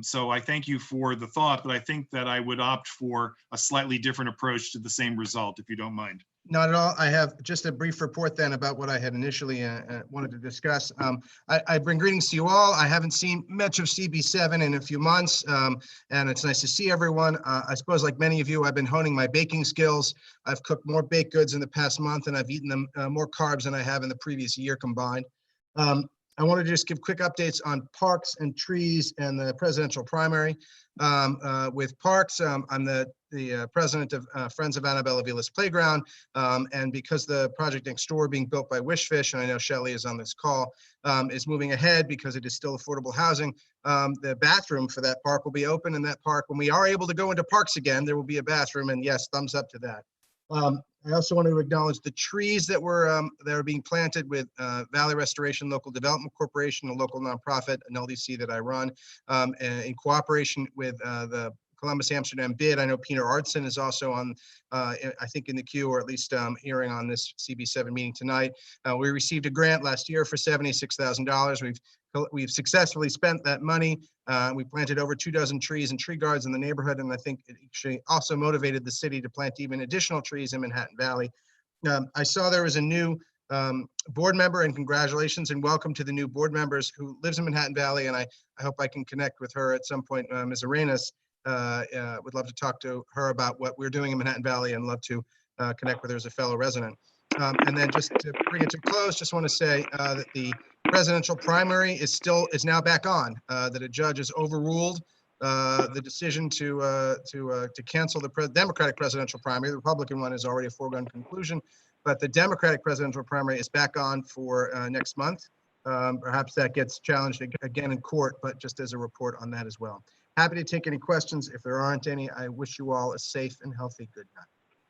Speaker 2: So I thank you for the thought, but I think that I would opt for a slightly different approach to the same result, if you don't mind.
Speaker 17: Not at all. I have just a brief report then about what I had initially wanted to discuss. I bring greetings to you all. I haven't seen much of CB7 in a few months, and it's nice to see everyone. I suppose like many of you, I've been honing my baking skills. I've cooked more baked goods in the past month, and I've eaten them more carbs than I have in the previous year combined. I want to just give quick updates on parks and trees and the presidential primary. With parks, I'm the president of Friends of Annabella Vilas Playground, and because the project next door being built by Wishfish, and I know Shelley is on this call, is moving ahead because it is still affordable housing, the bathroom for that park will be open. In that park, when we are able to go into parks again, there will be a bathroom, and yes, thumbs up to that. I also want to acknowledge the trees that are being planted with Valley Restoration Local Development Corporation, a local nonprofit, an LDC that I run, in cooperation with the Columbus Amsterdam bid. I know Peter Artson is also on, I think in the queue, or at least hearing on this CB7 meeting tonight. We received a grant last year for $76,000. We've successfully spent that money. We planted over 24 trees and tree guards in the neighborhood, and I think it actually also motivated the city to plant even additional trees in Manhattan Valley. I saw there was a new board member, and congratulations and welcome to the new board members who lives in Manhattan Valley, and I hope I can connect with her at some point. Ms. Arenas, would love to talk to her about what we're doing in Manhattan Valley, and love to connect with her as a fellow resident. And then just to bring it to a close, just want to say that the presidential primary is now back on, that a judge has overruled the decision to cancel the Democratic presidential primary. The Republican one is already a foregone conclusion, but the Democratic presidential primary is back on for next month. Perhaps that gets challenged again in court, but just as a report on that as well. Happy to take any questions. If there aren't any, I wish you all a safe and healthy good night.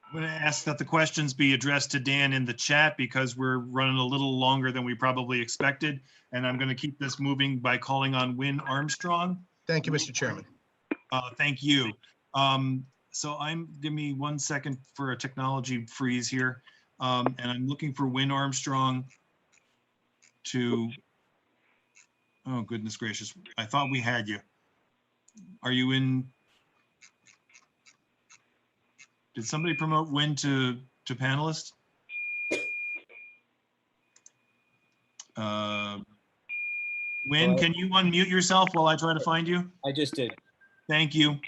Speaker 2: I'm going to ask that the questions be addressed to Dan in the chat because we're running a little longer than we probably expected. And I'm going to keep this moving by calling on Win Armstrong.
Speaker 17: Thank you, Mr. Chairman.
Speaker 2: Thank you. So give me 1 second for a technology freeze here. And I'm looking for Win Armstrong to, oh goodness gracious. I thought we had you. Are you in? Did somebody promote Win to panelist? Win, can you unmute yourself while I try to find you?
Speaker 3: I just did.
Speaker 2: Thank you.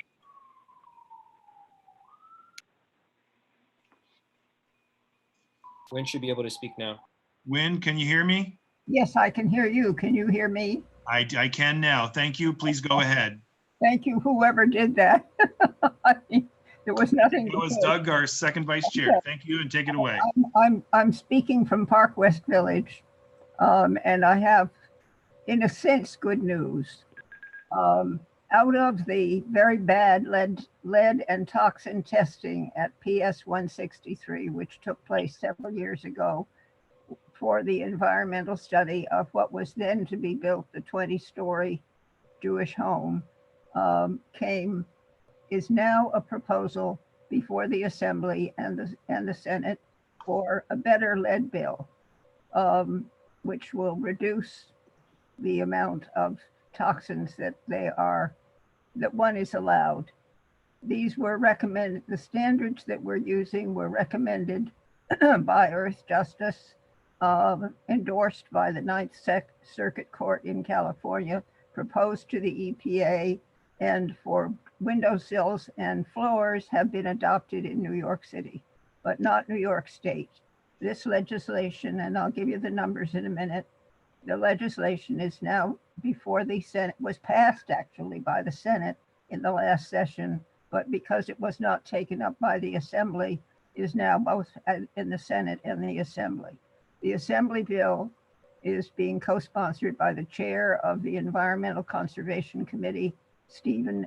Speaker 3: Win should be able to speak now.
Speaker 2: Win, can you hear me?
Speaker 14: Yes, I can hear you. Can you hear me?
Speaker 2: I can now. Thank you. Please go ahead.
Speaker 14: Thank you, whoever did that. There was nothing.
Speaker 2: It was Doug, our second vice chair.
Speaker 14: Okay.
Speaker 2: Thank you, and take it away.
Speaker 14: I'm speaking from Park West Village, and I have, in a sense, good news. Out of the very bad lead and toxin testing at PS 163, which took place several years ago for the environmental study of what was then to be built, the 20-story Jewish home, is now a proposal before the Assembly and the Senate for a better lead bill, which will reduce the amount of toxins that one is allowed. These were recommended, the standards that we're using were recommended by Earth Justice, endorsed by the Ninth Circuit Court in California, proposed to the EPA, and for windowsills and floors have been adopted in New York City, but not New York State. This legislation, and I'll give you the numbers in a minute, the legislation is now before the Senate, was passed actually by the Senate in the last session, but because it was not taken up by the Assembly, is now both in the Senate and the Assembly. The Assembly bill is being co-sponsored by the chair of the Environmental Conservation Committee, Stephen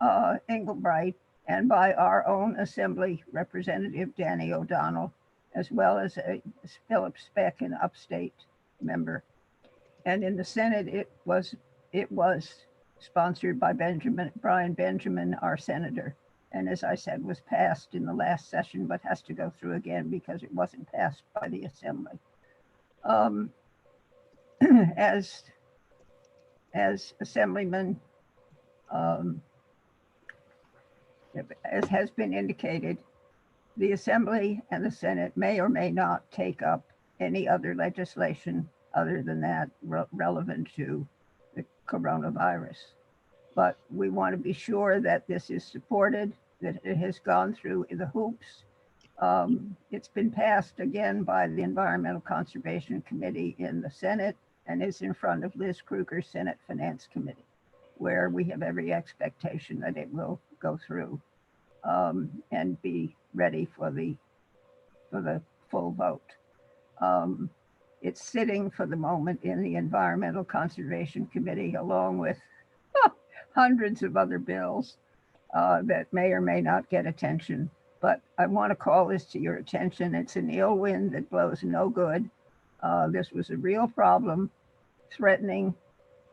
Speaker 14: Engelbright, and by our own Assembly Representative Danny O'Donnell, as well as a Philip Speck, an upstate member. And in the Senate, it was sponsored by Brian Benjamin, our senator. And as I said, was passed in the last session, but has to go through again because it wasn't passed by the Assembly. As Assemblyman, as has been indicated, the Assembly and the Senate may or may not take up any other legislation other than that relevant to the coronavirus. But we want to be sure that this is supported, that it has gone through the hoops. It's been passed again by the Environmental Conservation Committee in the Senate and is in front of Liz Kruger's Senate Finance Committee, where we have every expectation that it will go through and be ready for the full vote. It's sitting for the moment in the Environmental Conservation Committee, along with hundreds of other bills that may or may not get attention. but I want to call this to your attention. It's an ill wind that blows no good. This was a real problem threatening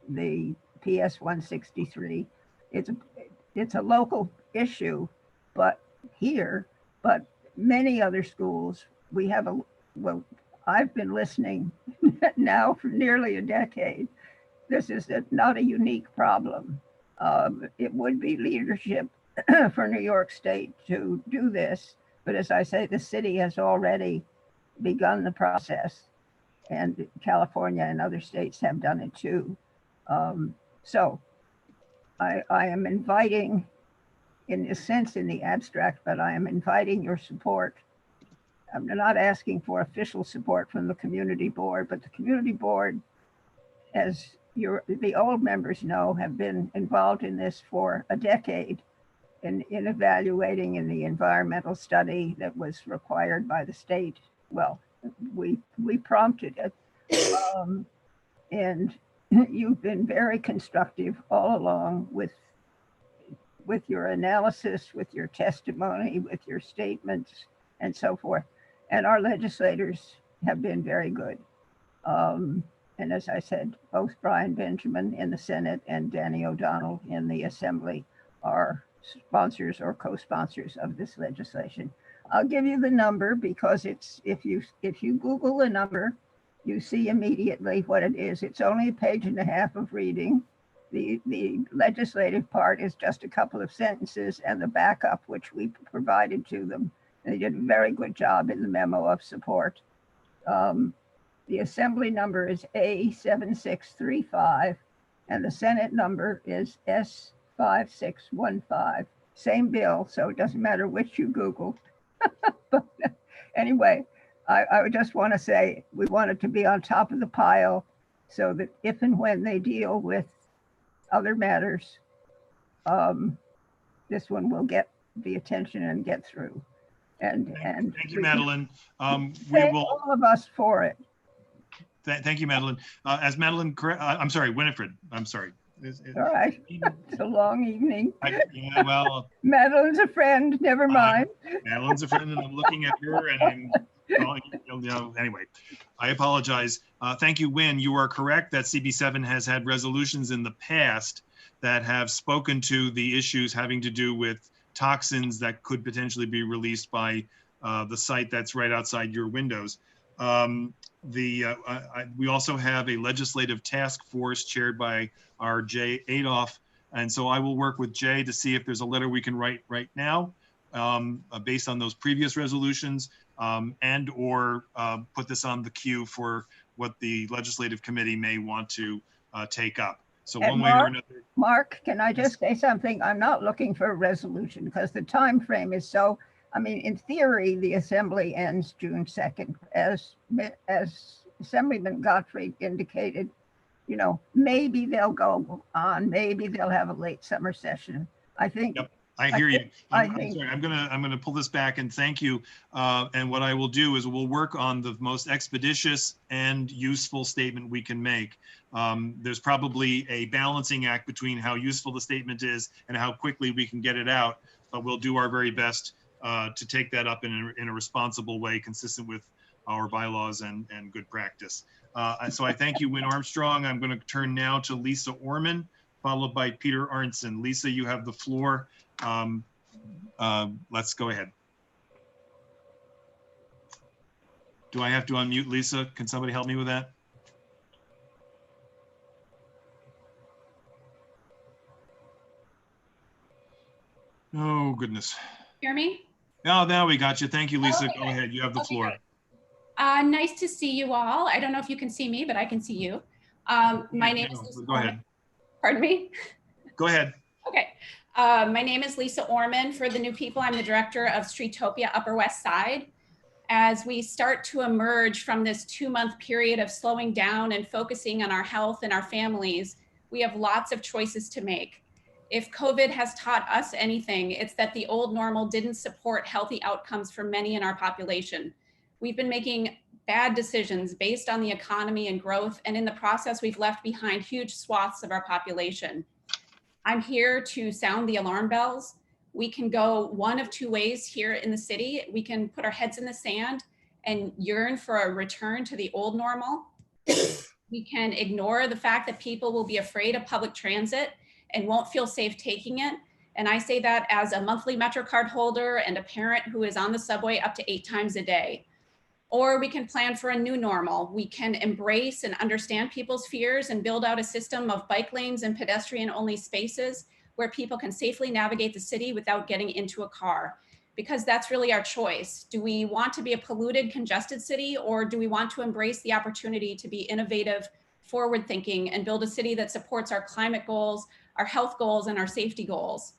Speaker 14: the PS 163. It's a local issue, but here, but many other schools, we have well, I've been listening now for nearly a decade. This is not a unique problem. It would be leadership for New York State to do this, but as I say, the city has already begun the process, and California and other states have done it too. So I am inviting, in a sense, in the abstract, but I am inviting your support. I'm not asking for official support from the community board, but the community board, as the old members know, have been involved in this for a decade in evaluating in the environmental study that was required by the state. Well, we prompted it. And you've been very constructive all along with your analysis, with your testimony, with your statements, and so forth. And our legislators have been very good. And as I said, both Brian Benjamin in the Senate and Danny O'Donnell in the Assembly are sponsors or co-sponsors of this legislation. I'll give you the number because it's if you Google the number, you see immediately what it is. It's only a page and a half of reading. The legislative part is just a couple of sentences, and the backup, which we provided to them. They did a very good job in the memo of support. The Assembly number is A7635, and the Senate number is S5615. Same bill, so it doesn't matter which you Google. But anyway, I would just want to say we want it to be on top of the pile so that if and when they deal with other matters, this one will get the attention and get through. And
Speaker 2: thank you, Madeline. We
Speaker 14: thank
Speaker 2: will.
Speaker 14: all of us for it.
Speaker 2: Thank you, Madeline. As Madeline, I'm sorry, Winifred. I'm sorry.
Speaker 14: All right. It's a long evening.
Speaker 2: Yeah, well.
Speaker 14: Madeline's a friend. Never mind.
Speaker 2: Madeline's a friend, and I'm looking at her, and I'm calling, anyway, I apologize. Thank you, Win. You are correct that CB7 has had resolutions in the past that have spoken to the issues having to do with toxins that could potentially be released by the site that's right outside your windows. We also have a legislative task force chaired by our Jay Adolph. And so I will work with Jay to see if there's a letter we can write right now based on those previous resolutions and or put this on the queue for what the legislative committee may want to take up. So
Speaker 14: And
Speaker 2: one way or another.
Speaker 14: Mark, can I just say something? I'm not looking for a resolution because the time frame is so, I mean, in theory, the assembly ends June 2nd. As Assemblyman Gottfried indicated, you know, maybe they'll go on, maybe they'll have a late summer session. I think.
Speaker 2: Yep. I hear you. I'm
Speaker 14: think,
Speaker 2: sorry. I'm gonna pull this back and thank you. And what I will do is we'll work on the most expeditious and useful statement we can make. There's probably a balancing act between how useful the statement is and how quickly we can get it out, but we'll do our very best to take that up in a responsible way, consistent with our bylaws and good practice. So I thank you, Win Armstrong. I'm going to turn now to Lisa Orman, followed by Peter Arntzen. Lisa, you have the floor. Let's go ahead. Do I have to unmute Lisa? Can somebody help me with that? Oh, goodness.
Speaker 3: Hear me?
Speaker 2: Oh, now we got you. Thank you, Lisa.
Speaker 3: Okay.
Speaker 2: Go ahead. You have the floor.
Speaker 3: Great. Nice to see you all. I don't know if you can see me, but I can see you. My name is Lisa
Speaker 2: Go ahead.
Speaker 3: Pardon me?
Speaker 2: Go ahead.
Speaker 3: Okay. My name is Lisa Orman. For the new people, I'm the director of Streetopia Upper West Side. As we start to emerge from this 2-month period of slowing down and focusing on our health and our families, we have lots of choices to make. If COVID has taught us anything, it's that the old normal didn't support healthy outcomes for many in our population. We've been making bad decisions based on the economy and growth, and in the process, we've left behind huge swaths of our population. I'm here to sound the alarm bells. We can go one of two ways here in the city. We can put our heads in the sand and yearn for a return to the old normal. We can ignore the fact that people will be afraid of public transit and won't feel safe taking it. And I say that as a monthly MetroCard holder and a parent who is on the subway up to 8 times a day. Or we can plan for a new normal. We can embrace and understand people's fears and build out a system of bike lanes and pedestrian-only spaces where people can safely navigate the city without getting into a car. Because that's really our choice. Do we want to be a polluted, congested city, or do we want to embrace the opportunity to be innovative, forward-thinking, and build a city that supports our climate goals, our health goals, and our safety goals?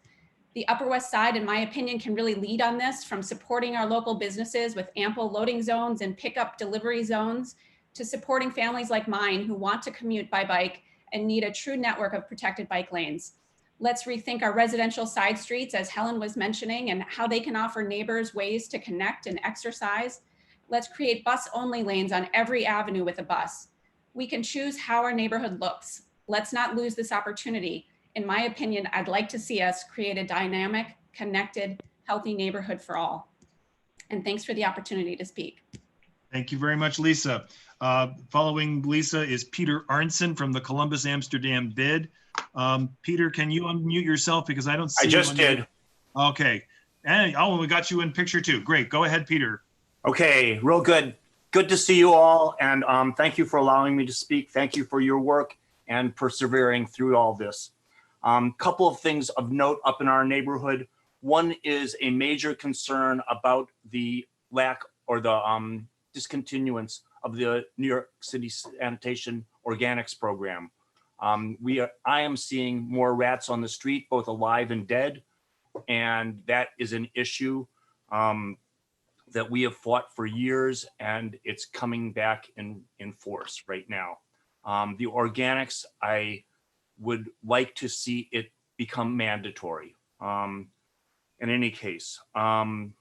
Speaker 3: The Upper West Side, in my opinion, can really lead on this, from supporting our local businesses with ample loading zones and pickup delivery zones, to supporting families like mine who want to commute by bike and need a true network of protected bike lanes. Let's rethink our residential side streets, as Helen was mentioning, and how they can offer neighbors ways to connect and exercise. Let's create bus-only lanes on every avenue with a bus. We can choose how our neighborhood looks. Let's not lose this opportunity. In my opinion, I'd like to see us create a dynamic, connected, healthy neighborhood for all. And thanks for the opportunity to speak.
Speaker 2: Thank you very much, Lisa. Following Lisa is Peter Arnson from the Columbus Amsterdam bid. Peter, can you unmute yourself, because I don't see
Speaker 18: I just did.
Speaker 2: Okay. And oh, we got you in picture too. Great. Go ahead, Peter.
Speaker 18: Okay, real good. Good to see you all, and thank you for allowing me to speak. Thank you for your work and persevering through all this. Couple of things of note up in our neighborhood. One is a major concern about the lack or the discontinuance of the New York City Sanitation Organics Program. I am seeing more rats on the street, both alive and dead, and that is an issue that we have fought for years, and it's coming back in force right now. The organics, I would like to see it become mandatory. In any case, the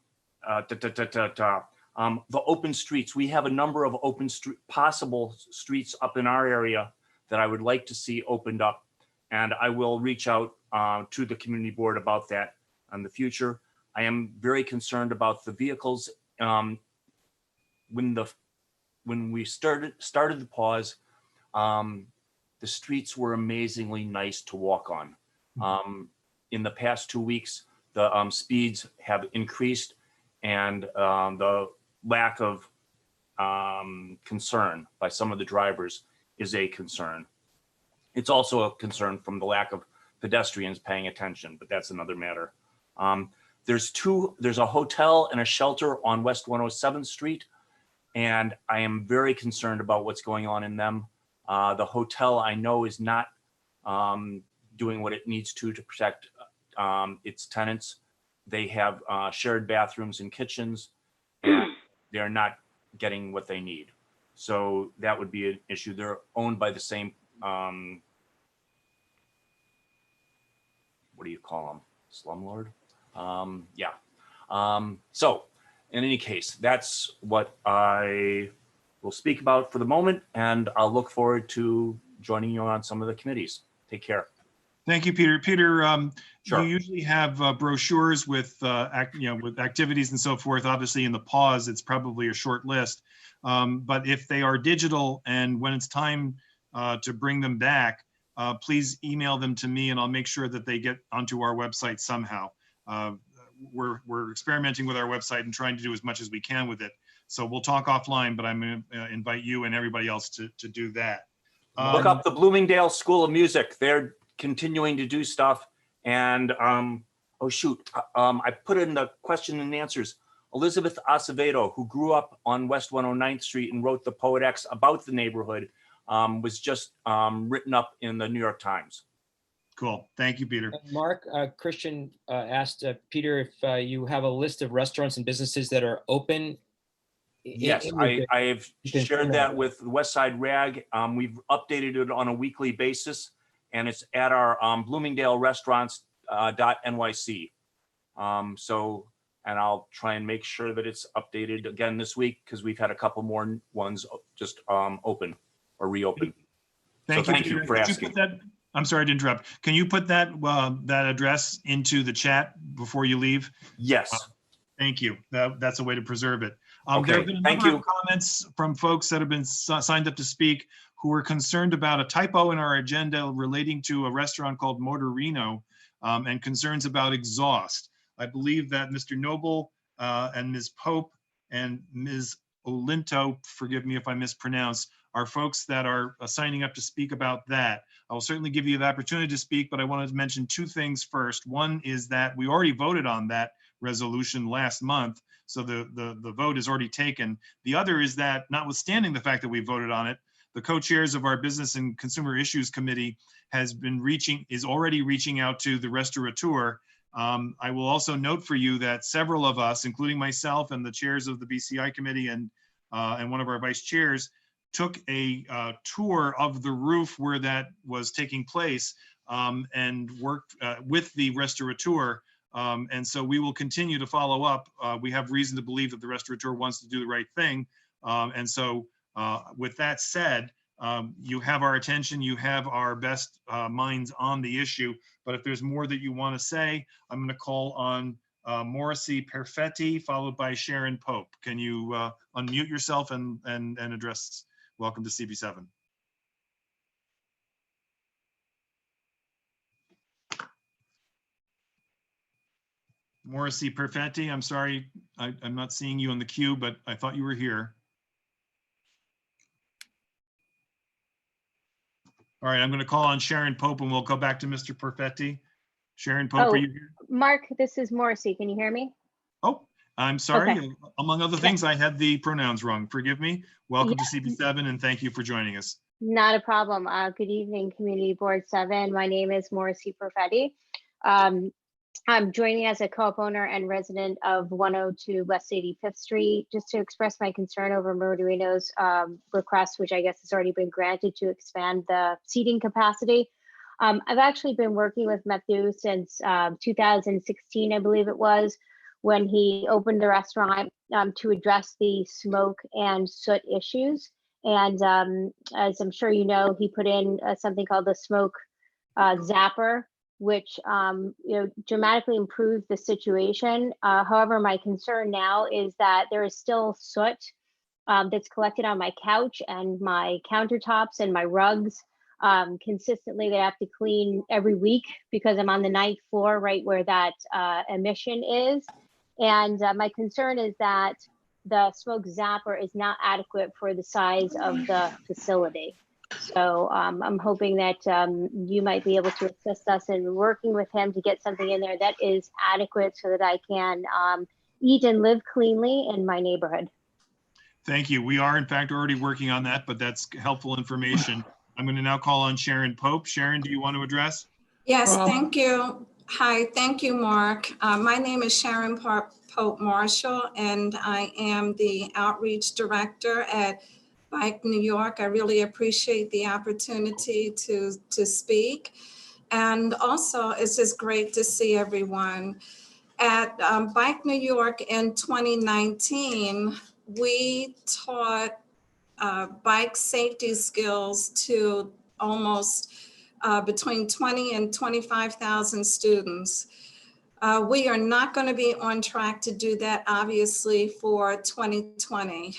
Speaker 18: open streets, we have a number of possible streets up in our area that I would like to see opened up, and I will reach out to the community board about that in the future. I am very concerned about the vehicles. When we started the pause, the streets were amazingly nice to walk on. In the past 2 weeks, the speeds have increased, and the lack of concern by some of the drivers is a concern. It's also a concern from the lack of pedestrians paying attention, but that's another matter. There's a hotel and a shelter on West 107th Street, and I am very concerned about what's going on in them. The hotel, I know, is not doing what it needs to protect its tenants. They have shared bathrooms and kitchens, and they're not getting what they need. So that would be an issue. They're owned by the same, what do you call them? Slumlord? Yeah. So in any case, that's what I will speak about for the moment, and I'll look forward to joining you on some of the committees. Take care.
Speaker 2: Thank you, Peter. Peter,
Speaker 18: Sure.
Speaker 2: You usually have brochures with with activities and so forth. Obviously, in the pause, it's probably a short list. But if they are digital, and when it's time to bring them back, please email them to me, and I'll make sure that they get onto our website somehow. We're experimenting with our website and trying to do as much as we can with it. So we'll talk offline, but I'm going to invite you and everybody else to do that.
Speaker 18: Look up the Bloomingdale School of Music. They're continuing to do stuff. And oh shoot, I put in the question and answers. Elizabeth Acevedo, who grew up on West 109th Street and wrote the Poet-X about the neighborhood, was just written up in the New York Times.
Speaker 2: Cool. Thank you, Peter.
Speaker 20: Mark, Christian asked Peter if you have a list of restaurants and businesses that are open.
Speaker 18: Yes, I've shared that with West Side Rag. We've updated it on a weekly basis, and it's at our Bloomingdale Restaurants.nyc. And I'll try and make sure that it's updated again this week, because we've had a couple more ones just open or reopen.
Speaker 2: Thank
Speaker 18: So
Speaker 2: you,
Speaker 18: thank you
Speaker 2: Peter.
Speaker 18: for asking.
Speaker 2: I'm sorry to interrupt. Can you put that that address into the chat before you leave?
Speaker 18: Yes.
Speaker 2: Thank you. That's a way to preserve it.
Speaker 18: Okay,
Speaker 2: There have been a
Speaker 18: thank
Speaker 2: number
Speaker 18: you.
Speaker 2: of comments from folks that have been signed up to speak who are concerned about a typo in our agenda relating to a restaurant called Motorino and concerns about exhaust. I believe that Mr. Noble and Ms. Pope and Ms. Olinto, forgive me if I mispronounce, are folks that are signing up to speak about that. I will certainly give you the opportunity to speak, but I wanted to mention two things first. One is that we already voted on that resolution last month, so the vote is already taken. The other is that, notwithstanding the fact that we voted on it, the co-chairs of our Business and Consumer Issues Committee is already reaching out to the restaurateur. I will also note for you that several of us, including myself and the chairs of the BCI committee and one of our vice chairs, took a tour of the roof where that was taking place and worked with the restaurateur. And so we will continue to follow up. We have reason to believe that the restaurateur wants to do the right thing. And so with that said, you have our attention, you have our best minds on the issue. But if there's more that you want to say, I'm going to call on Morrissey Perfetti, followed by Sharon Pope. Can you unmute yourself and address? Welcome to CB7. Morrissey Perfetti, I'm sorry, I'm not seeing you on the queue, but I thought you were here. All right, I'm going to call on Sharon Pope and we'll go back to Mr. Perfetti. Sharon Pope, are you here?
Speaker 5: Mark, this is Morrissey. Can you hear me?
Speaker 2: Oh, I'm sorry.
Speaker 5: Okay.
Speaker 2: Among other things, I had the pronouns wrong. Forgive me. Welcome to CB7 and thank you for joining us.
Speaker 5: Not a problem. Good evening, Community Board 7. My name is Morrissey Perfetti. I'm joining as a co-owner and resident of 102 West 85th Street, just to express my concern over Motorino's request, which I guess has already been granted, to expand the seating capacity. I've actually been working with Matthew since 2016, I believe it was, when he opened the restaurant to address the smoke and soot issues. And as I'm sure you know, he put in something called the smoke zapper, which dramatically improved the situation. However, my concern now is that there is still soot that's collected on my couch and my countertops and my rugs consistently that I have to clean every week because I'm on the 9th floor, right where that emission is. And my concern is that the smoke zapper is not adequate for the size of the facility. So I'm hoping that you might be able to assist us in working with him to get something in there that is adequate so that I can eat and live cleanly in my neighborhood.
Speaker 2: Thank you. We are in fact already working on that, but that's helpful information. I'm going to now call on Sharon Pope. Sharon, do you want to address?
Speaker 22: Yes, thank you. Hi, thank you, Mark. My name is Sharon Pope Marshall, and I am the Outreach Director at Bike New York. I really appreciate the opportunity to speak. And also, it's just great to see everyone. At Bike New York in 2019, we taught bike safety skills to almost between 20 and 25,000 students. We are not going to be on track to do that, obviously, for 2020.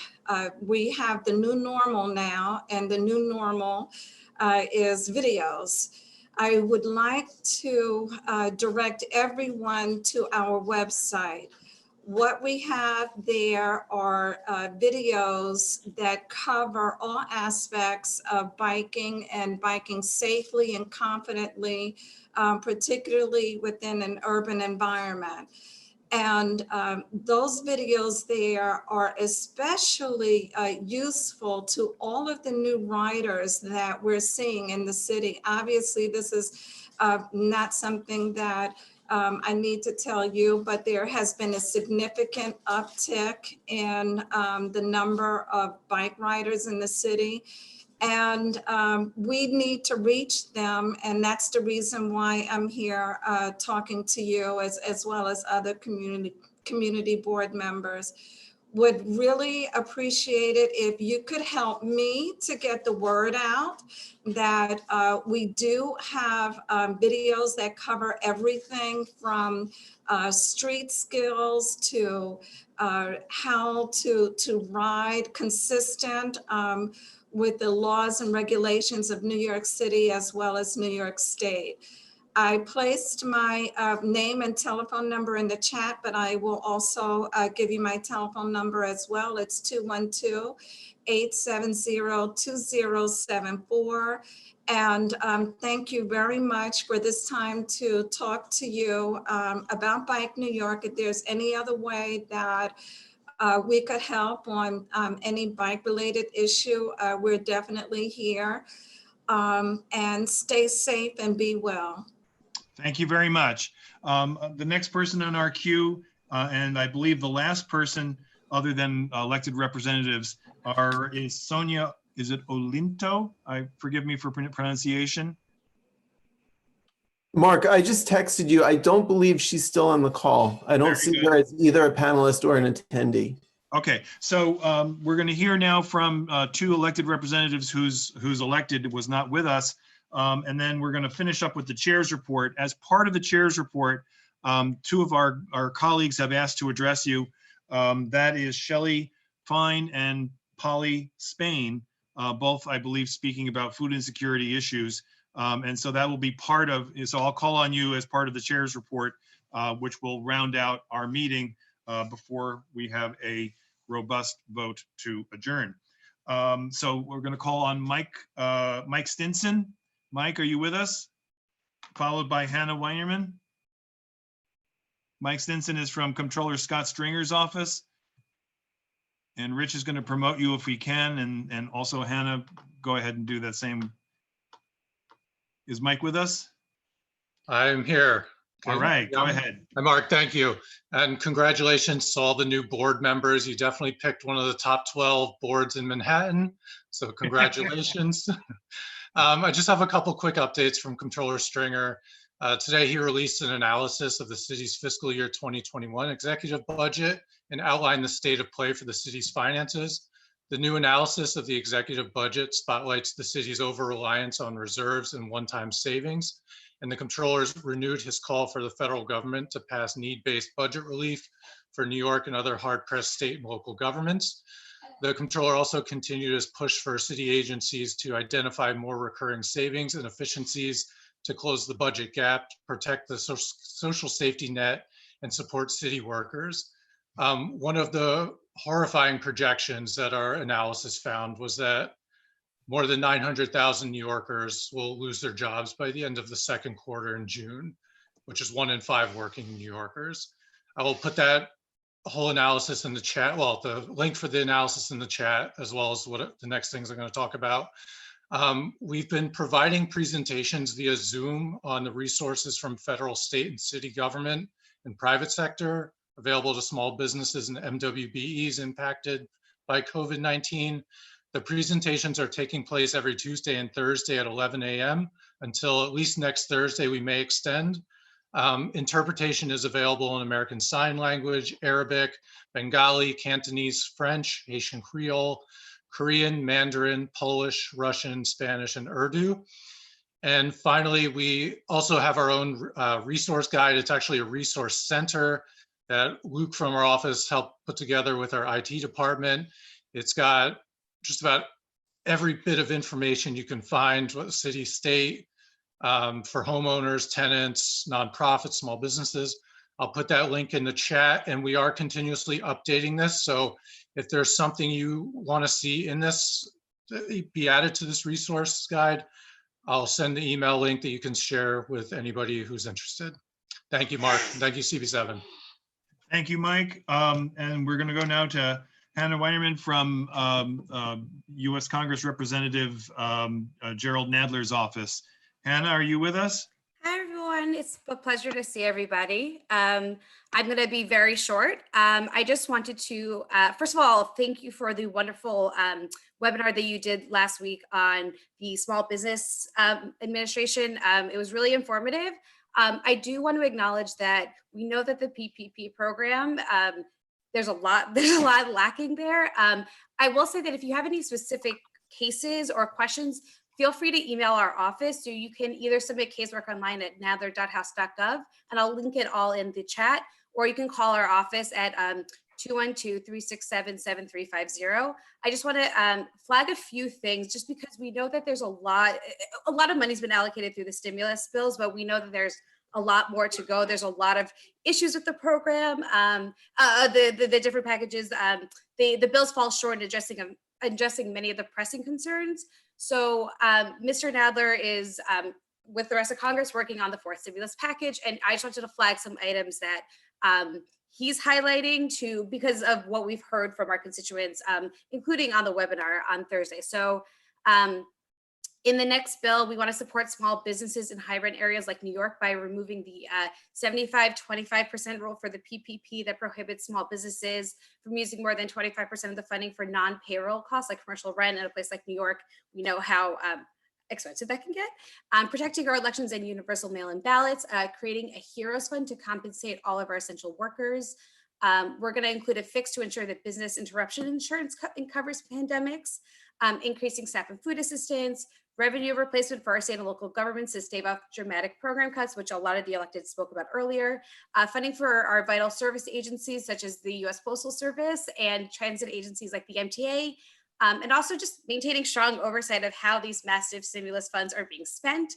Speaker 22: We have the new normal now, and the new normal is videos. I would like to direct everyone to our website. What we have there are videos that cover all aspects of biking and biking safely and confidently, particularly within an urban environment. And those videos there are especially useful to all of the new riders that we're seeing in the city. Obviously, this is not something that I need to tell you, but there has been a significant uptick in the number of bike riders in the city. And we need to reach them. And that's the reason why I'm here talking to you as well as other community board members. would really appreciate it if you could help me to get the word out that we do have videos that cover everything from street skills to how to ride consistent with the laws and regulations of New York City as well as New York State. I placed my name and telephone number in the chat, but I will also give you my telephone number as well. It's 212-870-2074. And thank you very much for this time to talk to you about Bike New York. If there's any other way that we could help on any bike related issue, we're definitely here. And stay safe and be well.
Speaker 2: Thank you very much. The next person on our queue, and I believe the last person other than elected representatives is Sonia, is it Olinto? Forgive me for pronunciation.
Speaker 4: Mark, I just texted you. I don't believe she's still on the call. I don't see her as either a panelist or an attendee.
Speaker 2: Okay, so we're going to hear now from two elected representatives who's elected was not with us. And then we're going to finish up with the chair's report. As part of the chair's report, two of our colleagues have asked to address you. That is Shelley Fine and Polly Spain, both, I believe, speaking about food insecurity issues. And so that will be part of, so I'll call on you as part of the chair's report, which will round out our meeting before we have a robust vote to adjourn. So we're going to call on Mike Stinson. Mike, are you with us? Followed by Hannah Weinerman. Mike Stinson is from Comptroller Scott Stringer's office. And Rich is going to promote you if we can. And also Hannah, go ahead and do that same. Is Mike with us?
Speaker 8: I'm here.
Speaker 2: All right, go ahead.
Speaker 8: Hi, Mark, thank you. And congratulations to all the new board members. You definitely picked one of the top 12 boards in Manhattan. So congratulations. I just have a couple quick updates from Comptroller Stringer. Today, he released an analysis of the city's fiscal year 2021 executive budget and outlined the state of play for the city's finances. The new analysis of the executive budget spotlights the city's over-reliance on reserves and one-time savings. And the Comptroller's renewed his call for the federal government to pass need-based budget relief for New York and other hard-pressed state and local governments. The Comptroller also continued his push for city agencies to identify more recurring savings and efficiencies to close the budget gap, protect the social safety net, and support city workers. One of the horrifying projections that our analysis found was that more than 900,000 New Yorkers will lose their jobs by the end of the second quarter in June, which is 1 in 5 working New Yorkers. I will put that whole analysis in the chat, well, the link for the analysis in the chat, as well as what the next things I'm going to talk about. We've been providing presentations via Zoom on the resources from federal, state, and city government and private sector available to small businesses and MWBEs impacted by COVID-19. The presentations are taking place every Tuesday and Thursday at 11 a.m. until at least next Thursday. We may extend. Interpretation is available in American Sign Language, Arabic, Bengali, Cantonese, French, Haitian Creole, Korean, Mandarin, Polish, Russian, Spanish, and Urdu. And finally, we also have our own resource guide. It's actually a resource center that Luke from our office helped put together with our IT department. It's got just about every bit of information you can find, what city, state, for homeowners, tenants, nonprofits, small businesses. I'll put that link in the chat, and we are continuously updating this. So if there's something you want to see in this, be added to this resource guide, I'll send the email link that you can share with anybody who's interested. Thank you, Mark. Thank you, CB7.
Speaker 2: Thank you, Mike. And we're going to go now to Hannah Weinerman from U.S. Congress Representative Gerald Nadler's office. Hannah, are you with us?
Speaker 23: Hi, everyone. It's a pleasure to see everybody. I'm going to be very short. I just wanted to, first of all, thank you for the wonderful webinar that you did last week on the Small Business Administration. It was really informative. I do want to acknowledge that we know that the PPP program, there's a lot lacking there. I will say that if you have any specific cases or questions, feel free to email our office. So you can either submit casework online at nadler.house.gov, and I'll link it all in the chat, or you can call our office at 212-367-7350. I just want to flag a few things, just because we know that there's a lot of money's been allocated through the stimulus bills, but we know that there's a lot more to go. There's a lot of issues with the program, the different packages. The bills fall short in addressing many of the pressing concerns. So Mr. Nadler is, with the rest of Congress, working on the fourth stimulus package. And I just wanted to flag some items that he's highlighting because of what we've heard from our constituents, including on the webinar on Thursday. So in the next bill, we want to support small businesses in high rent areas like New York by removing the 75-25% rule for the PPP that prohibits small businesses from using more than 25% of the funding for non-payroll costs like commercial rent. In a place like New York, we know how expensive that can get. Protecting our elections and universal mail-in ballots, creating a heroes fund to compensate all of our essential workers. We're going to include a fix to ensure that business interruption insurance covers pandemics, increasing SNAP and food assistance, revenue replacement for our state and local governments to stave off dramatic program cuts, which a lot of the elected spoke about earlier, funding for our vital service agencies such as the US Postal Service and transit agencies like the MTA, and also just maintaining strong oversight of how these massive stimulus funds are being spent.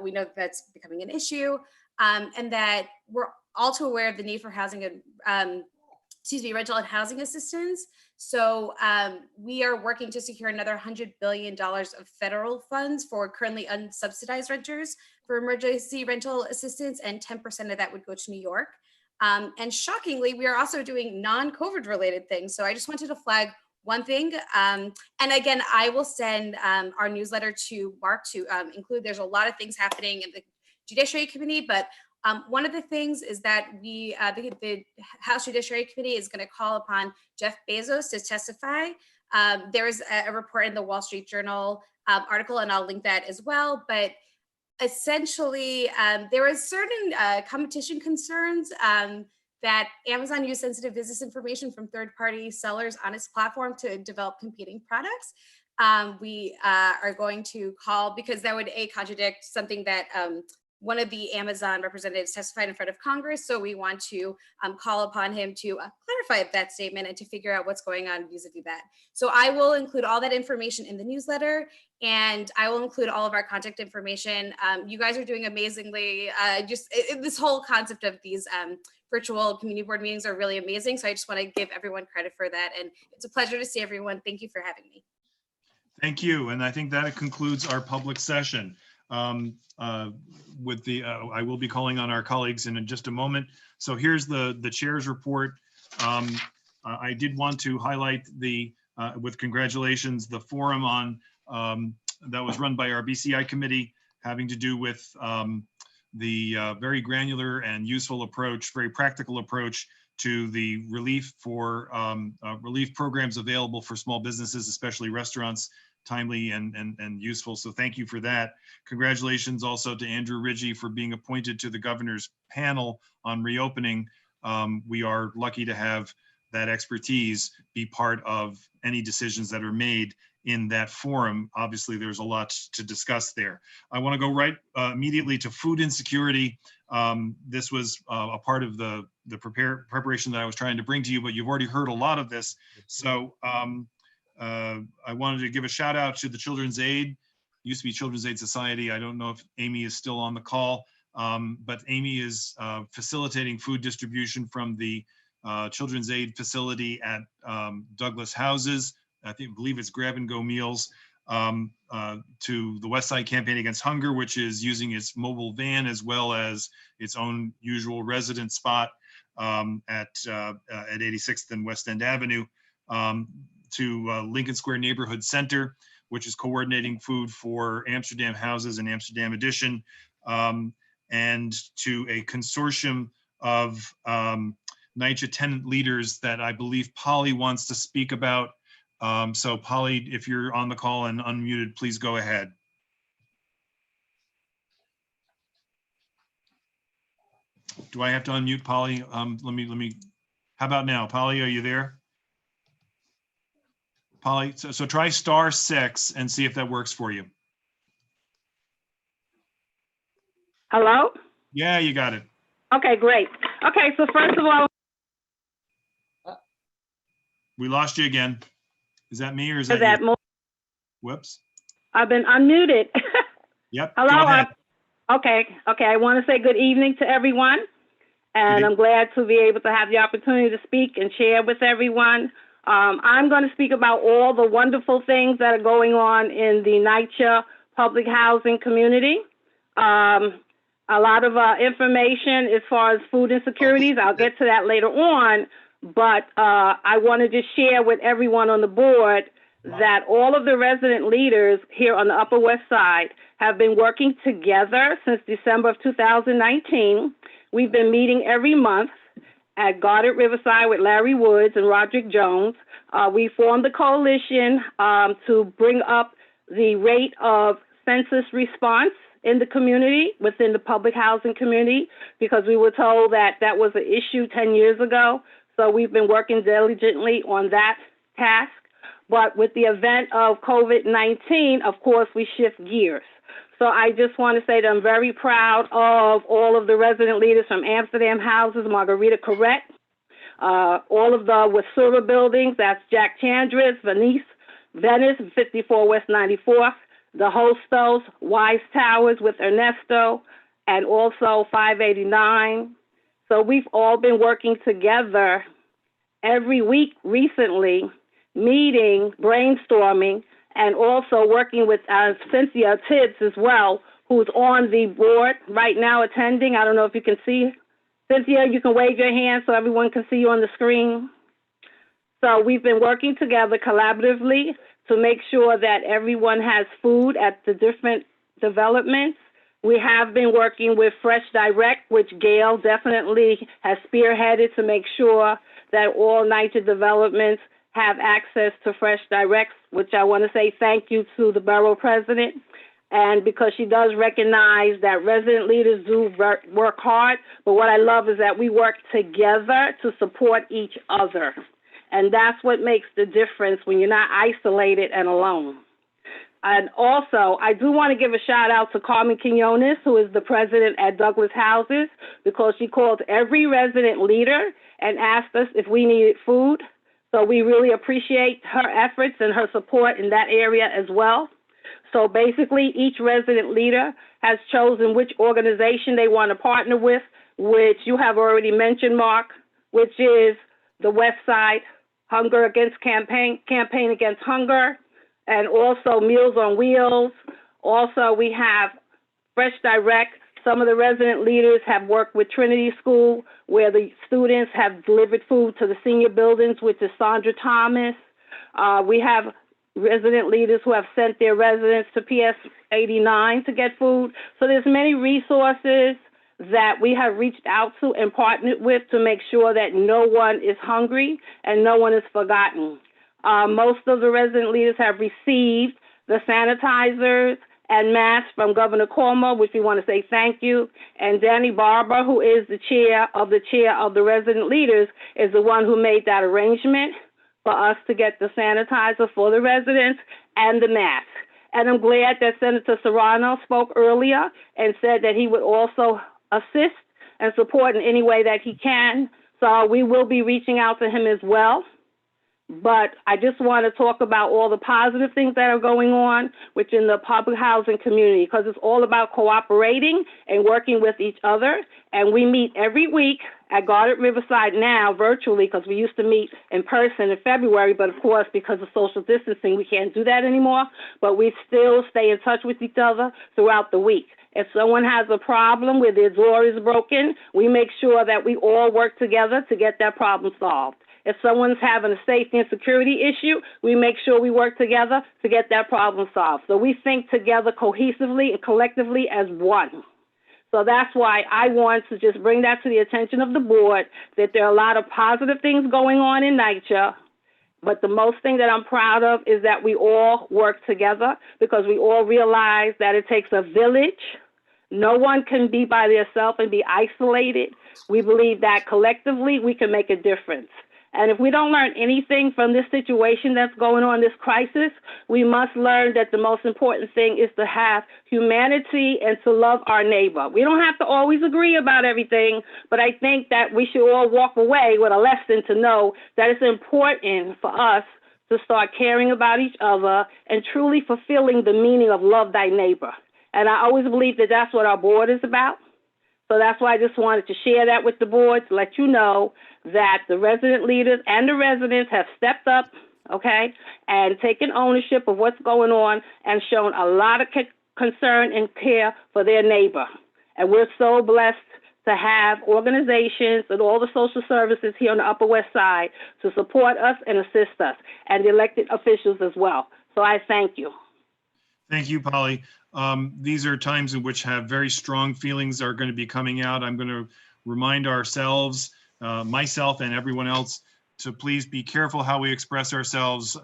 Speaker 23: We know that that's becoming an issue, and that we're all too aware of the need for housing and rental and housing assistance. So we are working to secure another $100 billion of federal funds for currently unsubsidized renters for emergency rental assistance, and 10% of that would go to New York. And shockingly, we are also doing non-COVID related things. So I just wanted to flag one thing. And again, I will send our newsletter to Mark to include. There's a lot of things happening in the Judiciary Committee, but one of the things is that the House Judiciary Committee is going to call upon Jeff Bezos to testify. There is a report in the Wall Street Journal article, and I'll link that as well. But essentially, there was certain competition concerns that Amazon used sensitive business information from third-party sellers on its platform to develop competing products. We are going to call, because that would contradict something that one of the Amazon representatives testified in front of Congress. So we want to call upon him to clarify that statement and to figure out what's going on vis-a-vis that. So I will include all that information in the newsletter, and I will include all of our contact information. You guys are doing amazingly. This whole concept of these virtual community board meetings are really amazing. So I just want to give everyone credit for that. And it's a pleasure to see everyone. Thank you for having me.
Speaker 2: Thank you. And I think that concludes our public session. I will be calling on our colleagues in just a moment. So here's the chair's report. I did want to highlight with congratulations, the forum on that was run by our BCI committee, having to do with the very granular and useful approach, very practical approach to the relief programs available for small businesses, especially restaurants, timely and useful. So thank you for that. Congratulations also to Andrew Ridgey for being appointed to the governor's panel on reopening. We are lucky to have that expertise be part of any decisions that are made in that forum. Obviously, there's a lot to discuss there. I want to go right immediately to food insecurity. This was a part of the preparation that I was trying to bring to you, but you've already heard a lot of this. So I wanted to give a shout out to the Children's Aid. Used to be Children's Aid Society. I don't know if Amy is still on the call, but Amy is facilitating food distribution from the Children's Aid facility at Douglas Houses. I believe it's Grab and Go Meals, to the West Side Campaign Against Hunger, which is using its mobile van as well as its own usual resident spot at 86th and West End Avenue, to Lincoln Square Neighborhood Center, which is coordinating food for Amsterdam Houses and Amsterdam Edition, and to a consortium of NYCHA tenant leaders that I believe Polly wants to speak about. So Polly, if you're on the call and unmuted, please go ahead. Do I have to unmute Polly? Let me How about now? Polly, are you there? Polly, so try *6 and see if that works for you.
Speaker 7: Hello?
Speaker 2: Yeah, you got it.
Speaker 7: Okay, great. Okay, so first of all,
Speaker 2: We lost you again. Is that me or is
Speaker 7: is
Speaker 2: that
Speaker 7: that
Speaker 2: you?
Speaker 7: more?
Speaker 2: Whoops.
Speaker 7: I've been unmuted.
Speaker 2: Yep.
Speaker 7: Hello?
Speaker 2: Go ahead.
Speaker 7: Okay, I want to say good evening to everyone. And I'm glad to be able to have the opportunity to speak and share with everyone. I'm going to speak about all the wonderful things that are going on in the NYCHA public housing community. A lot of information as far as food insecurities. I'll get to that later on. But I want to just share with everyone on the board that all of the resident leaders here on the Upper West Side have been working together since December of 2019. We've been meeting every month at Goddard Riverside with Larry Woods and Roderick Jones. We formed a coalition to bring up the rate of census response in the community, within the public housing community, because we were told that that was an issue 10 years ago. So we've been working diligently on that task. But with the event of COVID-19, of course, we shift gears. So I just want to say that I'm very proud of all of the resident leaders from Amsterdam Houses, Margarita Correct, all of the Wasura buildings, that's Jack Chandris, Venice, 54 West 94th, the Hostos, Wise Towers with Ernesto, and also 589. So we've all been working together every week recently, meeting, brainstorming, and also working with Cynthia Tibbs as well, who's on the board right now attending. I don't know if you can see. Cynthia, you can wave your hand so everyone can see you on the screen. So we've been working together collaboratively to make sure that everyone has food at the different developments. We have been working with Fresh Direct, which Gail definitely has spearheaded to make sure that all NYCHA developments have access to Fresh Direct, which I want to say thank you to the borough president. And because she does recognize that resident leaders do work hard, but what I love is that we work together to support each other. And that's what makes the difference when you're not isolated and alone. And also, I do want to give a shout out to Carmen Quinones, who is the president at Douglas Houses, because she called every resident leader and asked us if we needed food. So we really appreciate her efforts and her support in that area as well. So basically, each resident leader has chosen which organization they want to partner with, which you have already mentioned, Mark, which is the West Side Hunger Against Campaign Against Hunger, and also Meals on Wheels. Also, we have Fresh Direct. Some of the resident leaders have worked with Trinity School, where the students have delivered food to the senior buildings, which is Sandra Thomas. We have resident leaders who have sent their residents to PS 89 to get food. So there's many resources that we have reached out to and partnered with to make sure that no one is hungry and no one is forgotten. Most of the resident leaders have received the sanitizers and masks from Governor Cuomo, which we want to say thank you. And Danny Barber, who is the chair of the resident leaders, is the one who made that arrangement for us to get the sanitizer for the residents and the masks. And I'm glad that Senator Serrano spoke earlier and said that he would also assist and support in any way that he can. So we will be reaching out to him as well. But I just want to talk about all the positive things that are going on within the public housing community, because it's all about cooperating and working with each other. And we meet every week at Goddard Riverside now virtually, because we used to meet in person in February, but of course, because of social distancing, we can't do that anymore. But we still stay in touch with each other throughout the week. If someone has a problem where their door is broken, we make sure that we all work together to get that problem solved. If someone's having a safety and security issue, we make sure we work together to get that problem solved. So we think together cohesively and collectively as one. So that's why I want to just bring that to the attention of the board, that there are a lot of positive things going on in NYCHA. But the most thing that I'm proud of is that we all work together, because we all realize that it takes a village, No one can be by themselves and be isolated. We believe that collectively we can make a difference. And if we don't learn anything from this situation that's going on, this crisis, we must learn that the most important thing is to have humanity and to love our neighbor. We don't have to always agree about everything, but I think that we should all walk away with a lesson to know that it's important for us to start caring about each other and truly fulfilling the meaning of love thy neighbor. And I always believe that that's what our board is about. So that's why I just wanted to share that with the board, to let you know that the resident leaders and the residents have stepped up, okay, and taken ownership of what's going on and shown a lot of concern and care for their neighbor. And we're so blessed to have organizations and all the social services here on the Upper West Side to support us and assist us, and the elected officials as well. So I thank you.
Speaker 2: Thank you, Polly. These are times in which have very strong feelings are going to be coming out. I'm going to remind ourselves, myself and everyone else, to please be careful how we express ourselves.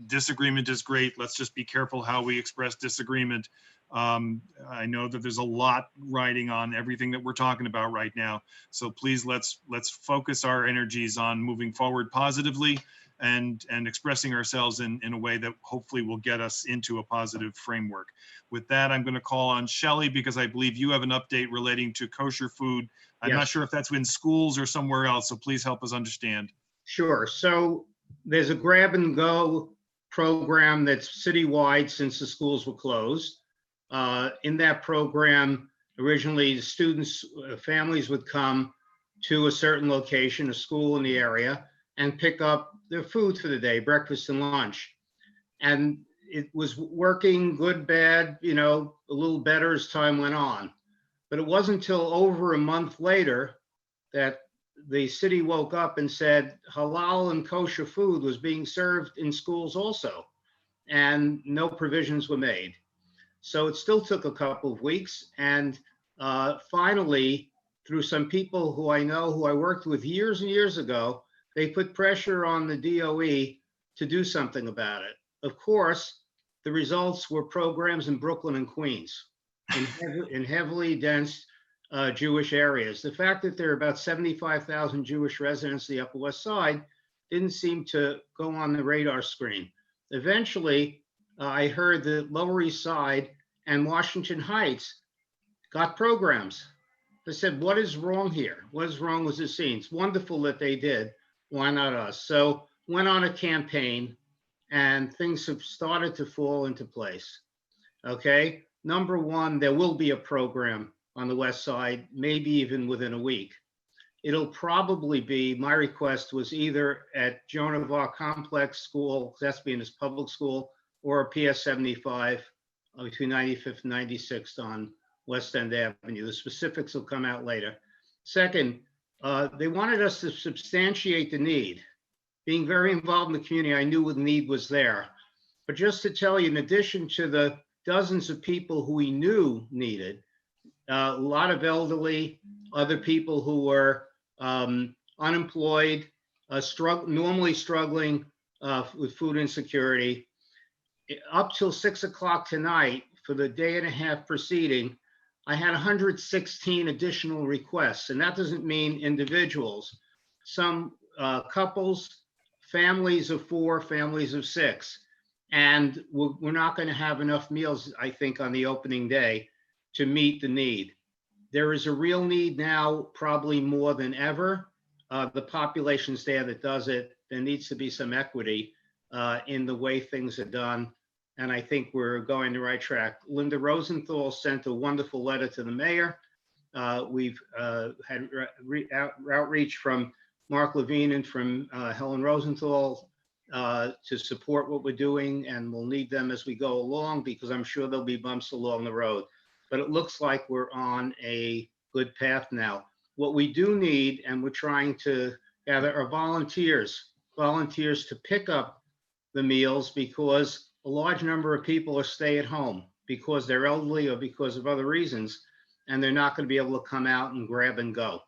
Speaker 2: Disagreement is great. Let's just be careful how we express disagreement. I know that there's a lot riding on everything that we're talking about right now. So please let's focus our energies on moving forward positively and expressing ourselves in a way that hopefully will get us into a positive framework. With that, I'm going to call on Shelley because I believe you have an update relating to kosher food. I'm not sure if that's in schools or somewhere else, so please help us understand.
Speaker 19: Sure. So there's a grab and go program that's citywide since the schools were closed. In that program, originally the students, families would come to a certain location, a school in the area, and pick up their food for the day, breakfast and lunch. And it was working good, bad, you know, a little better as time went on. But it wasn't until over a month later that the city woke up and said halal and kosher food was being served in schools also, and no provisions were made. So it still took a couple of weeks. And finally, through some people who I know, who I worked with years and years ago, they put pressure on the DOE to do something about it. Of course, the results were programs in Brooklyn and Queens, in heavily dense Jewish areas. The fact that there are about 75,000 Jewish residents of the Upper West Side didn't seem to go on the radar screen. Eventually, I heard that Lower East Side and Washington Heights got programs. They said, what is wrong here? What is wrong with the scene? It's wonderful that they did. Why not us? So went on a campaign and things have started to fall into place. Okay, number one, there will be a program on the West Side, maybe even within a week. It'll probably be, my request was either at Joan of Arc Complex School, that's being his public school, or PS 75 between 95th and 96th on West End Avenue. The specifics will come out later. Second, they wanted us to substantiate the need. Being very involved in the community, I knew the need was there. But just to tell you, in addition to the dozens of people who we knew needed, a lot of elderly, other people who were unemployed, normally struggling with food insecurity. Up till 6 o'clock tonight, for the day and a half preceding, I had 116 additional requests, and that doesn't mean individuals. Some couples, families of 4, families of 6, and we're not going to have enough meals, I think, on the opening day to meet the need. There is a real need now, probably more than ever. The population's there that does it. There needs to be some equity in the way things are done. And I think we're going the right track. Linda Rosenthal sent a wonderful letter to the mayor. We've had outreach from Mark Levine and from Helen Rosenthal to support what we're doing, and we'll need them as we go along because I'm sure there'll be bumps along the road. But it looks like we're on a good path now. What we do need, and we're trying to gather, are volunteers to pick up the meals because a large number of people are stay at home because they're elderly or because of other reasons, and they're not going to be able to come out and grab and go.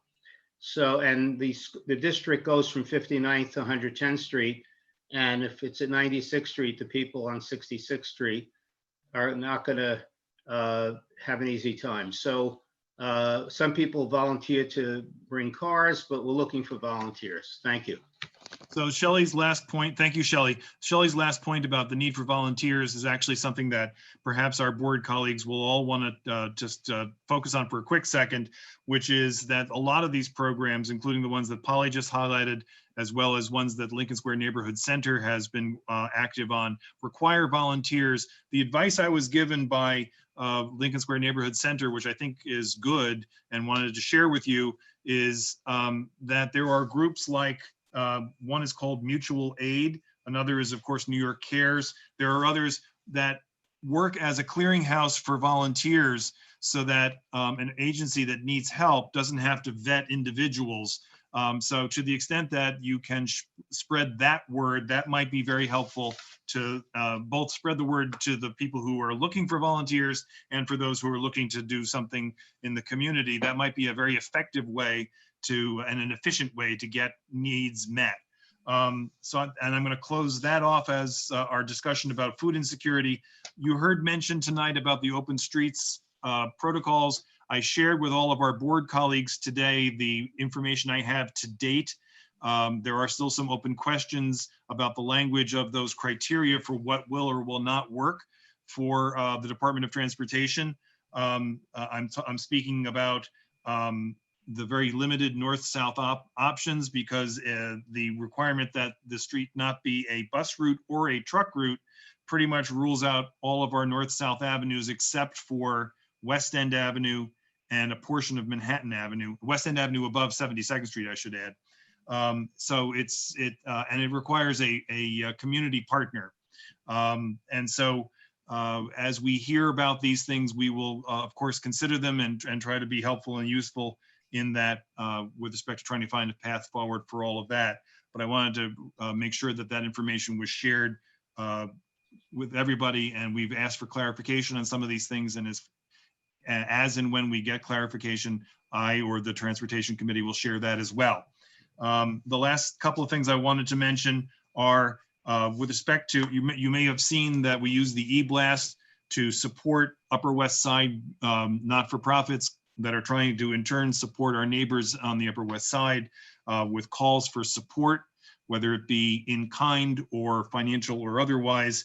Speaker 19: So, and the district goes from 59th to 110th Street. And if it's at 96th Street, the people on 66th Street are not going to have an easy time. So some people volunteer to bring cars, but we're looking for volunteers. Thank you.
Speaker 2: So Shelley's last point, thank you, Shelley. Shelley's last point about the need for volunteers is actually something that perhaps our board colleagues will all want to just focus on for a quick second, which is that a lot of these programs, including the ones that Polly just highlighted, as well as ones that Lincoln Square Neighborhood Center has been active on, require volunteers. The advice I was given by Lincoln Square Neighborhood Center, which I think is good and wanted to share with you, is that there are groups like, one is called Mutual Aid. Another is, of course, New York Cares. There are others that work as a clearinghouse for volunteers so that an agency that needs help doesn't have to vet individuals. So to the extent that you can spread that word, that might be very helpful to both spread the word to the people who are looking for volunteers and for those who are looking to do something in the community. That might be a very effective way to, and an efficient way to get needs met. And I'm going to close that off as our discussion about food insecurity. You heard mention tonight about the open streets protocols. I shared with all of our board colleagues today the information I have to date. There are still some open questions about the language of those criteria for what will or will not work for the Department of Transportation. I'm speaking about the very limited north-south options, because the requirement that the street not be a bus route or a truck route pretty much rules out all of our north-south avenues except for West End Avenue and a portion of Manhattan Avenue, West End Avenue above 72nd Street, I should add. So and it requires a community partner. And so as we hear about these things, we will of course consider them and try to be helpful and useful in that with respect to trying to find a path forward for all of that. But I wanted to make sure that that information was shared with everybody, and we've asked for clarification on some of these things, and as and when we get clarification, I or the Transportation Committee will share that as well. The last couple of things I wanted to mention are with respect to, you may have seen that we use the e-blast to support Upper West Side not-for-profits that are trying to in turn support our neighbors on the Upper West Side with calls for support, whether it be in kind or financial or otherwise.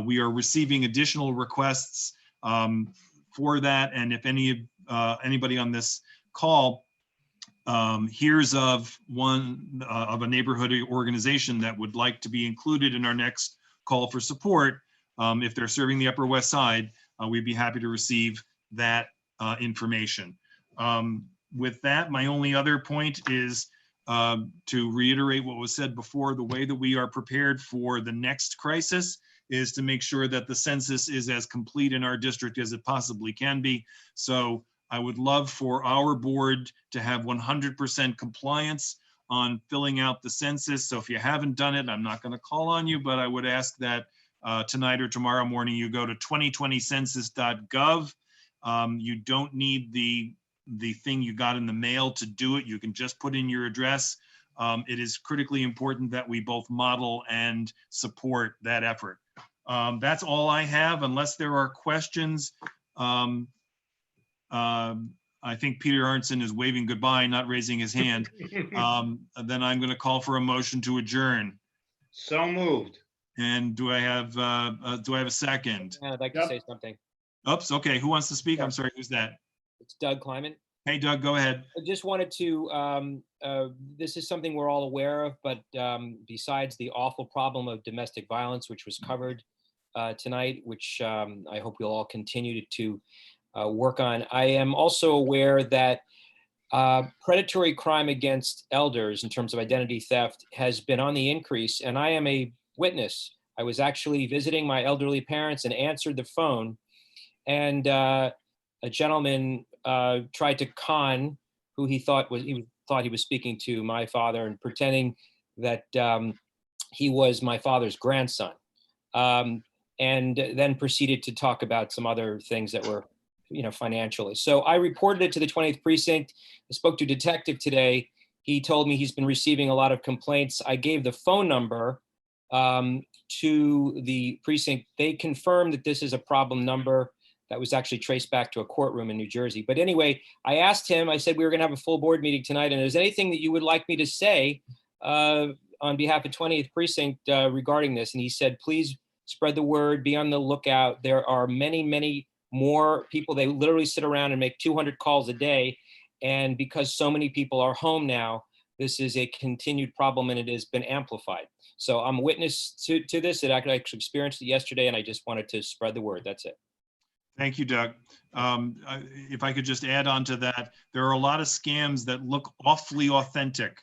Speaker 2: We are receiving additional requests for that, and if anybody on this call hears of a neighborhood organization that would like to be included in our next call for support, if they're serving the Upper West Side, we'd be happy to receive that information. With that, my only other point is to reiterate what was said before. The way that we are prepared for the next crisis is to make sure that the census is as complete in our district as it possibly can be. So I would love for our board to have 100% compliance on filling out the census. So if you haven't done it, I'm not going to call on you, but I would ask that tonight or tomorrow morning you go to 2020census.gov. You don't need the thing you got in the mail to do it. You can just put in your address. It is critically important that we both model and support that effort. That's all I have, unless there are questions. I think Peter Arnson is waving goodbye, not raising his hand. Then I'm going to call for a motion to adjourn.
Speaker 19: So moved.
Speaker 2: And do I have a second?
Speaker 20: I'd like to say something.
Speaker 2: Oops. Okay. Who wants to speak? I'm sorry. Who's that?
Speaker 20: It's Doug Kleiman.
Speaker 2: Hey, Doug, go ahead.
Speaker 20: I just wanted to, this is something we're all aware of, but besides the awful problem of domestic violence, which was covered tonight, which I hope we'll all continue to work on, I am also aware that predatory crime against elders in terms of identity theft has been on the increase, and I am a witness. I was actually visiting my elderly parents and answered the phone, and a gentleman tried to con who he thought he was speaking to my father, and pretending that he was my father's grandson, and then proceeded to talk about some other things that were, financially. So I reported it to the 20th precinct. I spoke to a detective today. He told me he's been receiving a lot of complaints. I gave the phone number to the precinct. They confirmed that this is a problem number. that was actually traced back to a courtroom in New Jersey. But anyway, I asked him, I said, we were going to have a full board meeting tonight, and is there anything that you would like me to say on behalf of 20th Precinct regarding this? And he said, please spread the word, be on the lookout. There are many, many more people. They literally sit around and make 200 calls a day. And because so many people are home now, this is a continued problem, and it has been amplified. So I'm a witness to this. I actually experienced it yesterday, and I just wanted to spread the word. That's it.
Speaker 2: Thank you, Doug. If I could just add on to that, there are a lot of scams that look awfully authentic.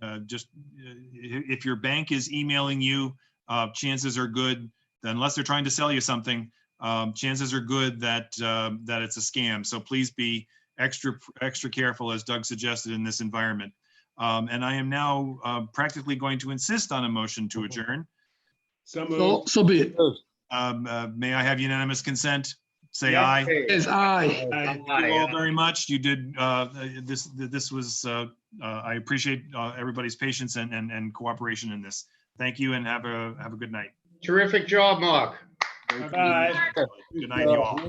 Speaker 2: If your bank is emailing you, chances are good, unless they're trying to sell you something, chances are good that that it's a scam. So please be extra careful, as Doug suggested, in this environment. And I am now practically going to insist on a motion to adjourn.
Speaker 10: So be it.
Speaker 2: May I have unanimous consent? Say
Speaker 10: Yes.
Speaker 2: aye.
Speaker 10: Yes, aye.
Speaker 2: Thank you all very much. You did, this was, I appreciate everybody's patience and cooperation in this. Thank you, and have a good night.
Speaker 10: Terrific job, Mark.
Speaker 2: Good night, you all.